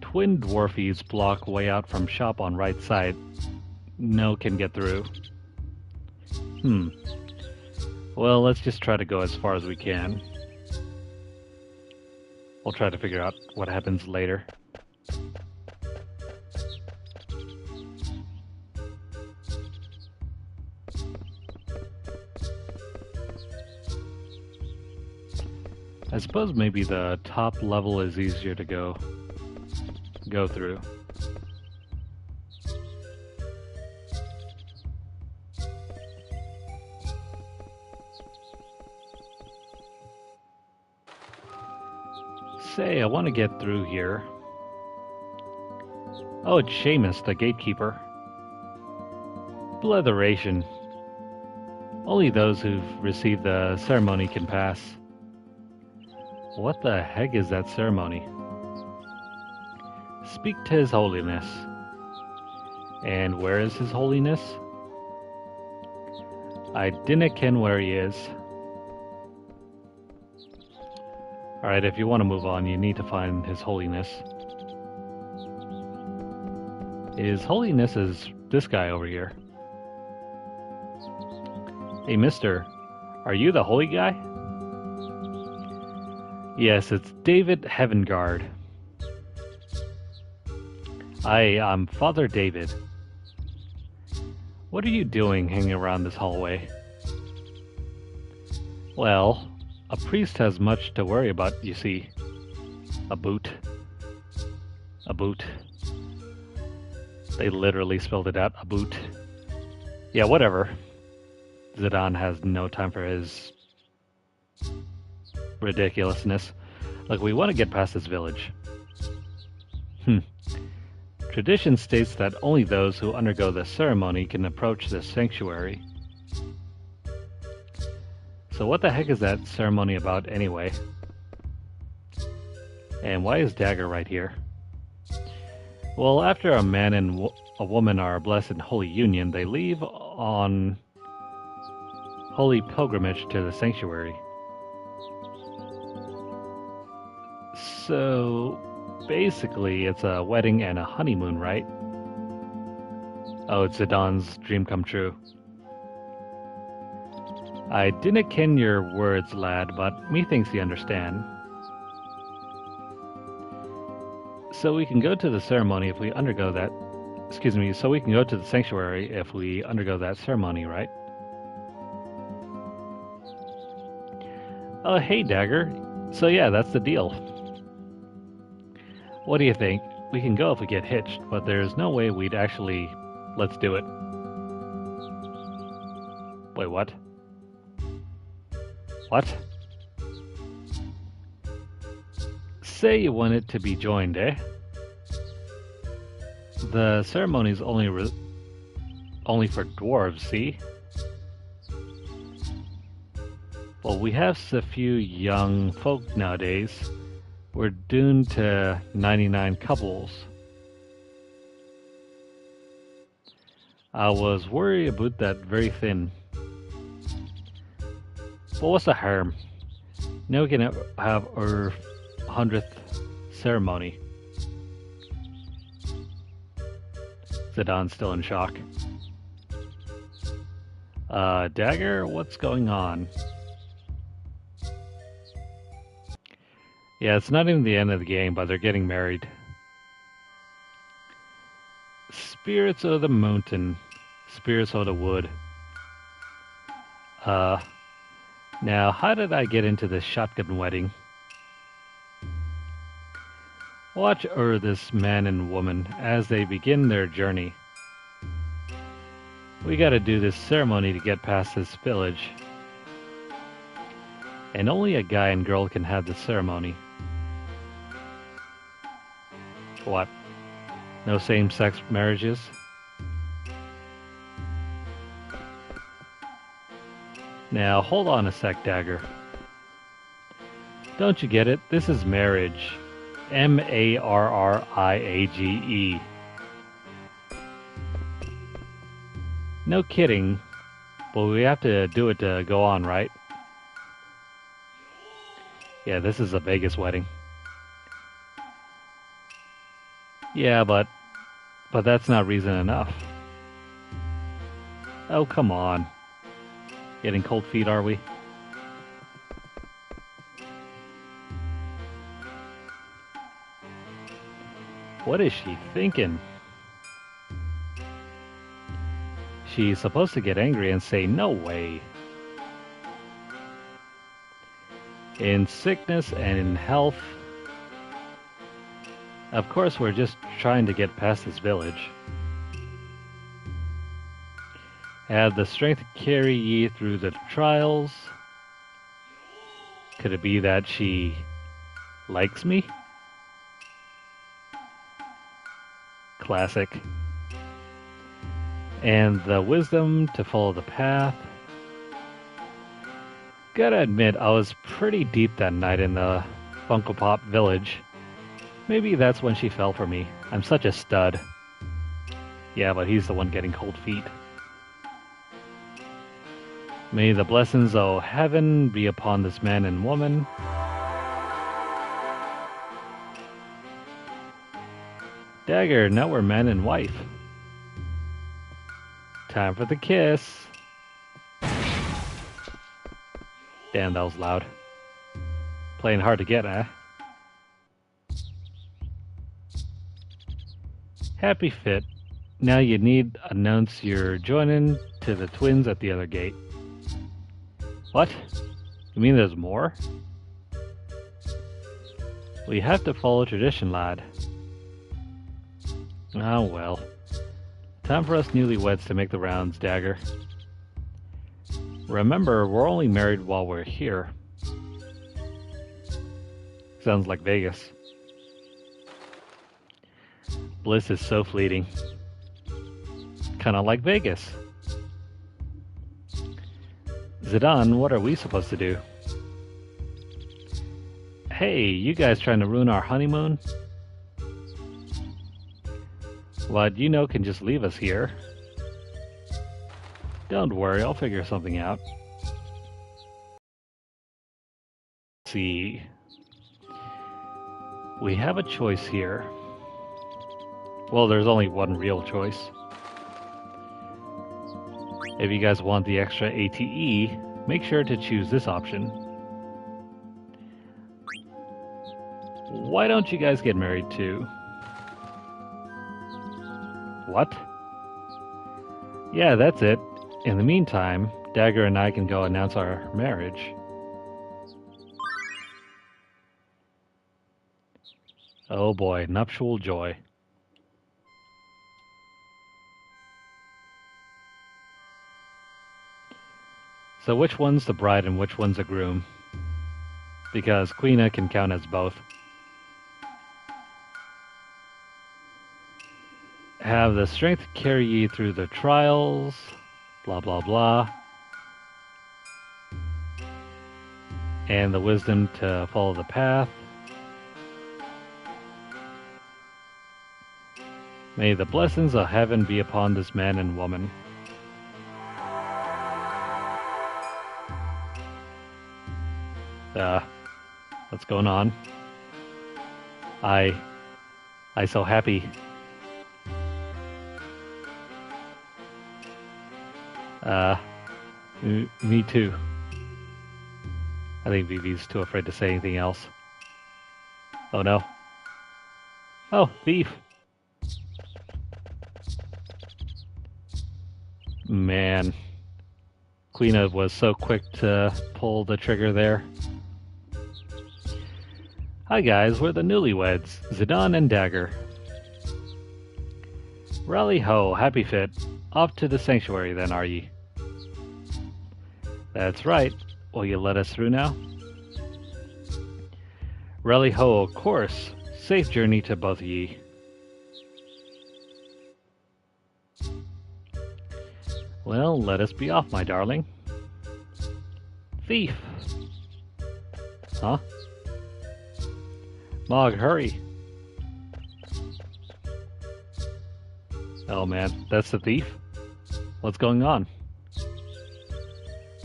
Twin dwarfies block way out from shop on right side. No can get through. Well, let's just try to go as far as we can. We'll try to figure out what happens later. I suppose maybe the top level is easier to go through. Say, I want to get through here. Oh, it's Seamus, the gatekeeper. Bletheration. Only those who've received the ceremony can pass. What the heck is that ceremony? Speak to His Holiness. And where is His Holiness? I dinna ken where he is. Alright, if you want to move on, you need to find His Holiness. His Holiness is this guy over here. Hey, mister, are you the holy guy? Yes, it's David Heavengard. I'm Father David. What are you doing hanging around this hallway? Well, a priest has much to worry about, you see. A boot. A boot. They literally spelled it out, a boot. Yeah, whatever. Zidane has no time for his ridiculousness. Look, we want to get past this village. Tradition states that only those who undergo the ceremony can approach this sanctuary. So what the heck is that ceremony about anyway? And why is Dagger right here? Well, after a man and a woman are blessed in holy union, they leave on holy pilgrimage to the sanctuary. So basically, it's a wedding and a honeymoon, right? Oh, it's Zidane's dream come true. I dinna ken your words, lad, but methinks ye understand. So we can go to the ceremony if we undergo that... Excuse me, so we can go to the sanctuary if we undergo that ceremony, right? Oh, hey, Dagger. So yeah, that's the deal. What do you think? We can go if we get hitched, but there's no way we'd actually... Let's do it. Wait, what? What? Say you want it to be joined, eh? The ceremony's only for dwarves, see? Well, we have so few young folk nowadays. We're doomed to 99 couples. I was worried about that very thin. But what's the harm? Now we can have our 100th ceremony. Zidane's still in shock. Dagger, what's going on? Yeah, it's not even the end of the game, but they're getting married. Spirits of the mountain, spirits of the wood. Now, how did I get into this shotgun wedding? Watch o'er this man and woman as they begin their journey. We gotta do this ceremony to get past this village. And only a guy and girl can have the ceremony. What? No same-sex marriages? Now, hold on a sec, Dagger. Don't you get it? This is marriage. M-A-R-R-I-A-G-E. No kidding, but we have to do it to go on, right? Yeah, this is a Vegas wedding. Yeah, but that's not reason enough. Oh, come on. Getting cold feet, are we? What is she thinking? She's supposed to get angry and say, no way. In sickness and in health. Of course, we're just trying to get past this village. Have the strength to carry ye through the trials. Could it be that she likes me? Classic. And the wisdom to follow the path. Gotta admit, I was pretty deep that night in the Funko Pop village. Maybe that's when she fell for me. I'm such a stud. Yeah, but he's the one getting cold feet. May the blessings of heaven be upon this man and woman. Dagger, now we're man and wife. Time for the kiss. Damn, that was loud. Playing hard to get, eh? Happy fit. Now you need announce you're joining to the twins at the other gate. What? You mean there's more? We have to follow tradition, lad. Oh well. Time for us newlyweds to make the rounds, Dagger. Remember, we're only married while we're here. Sounds like Vegas. Bliss is so fleeting. Kinda like Vegas. Zidane, what are we supposed to do? Hey, you guys trying to ruin our honeymoon? Lad, you know can just leave us here. Don't worry, I'll figure something out. Let's see. We have a choice here. Well, there's only one real choice. If you guys want the extra ATE, make sure to choose this option. Why don't you guys get married too? What? Yeah, that's it. In the meantime, Dagger and I can go announce our marriage. Oh boy, nuptial joy. So which one's the bride and which one's the groom? Because Quina can count as both. Have the strength to carry ye through the trials, blah blah blah. And the wisdom to follow the path. May the blessings of heaven be upon this man and woman. What's going on? I so happy. Me too. I think Vivi's too afraid to say anything else. Oh no. Oh, thief. Man. Quina was so quick to pull the trigger there. Hi guys, we're the newlyweds, Zidane and Dagger. Rally ho, happy fit. Off to the sanctuary then, are ye? That's right. Will you let us through now? Rally ho, of course. Safe journey to both of ye. Well, let us be off, my darling. Thief! Huh? Mog, hurry! Oh man, that's the thief? What's going on?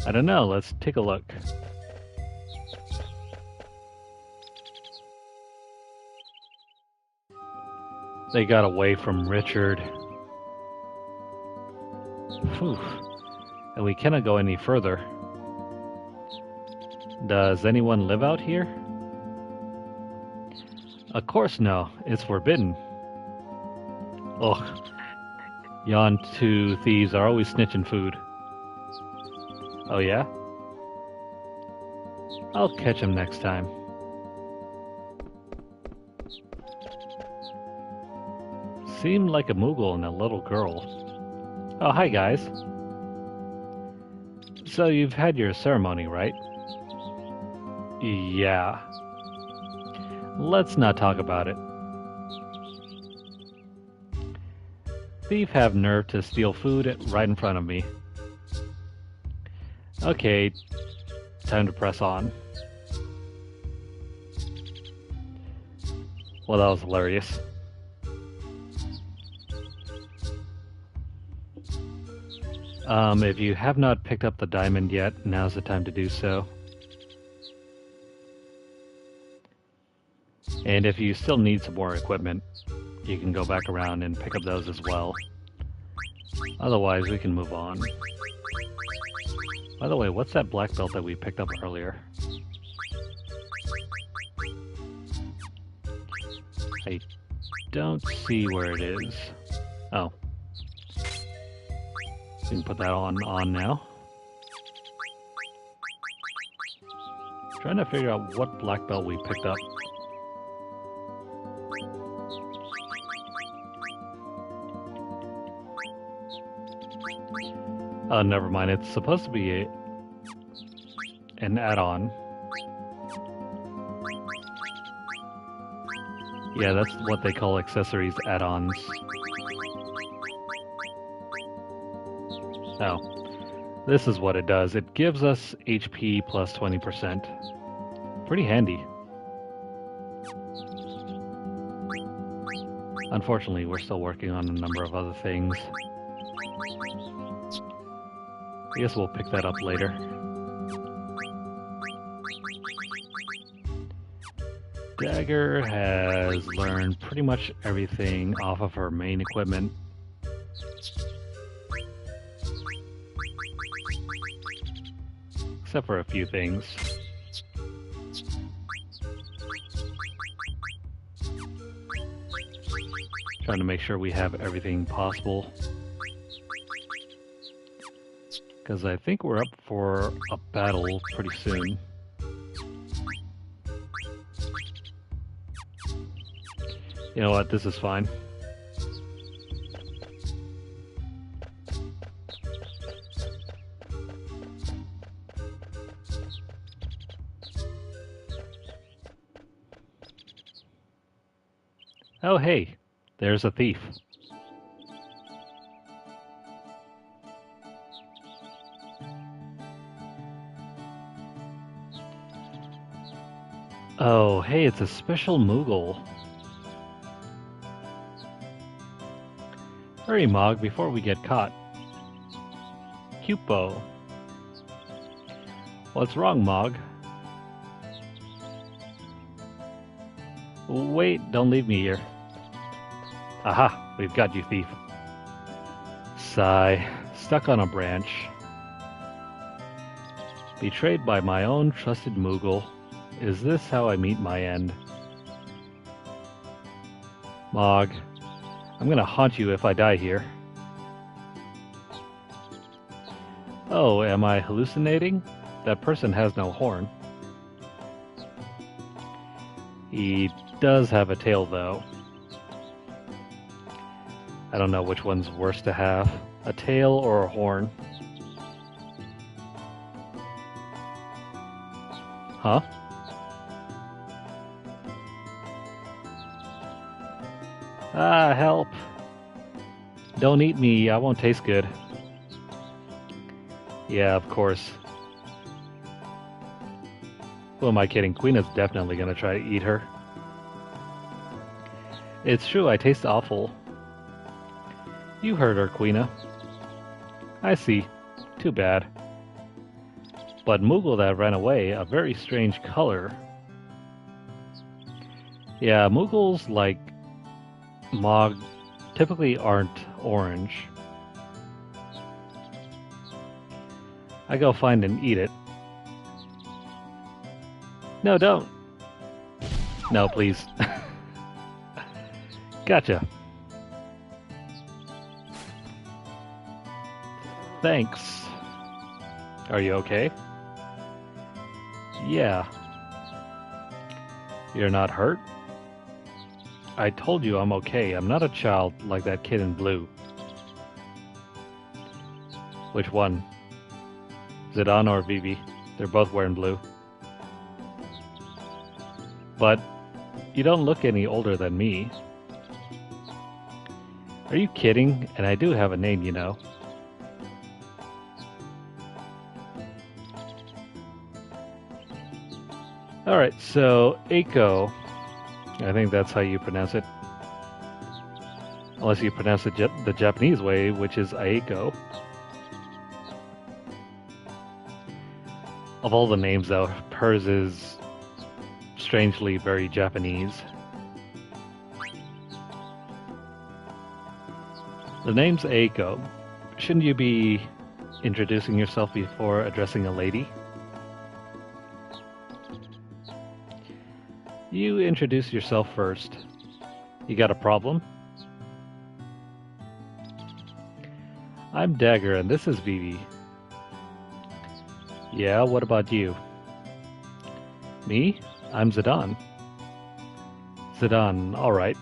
I don't know, let's take a look. They got away from Richard. Phew. And we cannot go any further. Does anyone live out here? Of course no, it's forbidden. Ugh. Yon two thieves are always snitching food. Oh yeah? I'll catch him next time. Seemed like a Moogle and a little girl. Oh, hi guys. So you've had your ceremony, right? Yeah. Let's not talk about it. Thief have nerve to steal food right in front of me. Okay, time to press on. Well, that was hilarious. If you have not picked up the diamond yet, now's the time to do so. And if you still need some more equipment, you can go back around and pick up those as well. Otherwise, we can move on. By the way, what's that black belt that we picked up earlier? I don't see where it is. Oh. We can put that on now. Trying to figure out what black belt we picked up. Oh, never mind. It's supposed to be an add-on. Yeah, that's what they call accessories add-ons. Oh, this is what it does. It gives us HP plus 20%. Pretty handy. Unfortunately, we're still working on a number of other things. I guess we'll pick that up later. Dagger has learned pretty much everything off of her main equipment. Except for a few things. Trying to make sure we have everything possible. Because I think we're up for a battle pretty soon. You know what, this is fine. Oh hey, there's a thief. Oh hey, it's a special Moogle. Hurry, Mog, before we get caught. Cupo. What's wrong, Mog? Wait, don't leave me here. Aha, we've got you, thief. Sigh, stuck on a branch. Betrayed by my own trusted Moogle. Is this how I meet my end? Mog, I'm gonna haunt you if I die here. Oh, am I hallucinating? That person has no horn. He does have a tail, though. I don't know which one's worse to have, a tail or a horn. Huh? Ah, help. Don't eat me, I won't taste good. Yeah, of course. Who am I kidding? Quina's definitely gonna try to eat her. It's true, I taste awful. You heard her, Quina. I see. Too bad. But Moogle that ran away, a very strange color. Yeah, Moogles like Mog typically aren't orange. I go find and eat it. No, don't. No, please. Gotcha. Thanks. Are you okay? Yeah. You're not hurt? I told you I'm okay. I'm not a child like that kid in blue. Which one? Zidane or Vivi? They're both wearing blue. But you don't look any older than me. Are you kidding? And I do have a name, you know. Alright, so Eiko, I think that's how you pronounce it. Unless you pronounce it the Japanese way, which is Aiko. Of all the names though, hers is strangely very Japanese. The name's Aiko. Shouldn't you be introducing yourself before addressing a lady? You introduce yourself first. You got a problem? I'm Dagger and this is Vivi. Yeah, what about you? Me? I'm Zidane. Zidane, alright.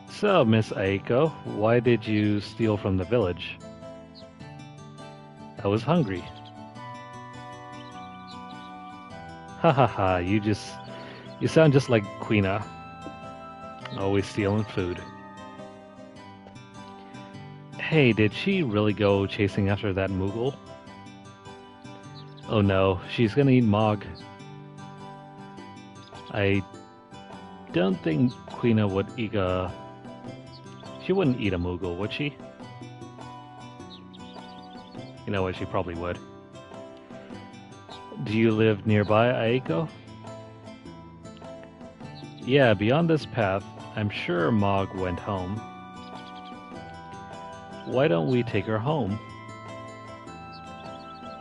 So, Miss Aiko, why did you steal from the village? I was hungry. Ha ha ha, you sound just like Quina. Always stealing food. Hey, did she really go chasing after that Moogle? Oh no, she's gonna eat Mog. I don't think Quina would eat a... She wouldn't eat a Moogle, would she? You know what, she probably would. Do you live nearby, Aiko? Yeah, beyond this path, I'm sure Mog went home. Why don't we take her home?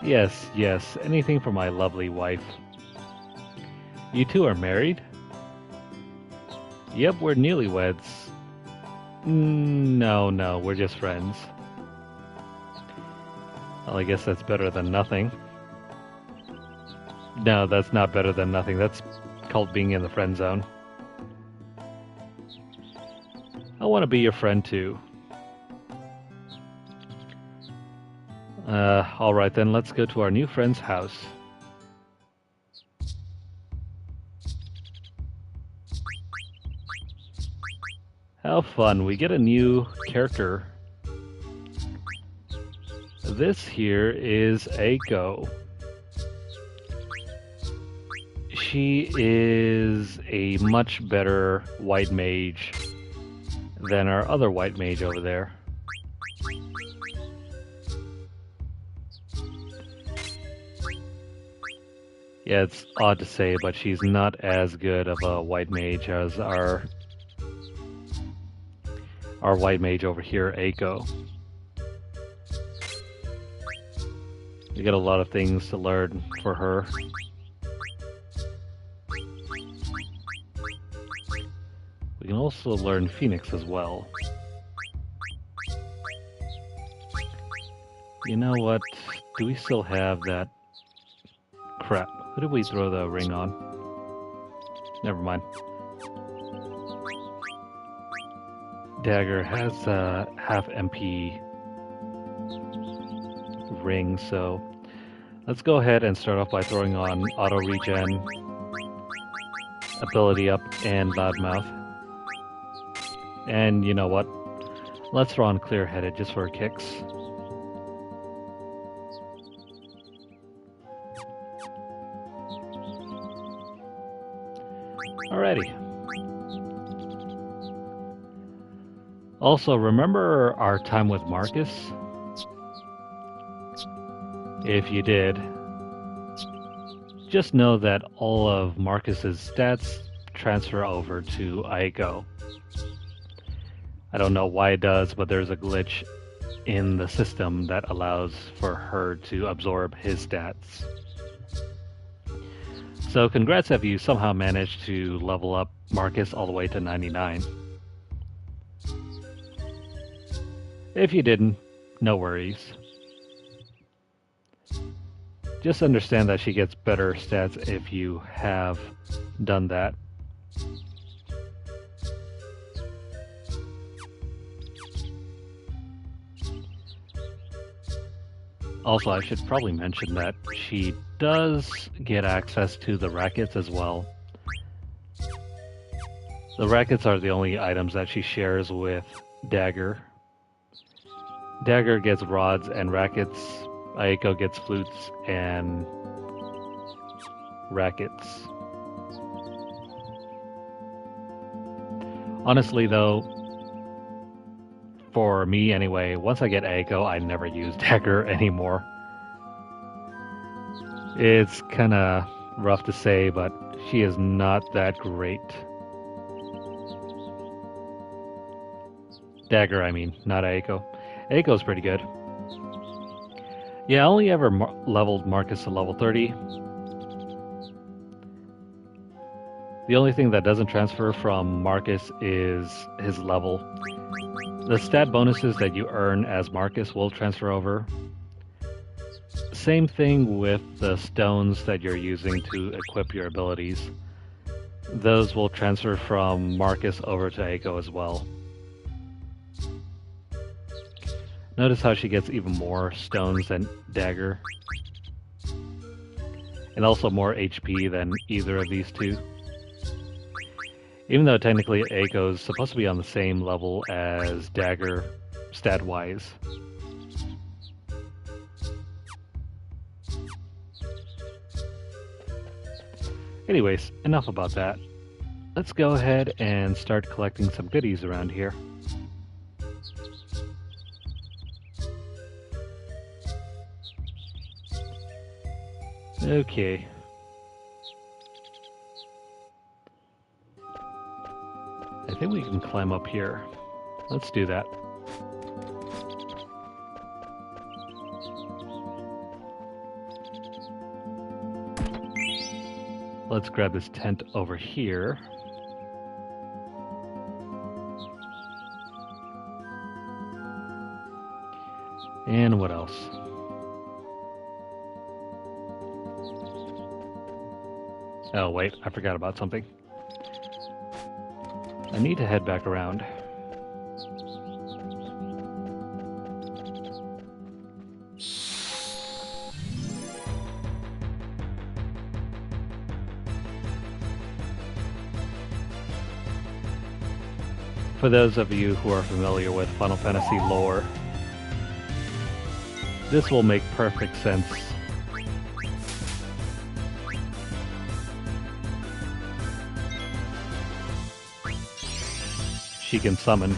Yes, yes, anything for my lovely wife. You two are married? Yep, we're newlyweds. No, we're just friends. Well, I guess that's better than nothing. No, that's not better than nothing. That's called being in the friend zone. I want to be your friend too. Alright then, let's go to our new friend's house. How fun, we get a new character. This here is Aiko. She is a much better white mage than our other white mage over there. Yeah, it's odd to say, but she's not as good of a white mage as our white mage over here, Aiko. We got a lot of things to learn for her. We can also learn Phoenix as well. You know what? Do we still have that? Crap. Who did we throw the ring on? Never mind. Dagger has a half MP ring, so let's go ahead and start off by throwing on auto regen, ability up, and loudmouth. And you know what? Let's throw on clear-headed just for kicks. Alrighty. Also, remember our time with Marcus? If you did, just know that all of Marcus's stats transfer over to Aiko. I don't know why it does, but there's a glitch in the system that allows for her to absorb his stats. So congrats if you somehow managed to level up Marcus all the way to 99. If you didn't, no worries. Just understand that she gets better stats if you have done that. Also, I should probably mention that she does get access to the rackets as well. The rackets are the only items that she shares with Dagger. Dagger gets rods and rackets. Aiko gets flutes and rackets. Honestly though, for me anyway, once I get Aiko, I never use Dagger anymore. It's kinda rough to say, but she is not that great. Dagger, I mean, not Aiko. Aiko's pretty good. Yeah, I only ever leveled Marcus to level 30. The only thing that doesn't transfer from Marcus is his level. The stat bonuses that you earn as Marcus will transfer over. Same thing with the stones that you're using to equip your abilities. Those will transfer from Marcus over to Eiko as well. Notice how she gets even more stones than Dagger. And also more HP than either of these two. Even though technically Eiko's supposed to be on the same level as Dagger stat-wise. Anyways, enough about that. Let's go ahead and start collecting some goodies around here. Okay. I think we can climb up here. Let's do that. Let's grab this tent over here. And what else? Oh wait, I forgot about something. I need to head back around. For those of you who are familiar with Final Fantasy lore, this will make perfect sense. She can summon.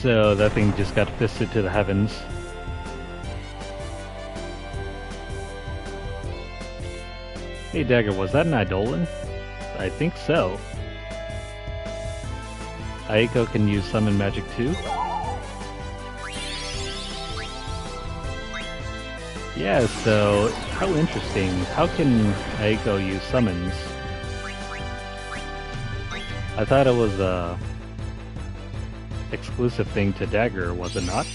So that thing just got fisted to the heavens. Hey Dagger, was that an Eidolon? I think so. Eiko can use summon magic too? Yeah, so how interesting. How can Eiko use summons? I thought it was a exclusive thing to Dagger, was it not?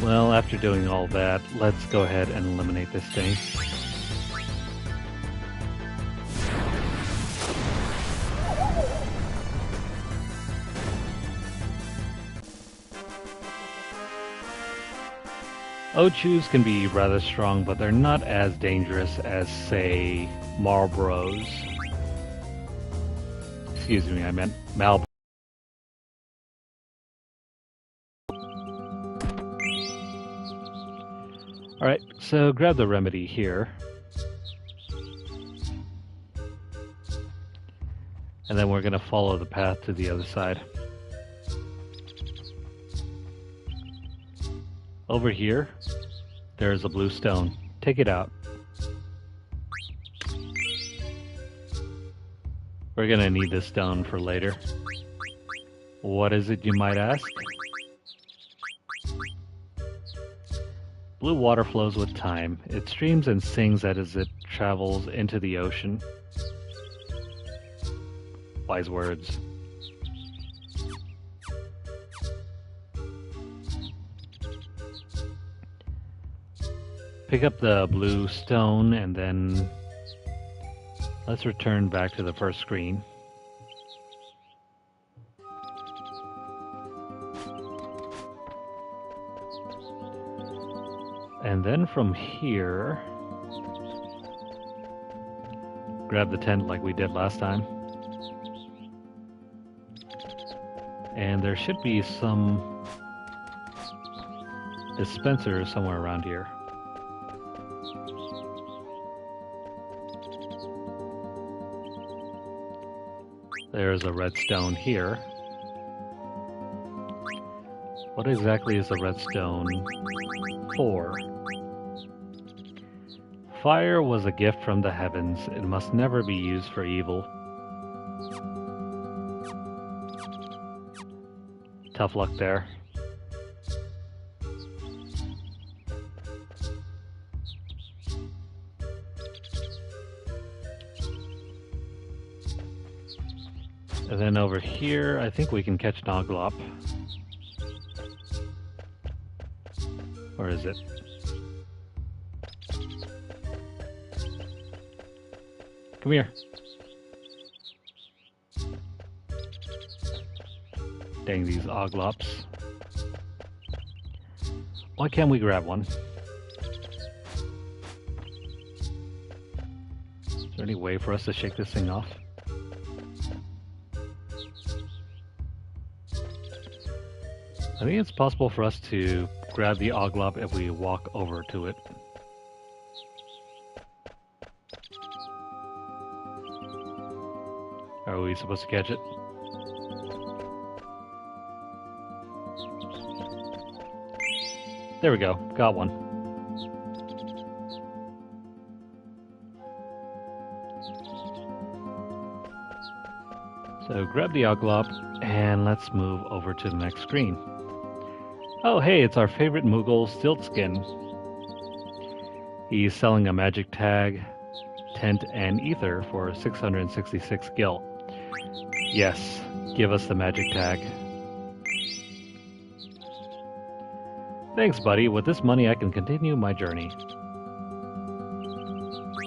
Well, after doing all that, let's go ahead and eliminate this thing. Ochus can be rather strong, but they're not as dangerous as, say, Marlboros. Excuse me, I meant Malboro. Alright, so grab the remedy here. And then we're going to follow the path to the other side. Over here, there's a blue stone. Take it out. We're going to need this stone for later. What is it, you might ask? Blue water flows with time. It streams and sings as it travels into the ocean. Wise words. Pick up the blue stone and then let's return back to the first screen. And then from here, grab the tent like we did last time. And there should be some dispenser somewhere around here. There's a redstone here. What exactly is the redstone for? Fire was a gift from the heavens. It must never be used for evil. Tough luck there. And then over here, I think we can catch Noglop. Or is it? Come here. Dang these Oglops. Why can't we grab one? Is there any way for us to shake this thing off? I think it's possible for us to grab the Oglop if we walk over to it. Are we supposed to catch it? There we go, got one. So grab the Oglop and let's move over to the next screen. Oh hey, it's our favorite Moogle, Stiltskin. He's selling a magic tag, tent, and ether for 666 gil. Yes, give us the magic tag. Thanks, buddy. With this money, I can continue my journey.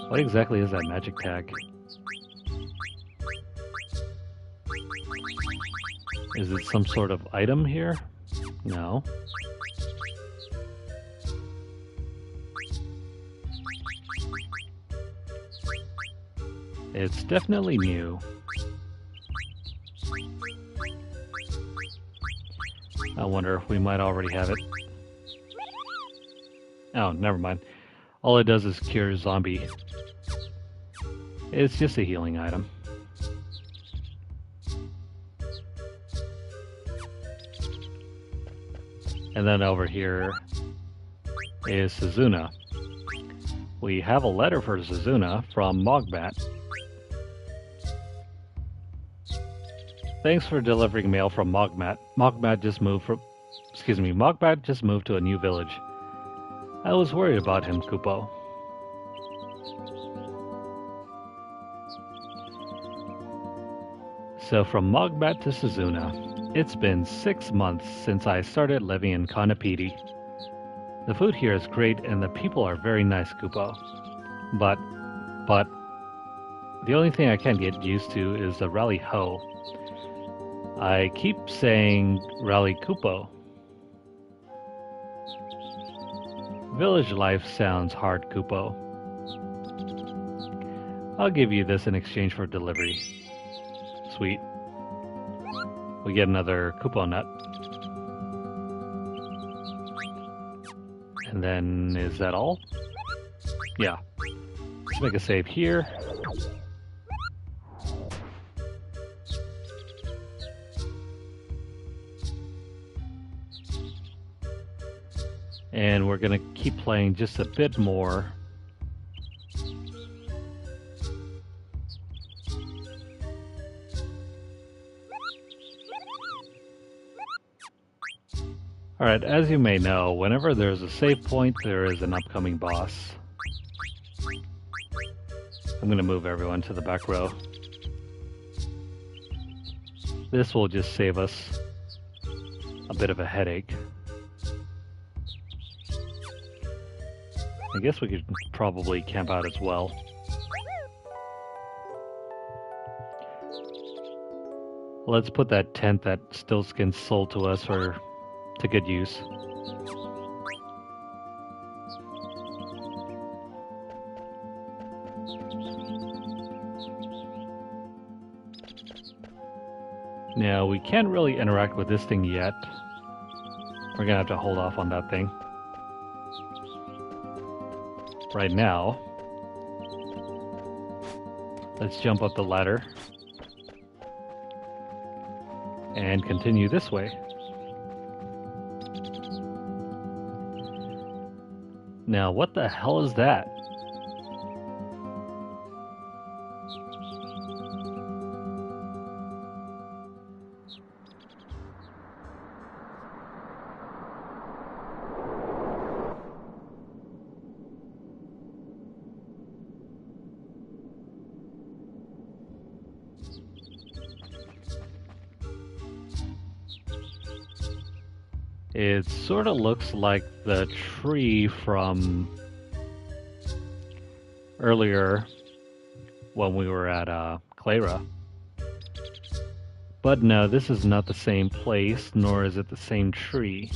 What exactly is that magic tag? Is it some sort of item here? No. It's definitely new. I wonder if we might already have it. Oh, never mind. All it does is cure zombie. It's just a healing item. And then over here is Suzuna. We have a letter for Suzuna from Mogbat. Thanks for delivering mail from Mogbat. Mogbat just moved to a new village. I was worried about him, Kupo. So from Mogbat to Suzuna. It's been 6 months since I started living in Kanapiti. The food here is great and the people are very nice, Kupo. But, the only thing I can't get used to is the Rally Ho. I keep saying Rally Kupo. Village life sounds hard, Kupo. I'll give you this in exchange for delivery. Sweet. We get another Kupo nut. And then, is that all? Yeah. Let's make a save here. And we're gonna keep playing just a bit more. Alright, as you may know, whenever there's a save point, there is an upcoming boss. I'm gonna move everyone to the back row. This will just save us a bit of a headache. I guess we could probably camp out as well. Let's put that tent that Stiltskin sold to us to good use. Now, we can't really interact with this thing yet. We're gonna have to hold off on that thing. Right now, let's jump up the ladder. and continue this way. Now, what the hell is that? It sort of looks like the tree from earlier when we were at Clara. But no, this is not the same place, nor is it the same tree.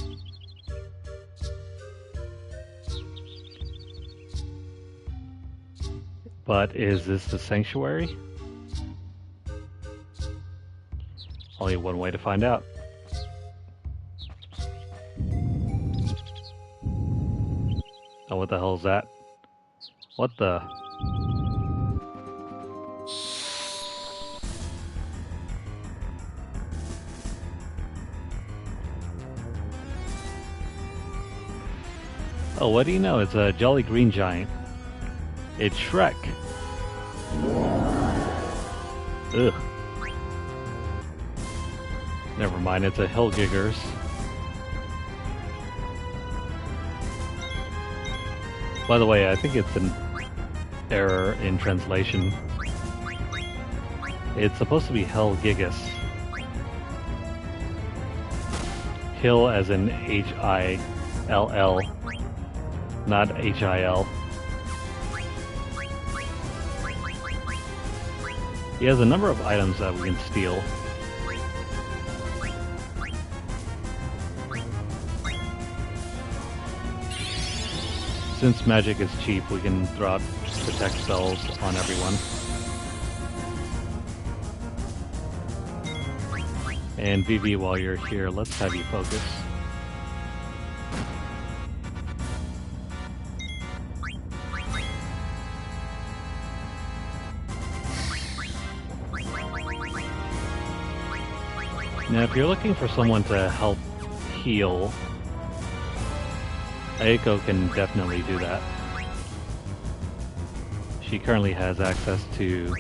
But is this the sanctuary? Only one way to find out. Oh, what the hell is that? What the? Oh, what do you know? It's a jolly green giant. It's Shrek. Ugh. Never mind, it's a Hillgiggers. By the way, I think it's an error in translation. It's supposed to be Hellgigus. Hill as in H-I-L-L, not H-I-L. He has a number of items that we can steal. Since magic is cheap, we can throw out protect spells on everyone. And Vivi, while you're here, let's have you focus. Now, if you're looking for someone to help heal, Aiko can definitely do that. She currently has access to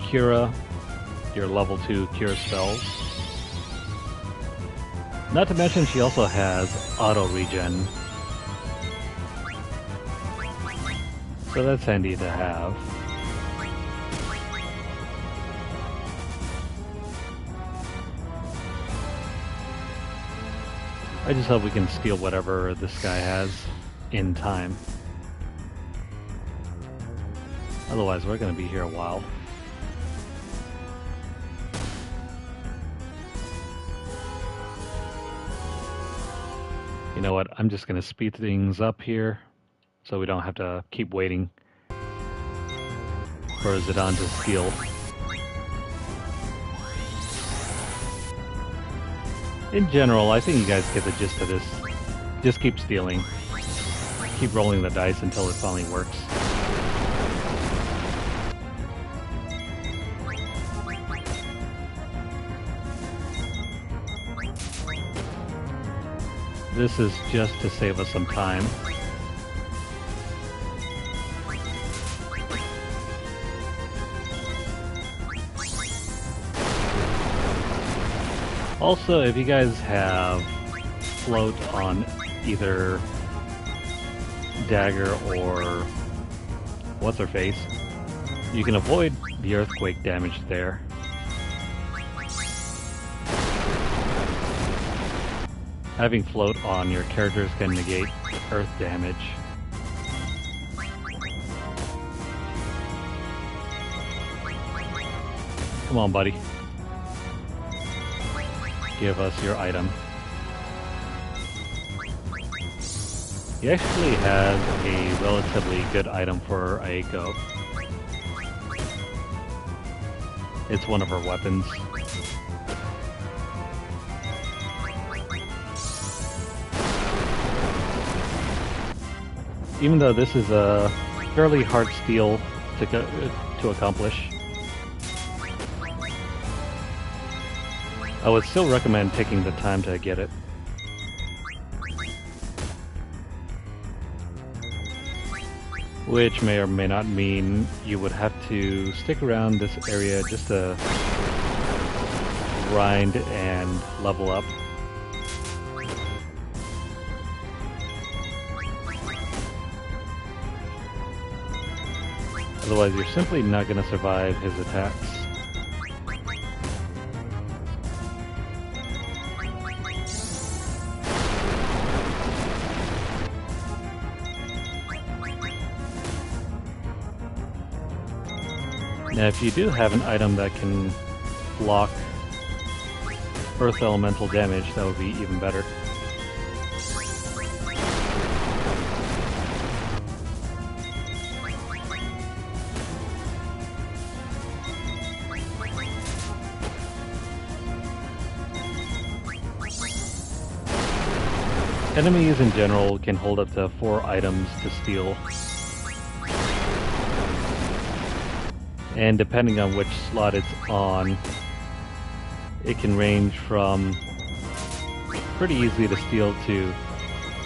Cura, your level 2 cure spells. Not to mention she also has auto regen. So that's handy to have. I just hope we can steal whatever this guy has in time. Otherwise, we're going to be here a while. You know what? I'm just going to speed things up here so we don't have to keep waiting for Zidane to steal. In general, I think you guys get the gist of this. Just keep stealing. Keep rolling the dice until it finally works. This is just to save us some time. Also, if you guys have float on either Dagger or what's-her-face, you can avoid the earthquake damage there. Having float on your characters can negate earth damage. Come on, buddy. Give us your item. He actually has a relatively good item for Aiko. It's one of her weapons. Even though this is a fairly hard steal to accomplish, I would still recommend taking the time to get it. Which may or may not mean you would have to stick around this area just to grind and level up. Otherwise, you're simply not going to survive his attacks. Now, if you do have an item that can block earth elemental damage, that would be even better. Enemies in general can hold up to 4 items to steal. And depending on which slot it's on, it can range from pretty easy to steal to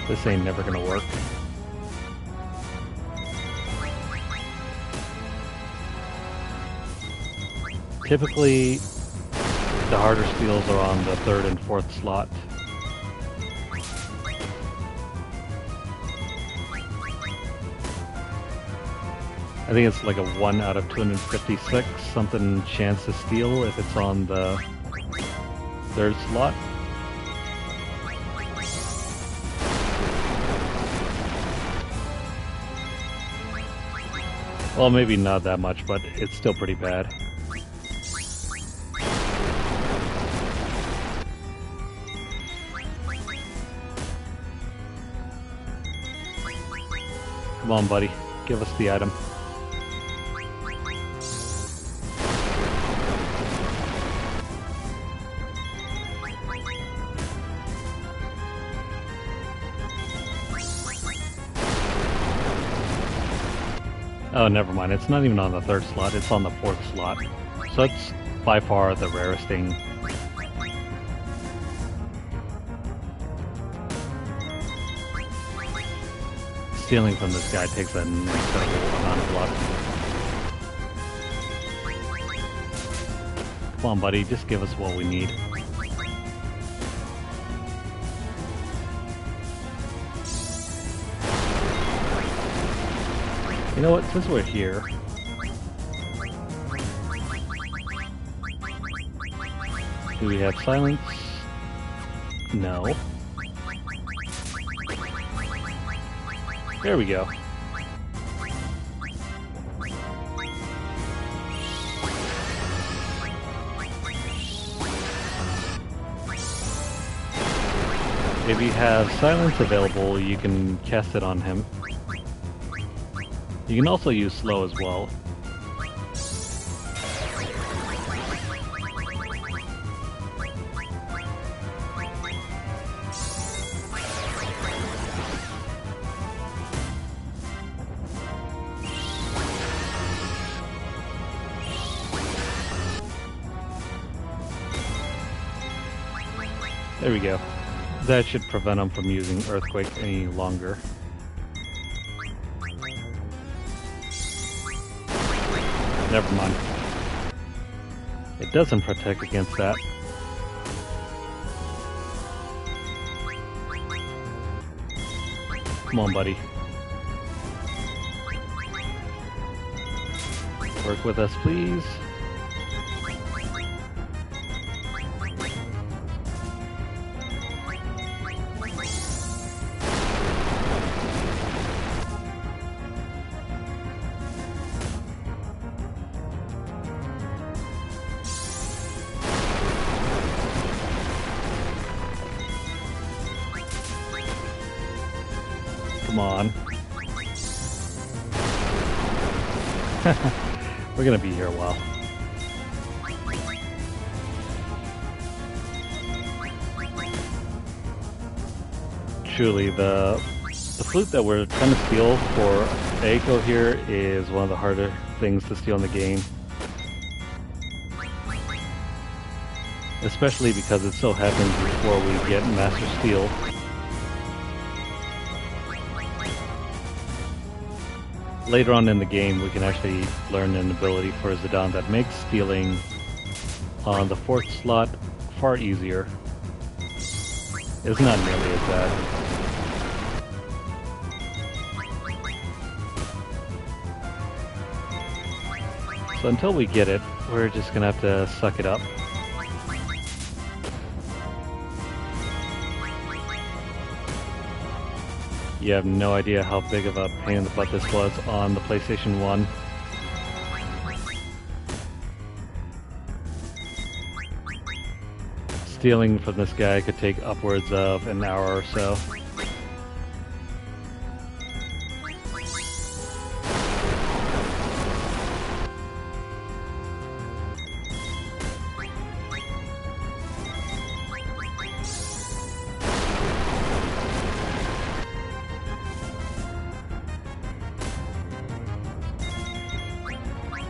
this ain't never gonna work. Typically, the harder steals are on the 3rd and 4th slot. I think it's like a 1 out of 256 something chance to steal if it's on the 3rd slot. Well, maybe not that much, but it's still pretty bad. Come on, buddy. Give us the item. Oh, never mind. It's not even on the 3rd slot. It's on the 4th slot. So it's by far the rarest thing. Stealing from this guy takes an incredible amount of luck. Come on, buddy. Just give us what we need. You know what, since we're here, do we have silence? No. There we go. If you have silence available, you can cast it on him. You can also use slow as well. There we go. That should prevent him from using Earthquake any longer. Never mind. It doesn't protect against that. Come on, buddy. Work with us, please. Come on. We're gonna be here a while. Truly, the flute that we're trying to steal for Aiko here is one of the harder things to steal in the game. especially because it so happens before we get Master Steel. Later on in the game, we can actually learn an ability for Zidane that makes stealing on the 4th slot far easier. It's not nearly as bad. So until we get it, we're just gonna have to suck it up. You have no idea how big of a pain in the butt this was on the PlayStation 1. Stealing from this guy could take upwards of an hour or so.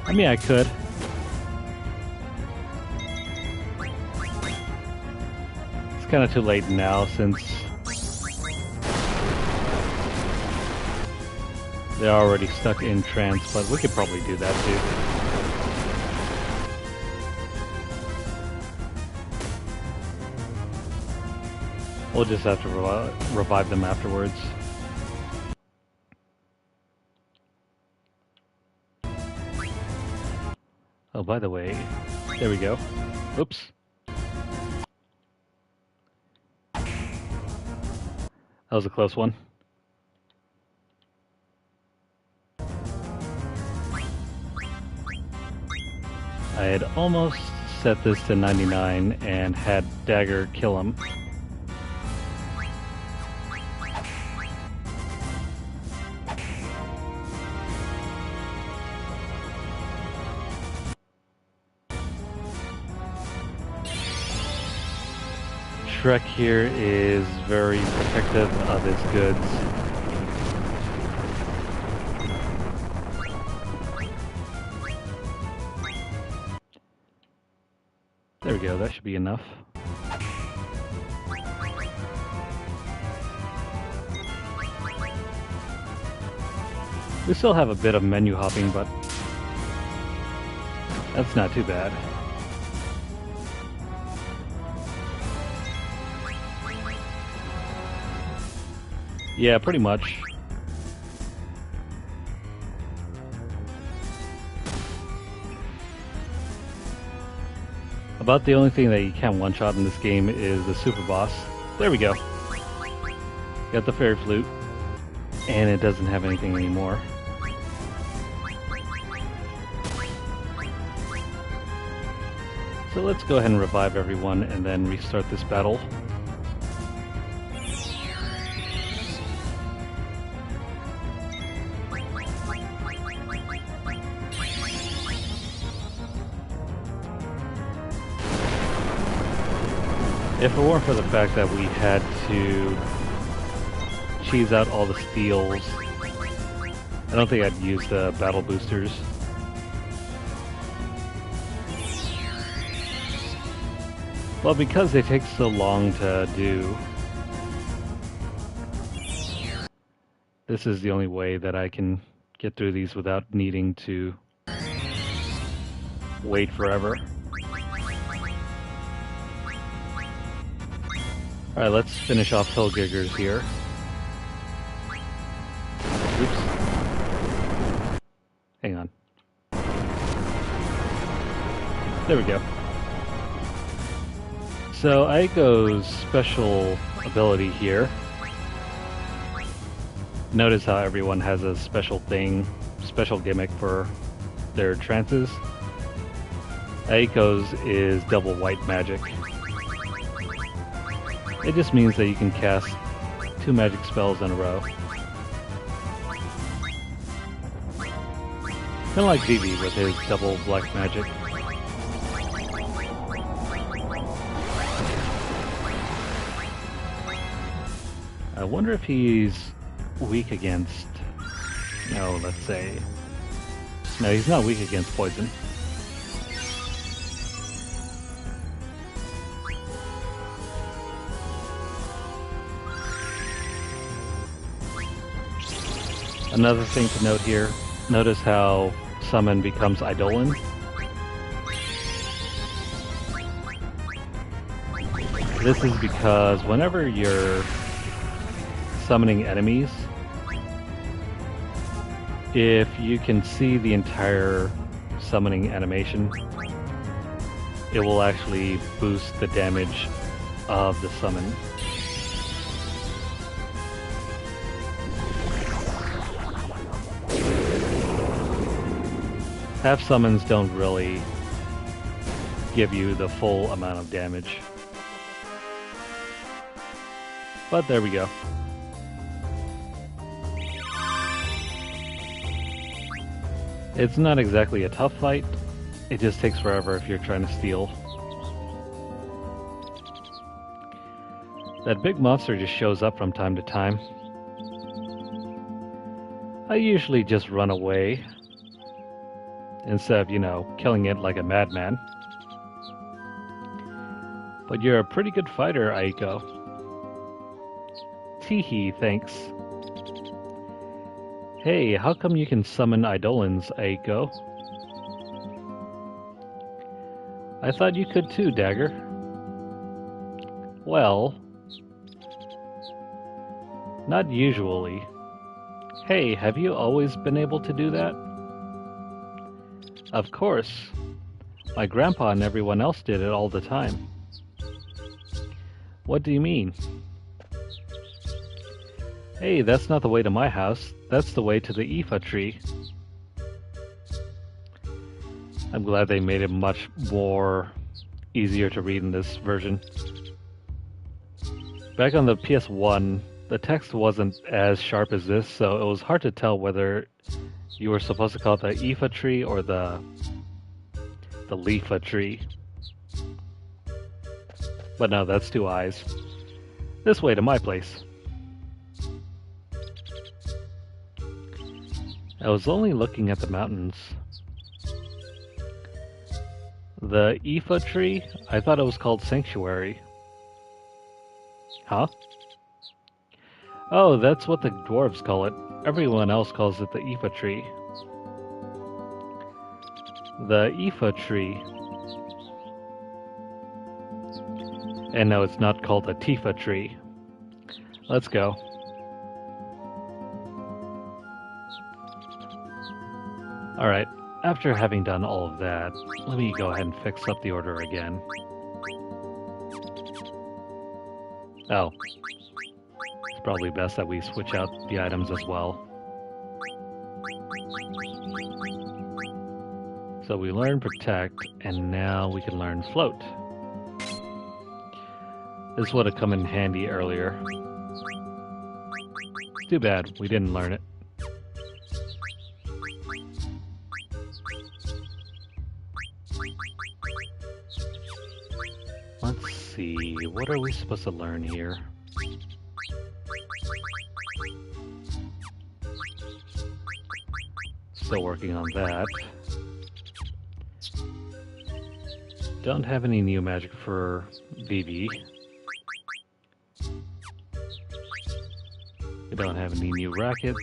I mean, I could. It's kind of too late now since they're already stuck in trance, but we could probably do that too. We'll just have to revive them afterwards. Oh, by the way, there we go. Oops. That was a close one. I had almost set this to 99 and had Dagger kill him. Shrek here is very protective of his goods. There we go, that should be enough. We still have a bit of menu hopping, but that's not too bad. Yeah, pretty much. About the only thing that you can't one-shot in this game is the super boss. There we go. Got the fairy flute, and it doesn't have anything anymore. So let's go ahead and revive everyone and then restart this battle. If it weren't for the fact that we had to cheese out all the steals, I don't think I'd use the battle boosters. Well, because they take so long to do, this is the only way that I can get through these without needing to wait forever. Alright, let's finish off Hellgiggers here. Oops. Hang on. There we go. So Aiko's special ability here. Notice how everyone has a special thing, special gimmick for their trances. Aiko's is double white magic. It just means that you can cast 2 magic spells in a row. Kind of like Vivi with his double black magic. I wonder if he's weak against... No, let's say... No, he's not weak against poison. Another thing to note here, notice how summon becomes Eidolon. This is because whenever you're summoning enemies, if you can see the entire summoning animation, it will actually boost the damage of the summon. Half summons don't really give you the full amount of damage. But there we go. It's not exactly a tough fight, it just takes forever if you're trying to steal. That big monster just shows up from time to time. I usually just run away, instead of, you know, killing it like a madman. But you're a pretty good fighter, Aiko. Teehee, thanks. Hey, how come you can summon Eidolons, Aiko? I thought you could too, Dagger. Well, not usually. Hey, have you always been able to do that? Of course. My grandpa and everyone else did it all the time. What do you mean? Hey, that's not the way to my house. That's the way to the Ifa tree. I'm glad they made it much more easier to read in this version. Back on the PS1, the text wasn't as sharp as this, so it was hard to tell whether you were supposed to call it the Ifa tree or the Leafa tree. But no, that's two eyes. This way to my place. I was only looking at the mountains. The Ifa tree? I thought it was called Sanctuary. Huh? Oh, that's what the dwarves call it. Everyone else calls it the Ifa tree. The Ifa tree. And no, it's not called a Tifa tree. Let's go. Alright, after having done all of that, let me go ahead and fix up the order again. Oh. It's probably best that we switch out the items as well. So we learn Protect, and now we can learn Float. This would have come in handy earlier. Too bad we didn't learn it. Let's see, what are we supposed to learn here? Still working on that. Don't have any new magic for Vivi. We don't have any new rackets.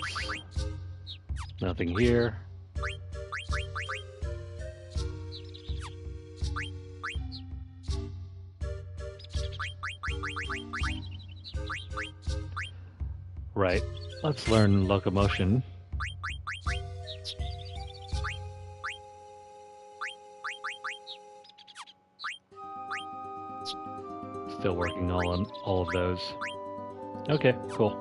Nothing here. Right, let's learn locomotion. Still working on all of those. Okay, cool.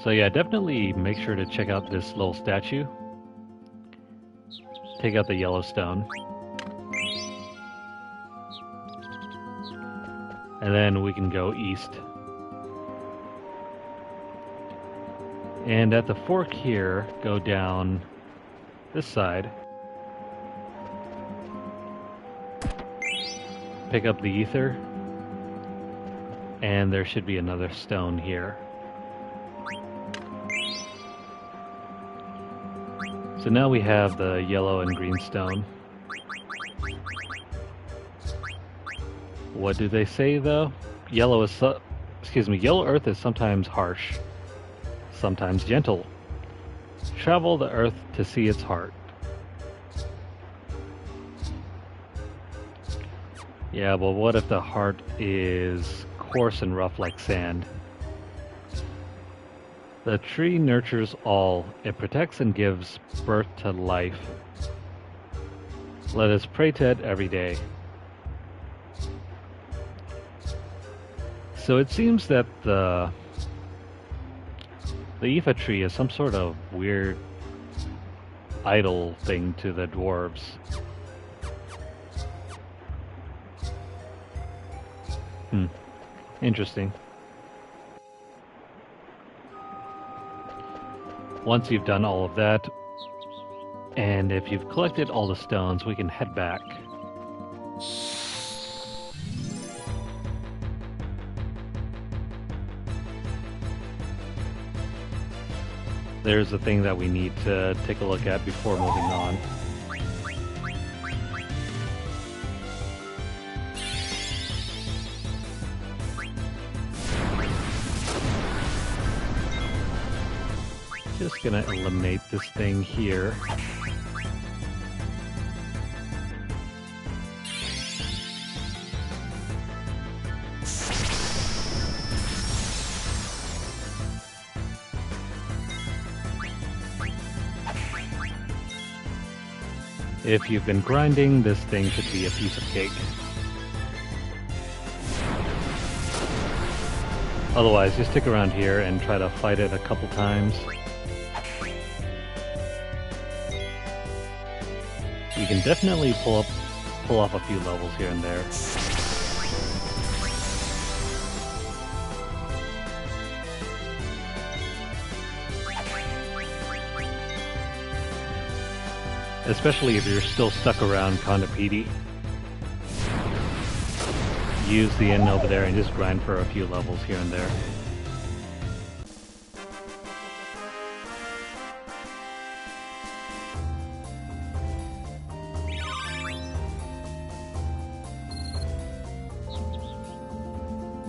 So yeah, definitely make sure to check out this little statue. Take out the yellow stone. And then we can go east. And at the fork here, go down this side. Pick up the ether. And there should be another stone here. So now we have the yellow and green stone. What do they say though? Yellow is excuse me, Yellow Earth is sometimes harsh, sometimes gentle. Travel the earth to see its heart. Yeah, but what if the heart is coarse and rough like sand? The tree nurtures all. It protects and gives birth to life. Let us pray to it every day. So it seems that the Ifa tree is some sort of weird idol thing to the dwarves. Interesting. Once you've done all of that, and if you've collected all the stones, we can head back. There's the thing that we need to take a look at before moving on. Just gonna eliminate this thing here. If you've been grinding, this thing should be a piece of cake. Otherwise, just stick around here and try to fight it a couple times. You can definitely pull off a few levels here and there. Especially if you're still stuck around Kondapiti. Use the inn over there and just grind for a few levels here and there.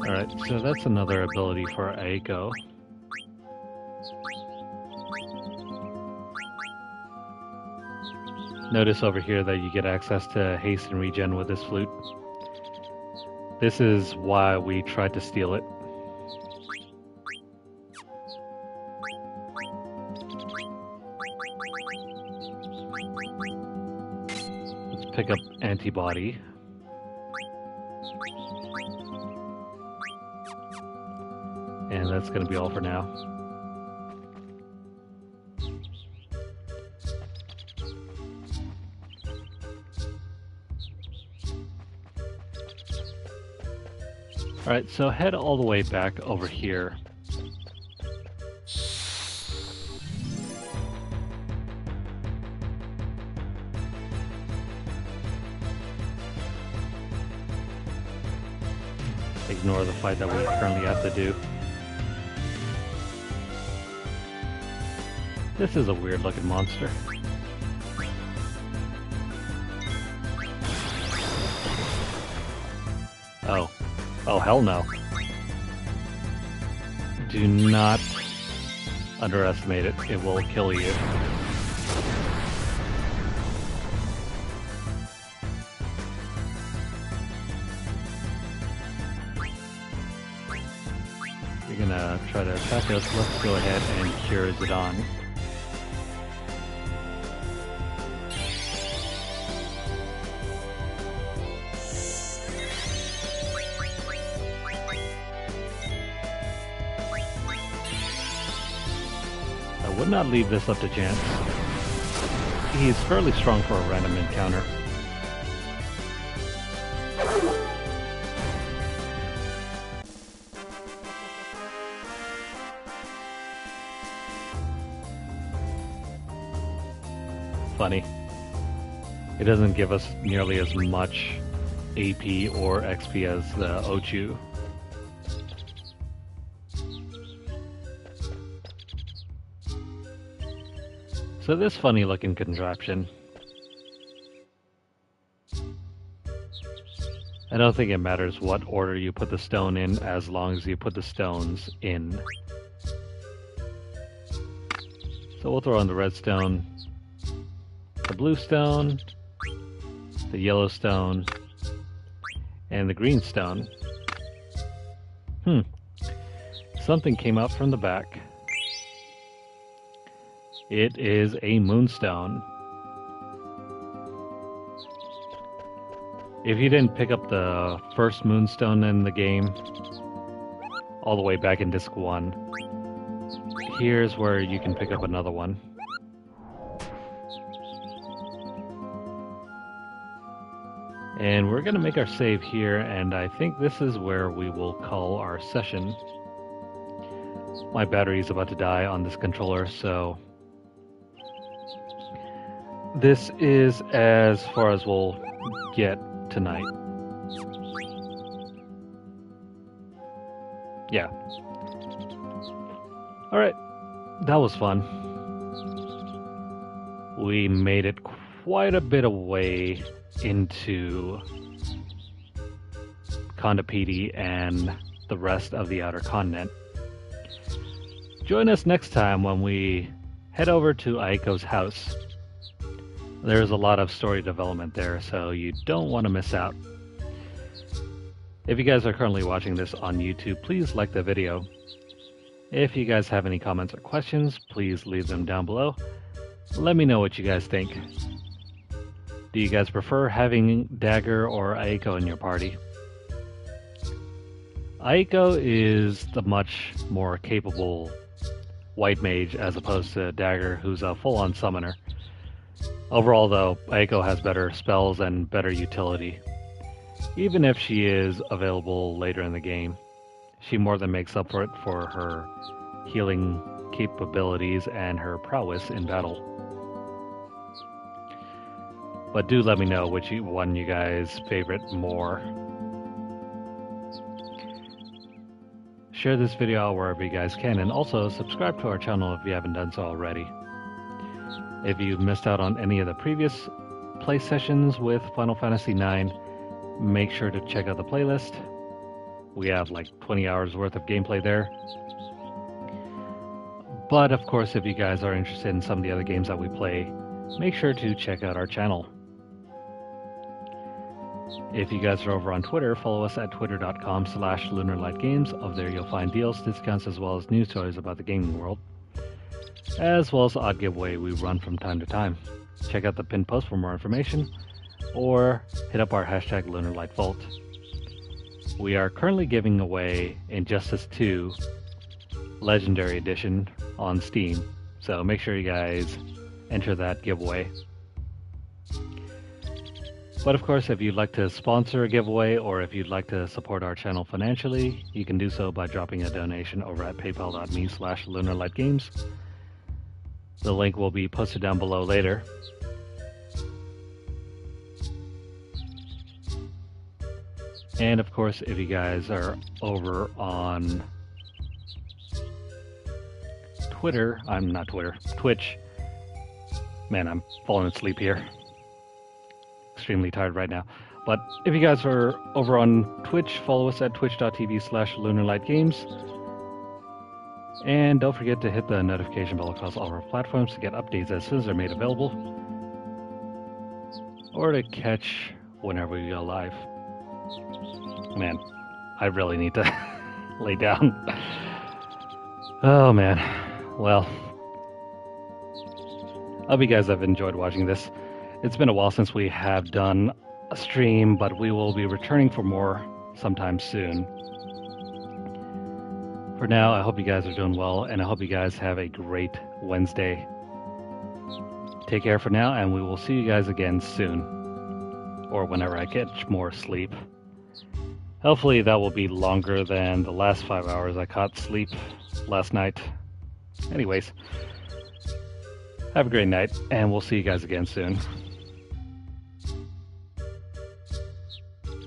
Alright, so that's another ability for Aiko. Notice over here that you get access to haste and regen with this flute. This is why we tried to steal it. Let's pick up antibody. And that's going to be all for now. Alright, so head all the way back over here. Ignore the fight that we currently have to do. This is a weird looking monster. Oh. Oh, hell no. Do not underestimate it. It will kill you. You're gonna try to attack us. Let's go ahead and cure Zidane. Would not leave this up to chance. He's fairly strong for a random encounter. Funny. It doesn't give us nearly as much AP or XP as the Ochu. So this funny looking contraption. I don't think it matters what order you put the stone in as long as you put the stones in. So we'll throw in the red stone, the blue stone, the yellow stone, and the green stone. Something came out from the back. It is a moonstone. If you didn't pick up the first moonstone in the game, all the way back in Disc 1, here's where you can pick up another one. And we're going to make our save here, and I think this is where we will call our session. My battery is about to die on this controller, so this is as far as we'll get tonight. Yeah. Alright, that was fun. We made it quite a bit of way into Condopedi and the rest of the outer continent. Join us next time when we head over to Aiko's house. There's a lot of story development there, so you don't want to miss out. If you guys are currently watching this on YouTube, please like the video. If you guys have any comments or questions, please leave them down below. Let me know what you guys think. Do you guys prefer having Dagger or Aiko in your party? Aiko is the much more capable white mage as opposed to Dagger, who's a full-on summoner. Overall though, Aiko has better spells and better utility. Even if she is available later in the game, she more than makes up for it for her healing capabilities and her prowess in battle. But do let me know which one you guys favorite more. Share this video out wherever you guys can, and also subscribe to our channel if you haven't done so already. If you missed out on any of the previous play sessions with Final Fantasy IX, make sure to check out the playlist. We have like 20 hours worth of gameplay there. But of course, if you guys are interested in some of the other games that we play, make sure to check out our channel. If you guys are over on Twitter, follow us at twitter.com/LunarlightGames. Over there you'll find deals, discounts, as well as news stories about the gaming world, as well as the odd giveaway we run from time to time. Check out the pinned post for more information, or hit up our hashtag LunarlightVault. We are currently giving away Injustice 2 Legendary Edition on Steam, so make sure you guys enter that giveaway. But of course, if you'd like to sponsor a giveaway, or if you'd like to support our channel financially, you can do so by dropping a donation over at paypal.me/LunarlightGames. The link will be posted down below later. And of course, if you guys are over on Twitch. Man, I'm falling asleep here. Extremely tired right now. But if you guys are over on Twitch, follow us at twitch.tv/LunarlightGames. And don't forget to hit the notification bell across all of our platforms to get updates as soon as they're made available, or to catch whenever we go live. Man, I really need to lay down. Oh man. Well, I hope you guys have enjoyed watching this. It's been a while since we have done a stream, but we will be returning for more sometime soon. For now, I hope you guys are doing well, and I hope you guys have a great Wednesday. Take care for now, and we will see you guys again soon, or whenever I catch more sleep. Hopefully that will be longer than the last 5 hours I caught sleep last night. Anyways, have a great night, and we'll see you guys again soon.